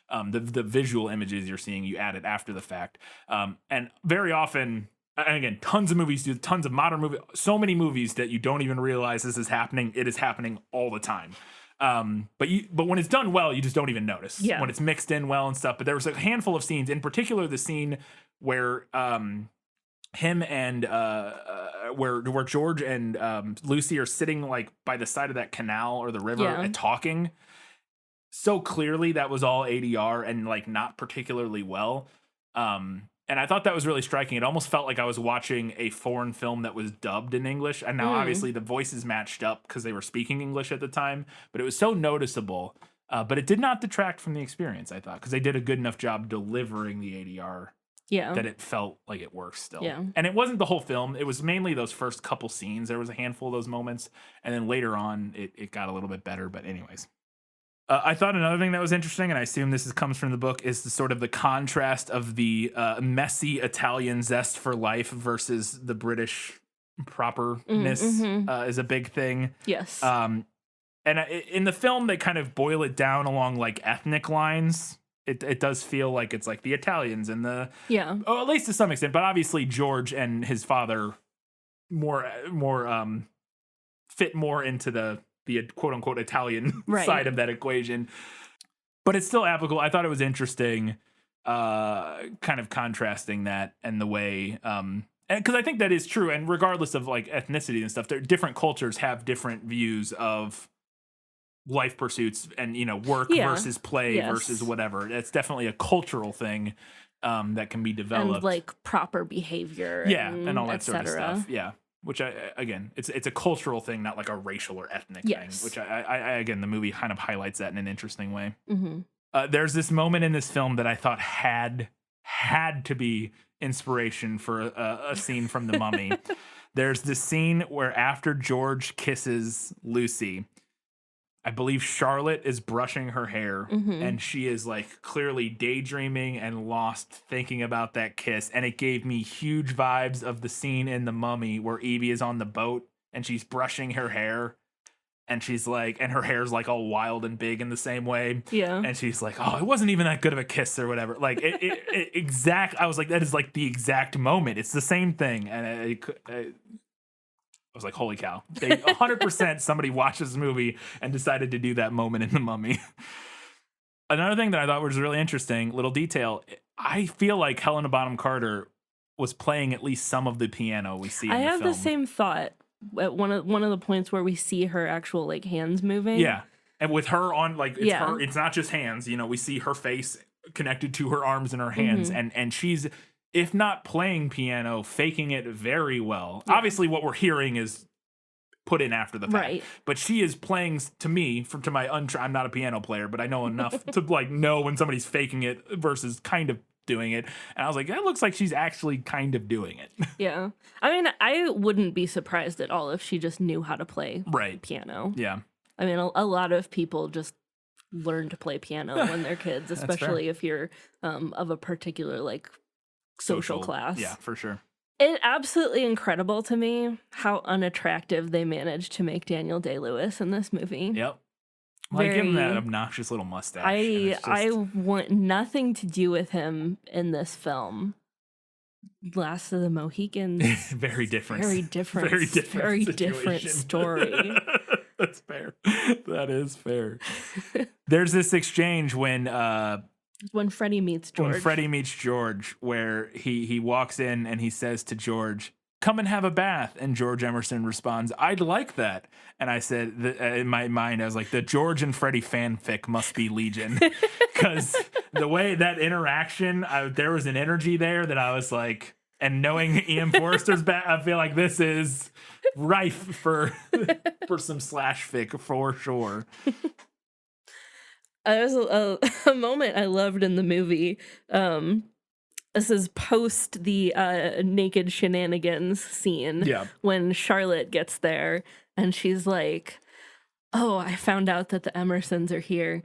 The visual images you're seeing, you add it after the fact. And very often, and again, tons of movies do, tons of modern movies, so many movies that you don't even realize this is happening. It is happening all the time. But when it's done well, you just don't even notice when it's mixed in well and stuff. But there was a handful of scenes, in particular the scene where him and where George and Lucy are sitting like by the side of that canal or the river and talking. So clearly that was all ADR and like not particularly well. And I thought that was really striking. It almost felt like I was watching a foreign film that was dubbed in English. And now obviously the voices matched up because they were speaking English at the time, but it was so noticeable. But it did not detract from the experience, I thought, because they did a good enough job delivering the ADR that it felt like it works still. Yeah. And it wasn't the whole film. It was mainly those first couple scenes. There was a handful of those moments. And then later on, it got a little bit better. But anyways. I thought another thing that was interesting, and I assume this comes from the book, is the sort of the contrast of the messy Italian zest for life versus the British properness is a big thing. Yes. And in the film, they kind of boil it down along like ethnic lines. It does feel like it's like the Italians and the at least to some extent, but obviously George and his father more fit more into the quote unquote Italian side of that equation, but it's still applicable. I thought it was interesting, kind of contrasting that and the way, and because I think that is true. And regardless of like ethnicity and stuff, different cultures have different views of life pursuits and, work versus play versus whatever. It's definitely a cultural thing, that can be developed, and like proper behavior. And all that sort of stuff. Yeah. Which again, it's a cultural thing, not like a racial or ethnic thing. Which I again, the movie kind of highlights that in an interesting way. There's this moment in this film that I thought had to be inspiration for a scene from The Mummy. There's this scene where after George kisses Lucy, I believe Charlotte is brushing her hair and she is like clearly daydreaming and lost thinking about that kiss. And it gave me huge vibes of the scene in The Mummy where Evie is on the boat and she's brushing her hair and she's like, and her hair's like all wild and big in the same way. Yeah. And she's like, oh, it wasn't even that good of a kiss or whatever. Like I was like, that is like the exact moment. It's the same thing. And I was like, holy cow. They 100% somebody watched this movie and decided to do that moment in The Mummy. Another thing that I thought was really interesting, little detail, I feel like Helena Bonham Carter was playing at least some of the piano we see in the film. I have the same thought at one of the points where we see her actual like hands moving. Yeah. And with her on, like, it's her, it's not just hands, you know, we see her face connected to her arms and her hands, and she's, if not playing piano, faking it very well. Yeah. Obviously, what we're hearing is put in after the fact. Right. But she is playing, to me, I'm not a piano player, but I know enough to like know when somebody's faking it versus kind of doing it. And I was like, that looks like she's actually kind of doing it. Yeah. I mean, I wouldn't be surprised at all if she just knew how to play piano. Yeah. I mean, a lot of people just learn to play piano when they're kids, especially if you're of a particular like social class. Yeah, for sure. It's absolutely incredible to me how unattractive they managed to make Daniel Day-Lewis in this movie. Yep. Like, give him that obnoxious little mustache. I want nothing to do with him in this film. Last of the Mohicans. Very different. Very different. Very different story. That's fair. That is fair. There's this exchange when Freddie meets George. When Freddie meets George, where he walks in and he says to George, "Come and have a bath." And George Emerson responds, "I'd like that." And I said, in my mind, I was like, the George and Freddie fanfic must be legion. Because the way that interaction, there was an energy there that I was like, and knowing Ian Forrester's back, I feel like this is rife for some slash fic for sure. There's a moment I loved in the movie. This is post the naked shenanigans scene. Yeah. When Charlotte gets there and she's like, "Oh, I found out that the Emersons are here.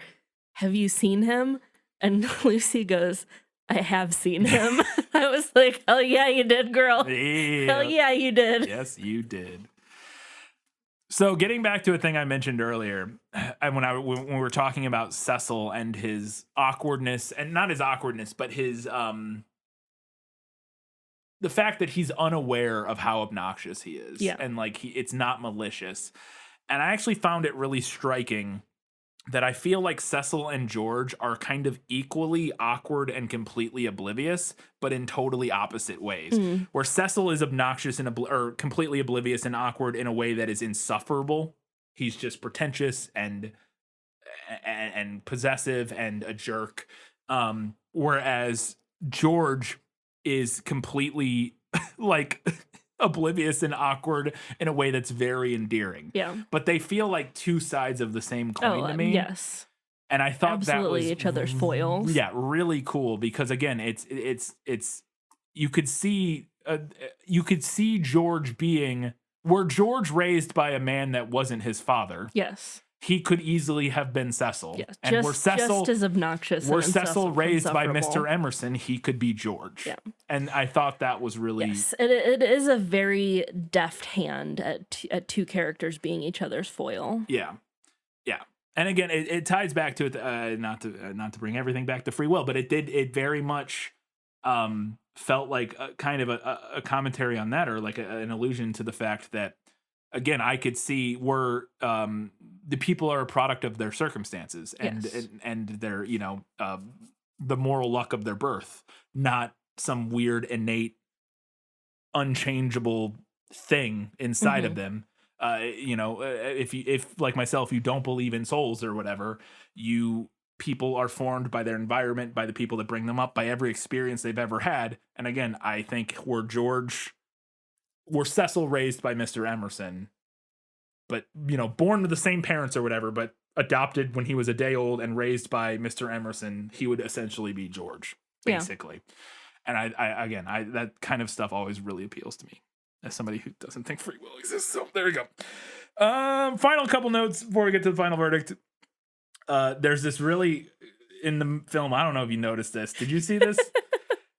Have you seen him?" And Lucy goes, "I have seen him." I was like, "Hell yeah, you did, girl. Yeah. Hell yeah, you did." Yes, you did. So getting back to a thing I mentioned earlier, and when we were talking about Cecil and his awkwardness, and not his awkwardness, but his the fact that he's unaware of how obnoxious he is, and like it's not malicious. And I actually found it really striking that I feel like Cecil and George are kind of equally awkward and completely oblivious, but in totally opposite ways. Where Cecil is obnoxious and or completely oblivious and awkward in a way that is insufferable. He's just pretentious and possessive and a jerk. Whereas George is completely like oblivious and awkward in a way that's very endearing. Yeah. But they feel like two sides of the same coin to me. Yes. And I thought absolutely that was each other's foils. Yeah, really cool because again, it's you could see George being were George raised by a man that wasn't his father. Yes. He could easily have been Cecil. Yeah, and just as obnoxious. Were Cecil raised by Mr. Emerson, he could be George. Yeah. And I thought that was really... Yes, it is a very deft hand at two characters being each other's foil. Yeah. Yeah. And again, it ties back to it, not to bring everything back to free will, but it very much felt like kind of a commentary on that, or like an allusion to the fact that, again, I could see where the people are a product of their circumstances and their, the moral luck of their birth, not some weird, innate, unchangeable thing inside of them. If like myself, you don't believe in souls or whatever, people are formed by their environment, by the people that bring them up, by every experience they've ever had. And again, I think were Cecil raised by Mr. Emerson, but, born to the same parents or whatever, but adopted when he was a day old and raised by Mr. Emerson, he would essentially be George, basically. Yeah. And I that kind of stuff always really appeals to me as somebody who doesn't think free will exists. So there you go. Final couple notes before we get to the final verdict. There's this really in the film. I don't know if you noticed this. Did you see this?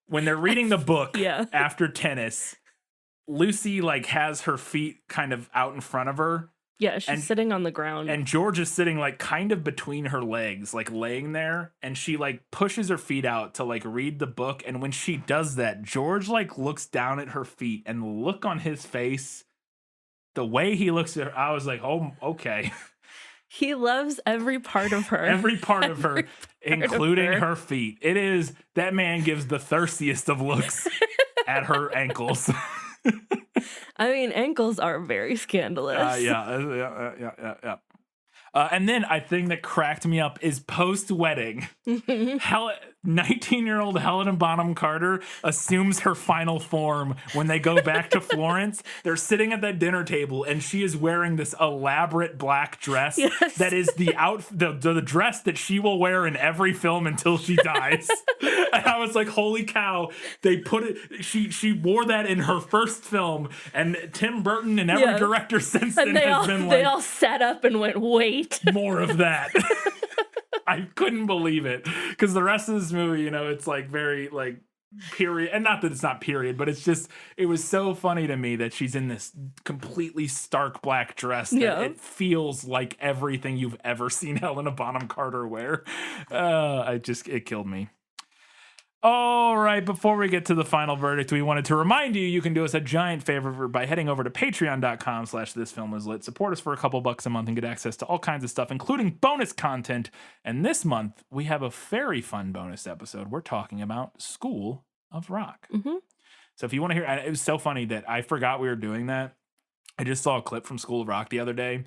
When they're reading the book after tennis, Lucy like has her feet kind of out in front of her. Yeah, she's sitting on the ground. And George is sitting like kind of between her legs, like laying there. And she like pushes her feet out to like read the book. And when she does that, George like looks down at her feet, and the look on his face, the way he looks at her, I was like, oh, okay. He loves every part of her. Every part of her, including her feet. It is, that man gives the thirstiest of looks at her ankles. I mean, ankles are very scandalous. Yeah. And then a thing that cracked me up is post-wedding, 19-year-old Helena Bonham Carter assumes her final form when they go back to Florence. They're sitting at that dinner table, and she is wearing this elaborate black dress that is the dress that she will wear in every film until she dies. And I was like, holy cow, they put it, she wore that in her first film, and Tim Burton and every director since then has been like, they all sat up and went, wait. More of that. I couldn't believe it, because the rest of this movie, it's like very like period, and not that it's not period, but it's just, it was so funny to me that she's in this completely stark black dress that it feels like everything you've ever seen Helena Bonham Carter wear. It killed me. All right, before we get to the final verdict, we wanted to remind you can do us a giant favor by heading over to patreon.com/thisfilmislit. Support us for a couple bucks a month and get access to all kinds of stuff, including bonus content. And this month, we have a very fun bonus episode. We're talking about School of Rock. Mm-hmm. So if you want to hear, it was so funny that I forgot we were doing that. I just saw a clip from School of Rock the other day.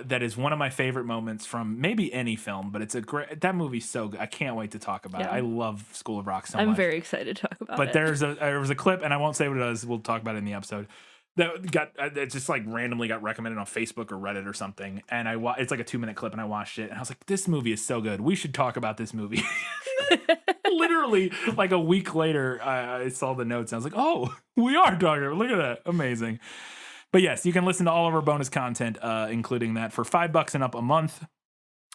That is one of my favorite moments from maybe any film, but it's that movie's so good. I can't wait to talk about it. I love School of Rock so much. I'm very excited to talk about it. But there was a clip, and I won't say what it is. We'll talk about it in the episode. It just like randomly got recommended on Facebook or Reddit or something, and it's like a 2-minute clip, and I watched it, and I was like, this movie is so good. We should talk about this movie. Literally, like a week later, I saw the notes, and I was like, oh, we are talking. Look at that. Amazing. But yes, you can listen to all of our bonus content, including that, for $5 and up a month.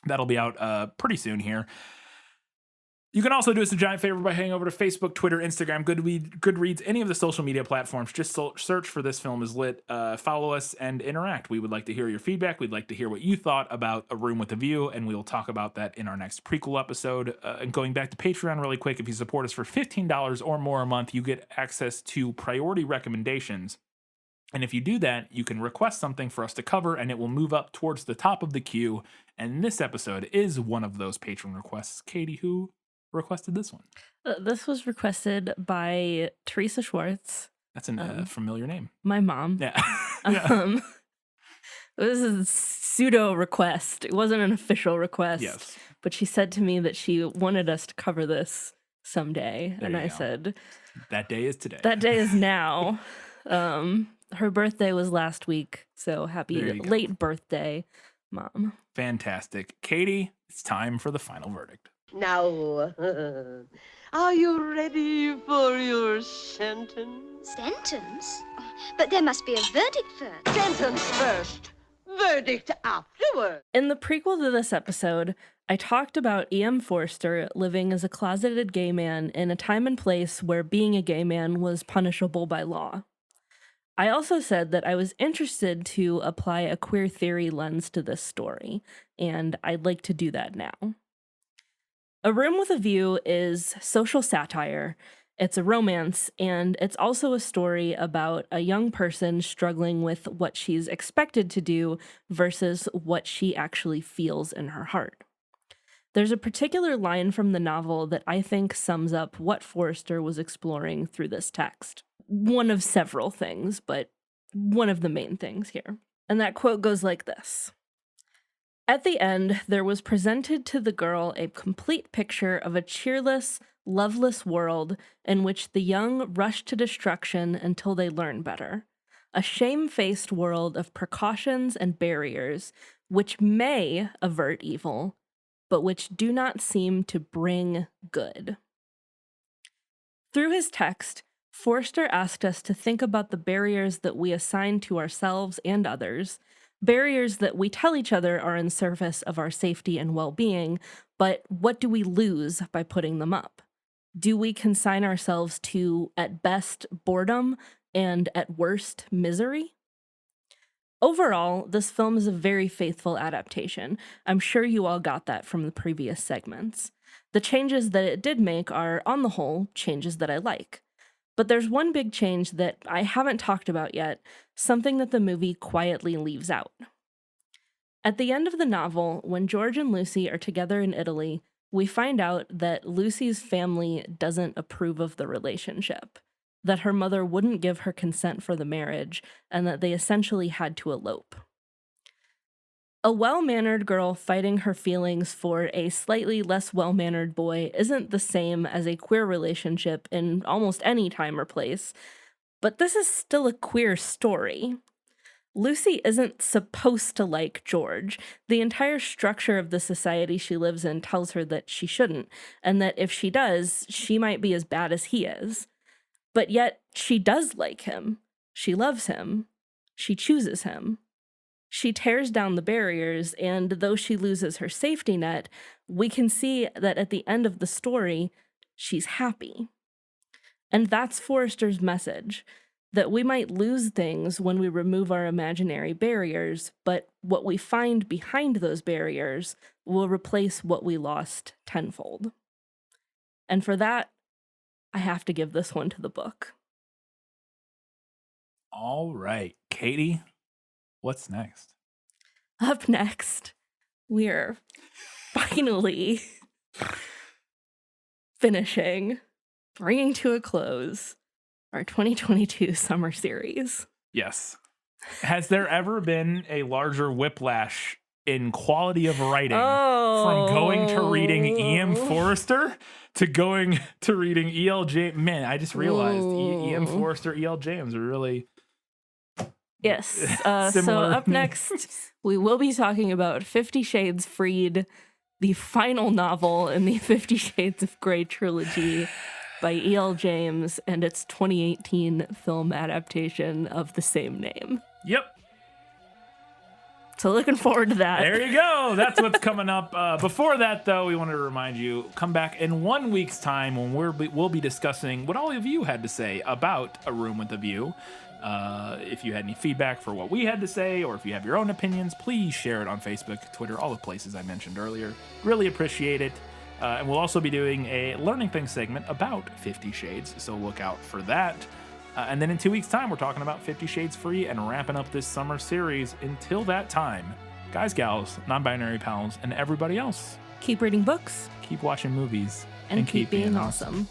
That'll be out pretty soon here. You can also do us a giant favor by heading over to Facebook, Twitter, Instagram, Goodreads, any of the social media platforms. Just search for This Film Is Lit. Follow us and interact. We would like to hear your feedback. We'd like to hear what you thought about A Room with a View, and we will talk about that in our next prequel episode. And going back to Patreon really quick, if you support us for $15 or more a month, you get access to priority recommendations. And if you do that, you can request something for us to cover, and it will move up towards the top of the queue. And this episode is one of those patron requests. Katie, who requested this one? This was requested by Teresa Schwartz. That's a familiar name. My mom. Yeah. This is a pseudo request. It wasn't an official request. Yes. But she said to me that she wanted us to cover this someday. And I said, that day is today. That day is now. Her birthday was last week, so happy late birthday, Mom. Fantastic. Katie, it's time for the final verdict. Now, are you ready for your sentence? Sentence? But there must be a verdict first. Sentence first, verdict afterward. In the prequel to this episode, I talked about E.M. Forster living as a closeted gay man in a time and place where being a gay man was punishable by law. I also said that I was interested to apply a queer theory lens to this story, and I'd like to do that now. A Room with a View is social satire. It's a romance, and it's also a story about a young person struggling with what she's expected to do versus what she actually feels in her heart. There's a particular line from the novel that I think sums up what Forster was exploring through this text. One of several things, but one of the main things here. And that quote goes like this. At the end, there was presented to the girl a complete picture of a cheerless, loveless world in which the young rush to destruction until they learn better. A shame-faced world of precautions and barriers which may avert evil, but which do not seem to bring good. Through his text, Forster asked us to think about the barriers that we assign to ourselves and others, barriers that we tell each other are in service of our safety and well-being, but what do we lose by putting them up? Do we consign ourselves to, at best, boredom and at worst, misery? Overall, this film is a very faithful adaptation. I'm sure you all got that from the previous segments. The changes that it did make are, on the whole, changes that I like. But there's one big change that I haven't talked about yet, something that the movie quietly leaves out. At the end of the novel, when George and Lucy are together in Italy, we find out that Lucy's family doesn't approve of the relationship, that her mother wouldn't give her consent for the marriage, and that they essentially had to elope. A well-mannered girl fighting her feelings for a slightly less well-mannered boy isn't the same as a queer relationship in almost any time or place, but this is still a queer story. Lucy isn't supposed to like George. The entire structure of the society she lives in tells her that she shouldn't, and that if she does, she might be as bad as he is. But yet, she does like him. She loves him. She chooses him. She tears down the barriers, and though she loses her safety net, we can see that at the end of the story, she's happy. And that's Forster's message, that we might lose things when we remove our imaginary barriers, but what we find behind those barriers will replace what we lost tenfold. And for that, I have to give this one to the book. All right, Katie, what's next? Up next, we're finally bringing to a close our 2022 summer series. Yes. Has there ever been a larger whiplash in quality of writing from going to reading E.M. Forster to going to reading E.L. James? Man, I just realized E.M. Forster, E.L. James are really... Yes. So up next, we will be talking about 50 Shades Freed, the final novel in the 50 Shades of Grey trilogy by E.L. James and its 2018 film adaptation of the same name. Yep. So looking forward to that. There you go. That's what's coming up. Before that, though, we wanted to remind you, come back in 1 week's time when we'll be discussing what all of you had to say about A Room with a View. If you had any feedback for what we had to say, or if you have your own opinions, please share it on Facebook, Twitter, all the places I mentioned earlier. Really appreciate it. And we'll also be doing a Learning Things segment about 50 Shades, so look out for that. And then in 2 weeks' time, we're talking about 50 Shades Free and wrapping up this summer series. Until that time, guys, gals, non-binary pals, and everybody else, keep reading books, keep watching movies, and keep being awesome.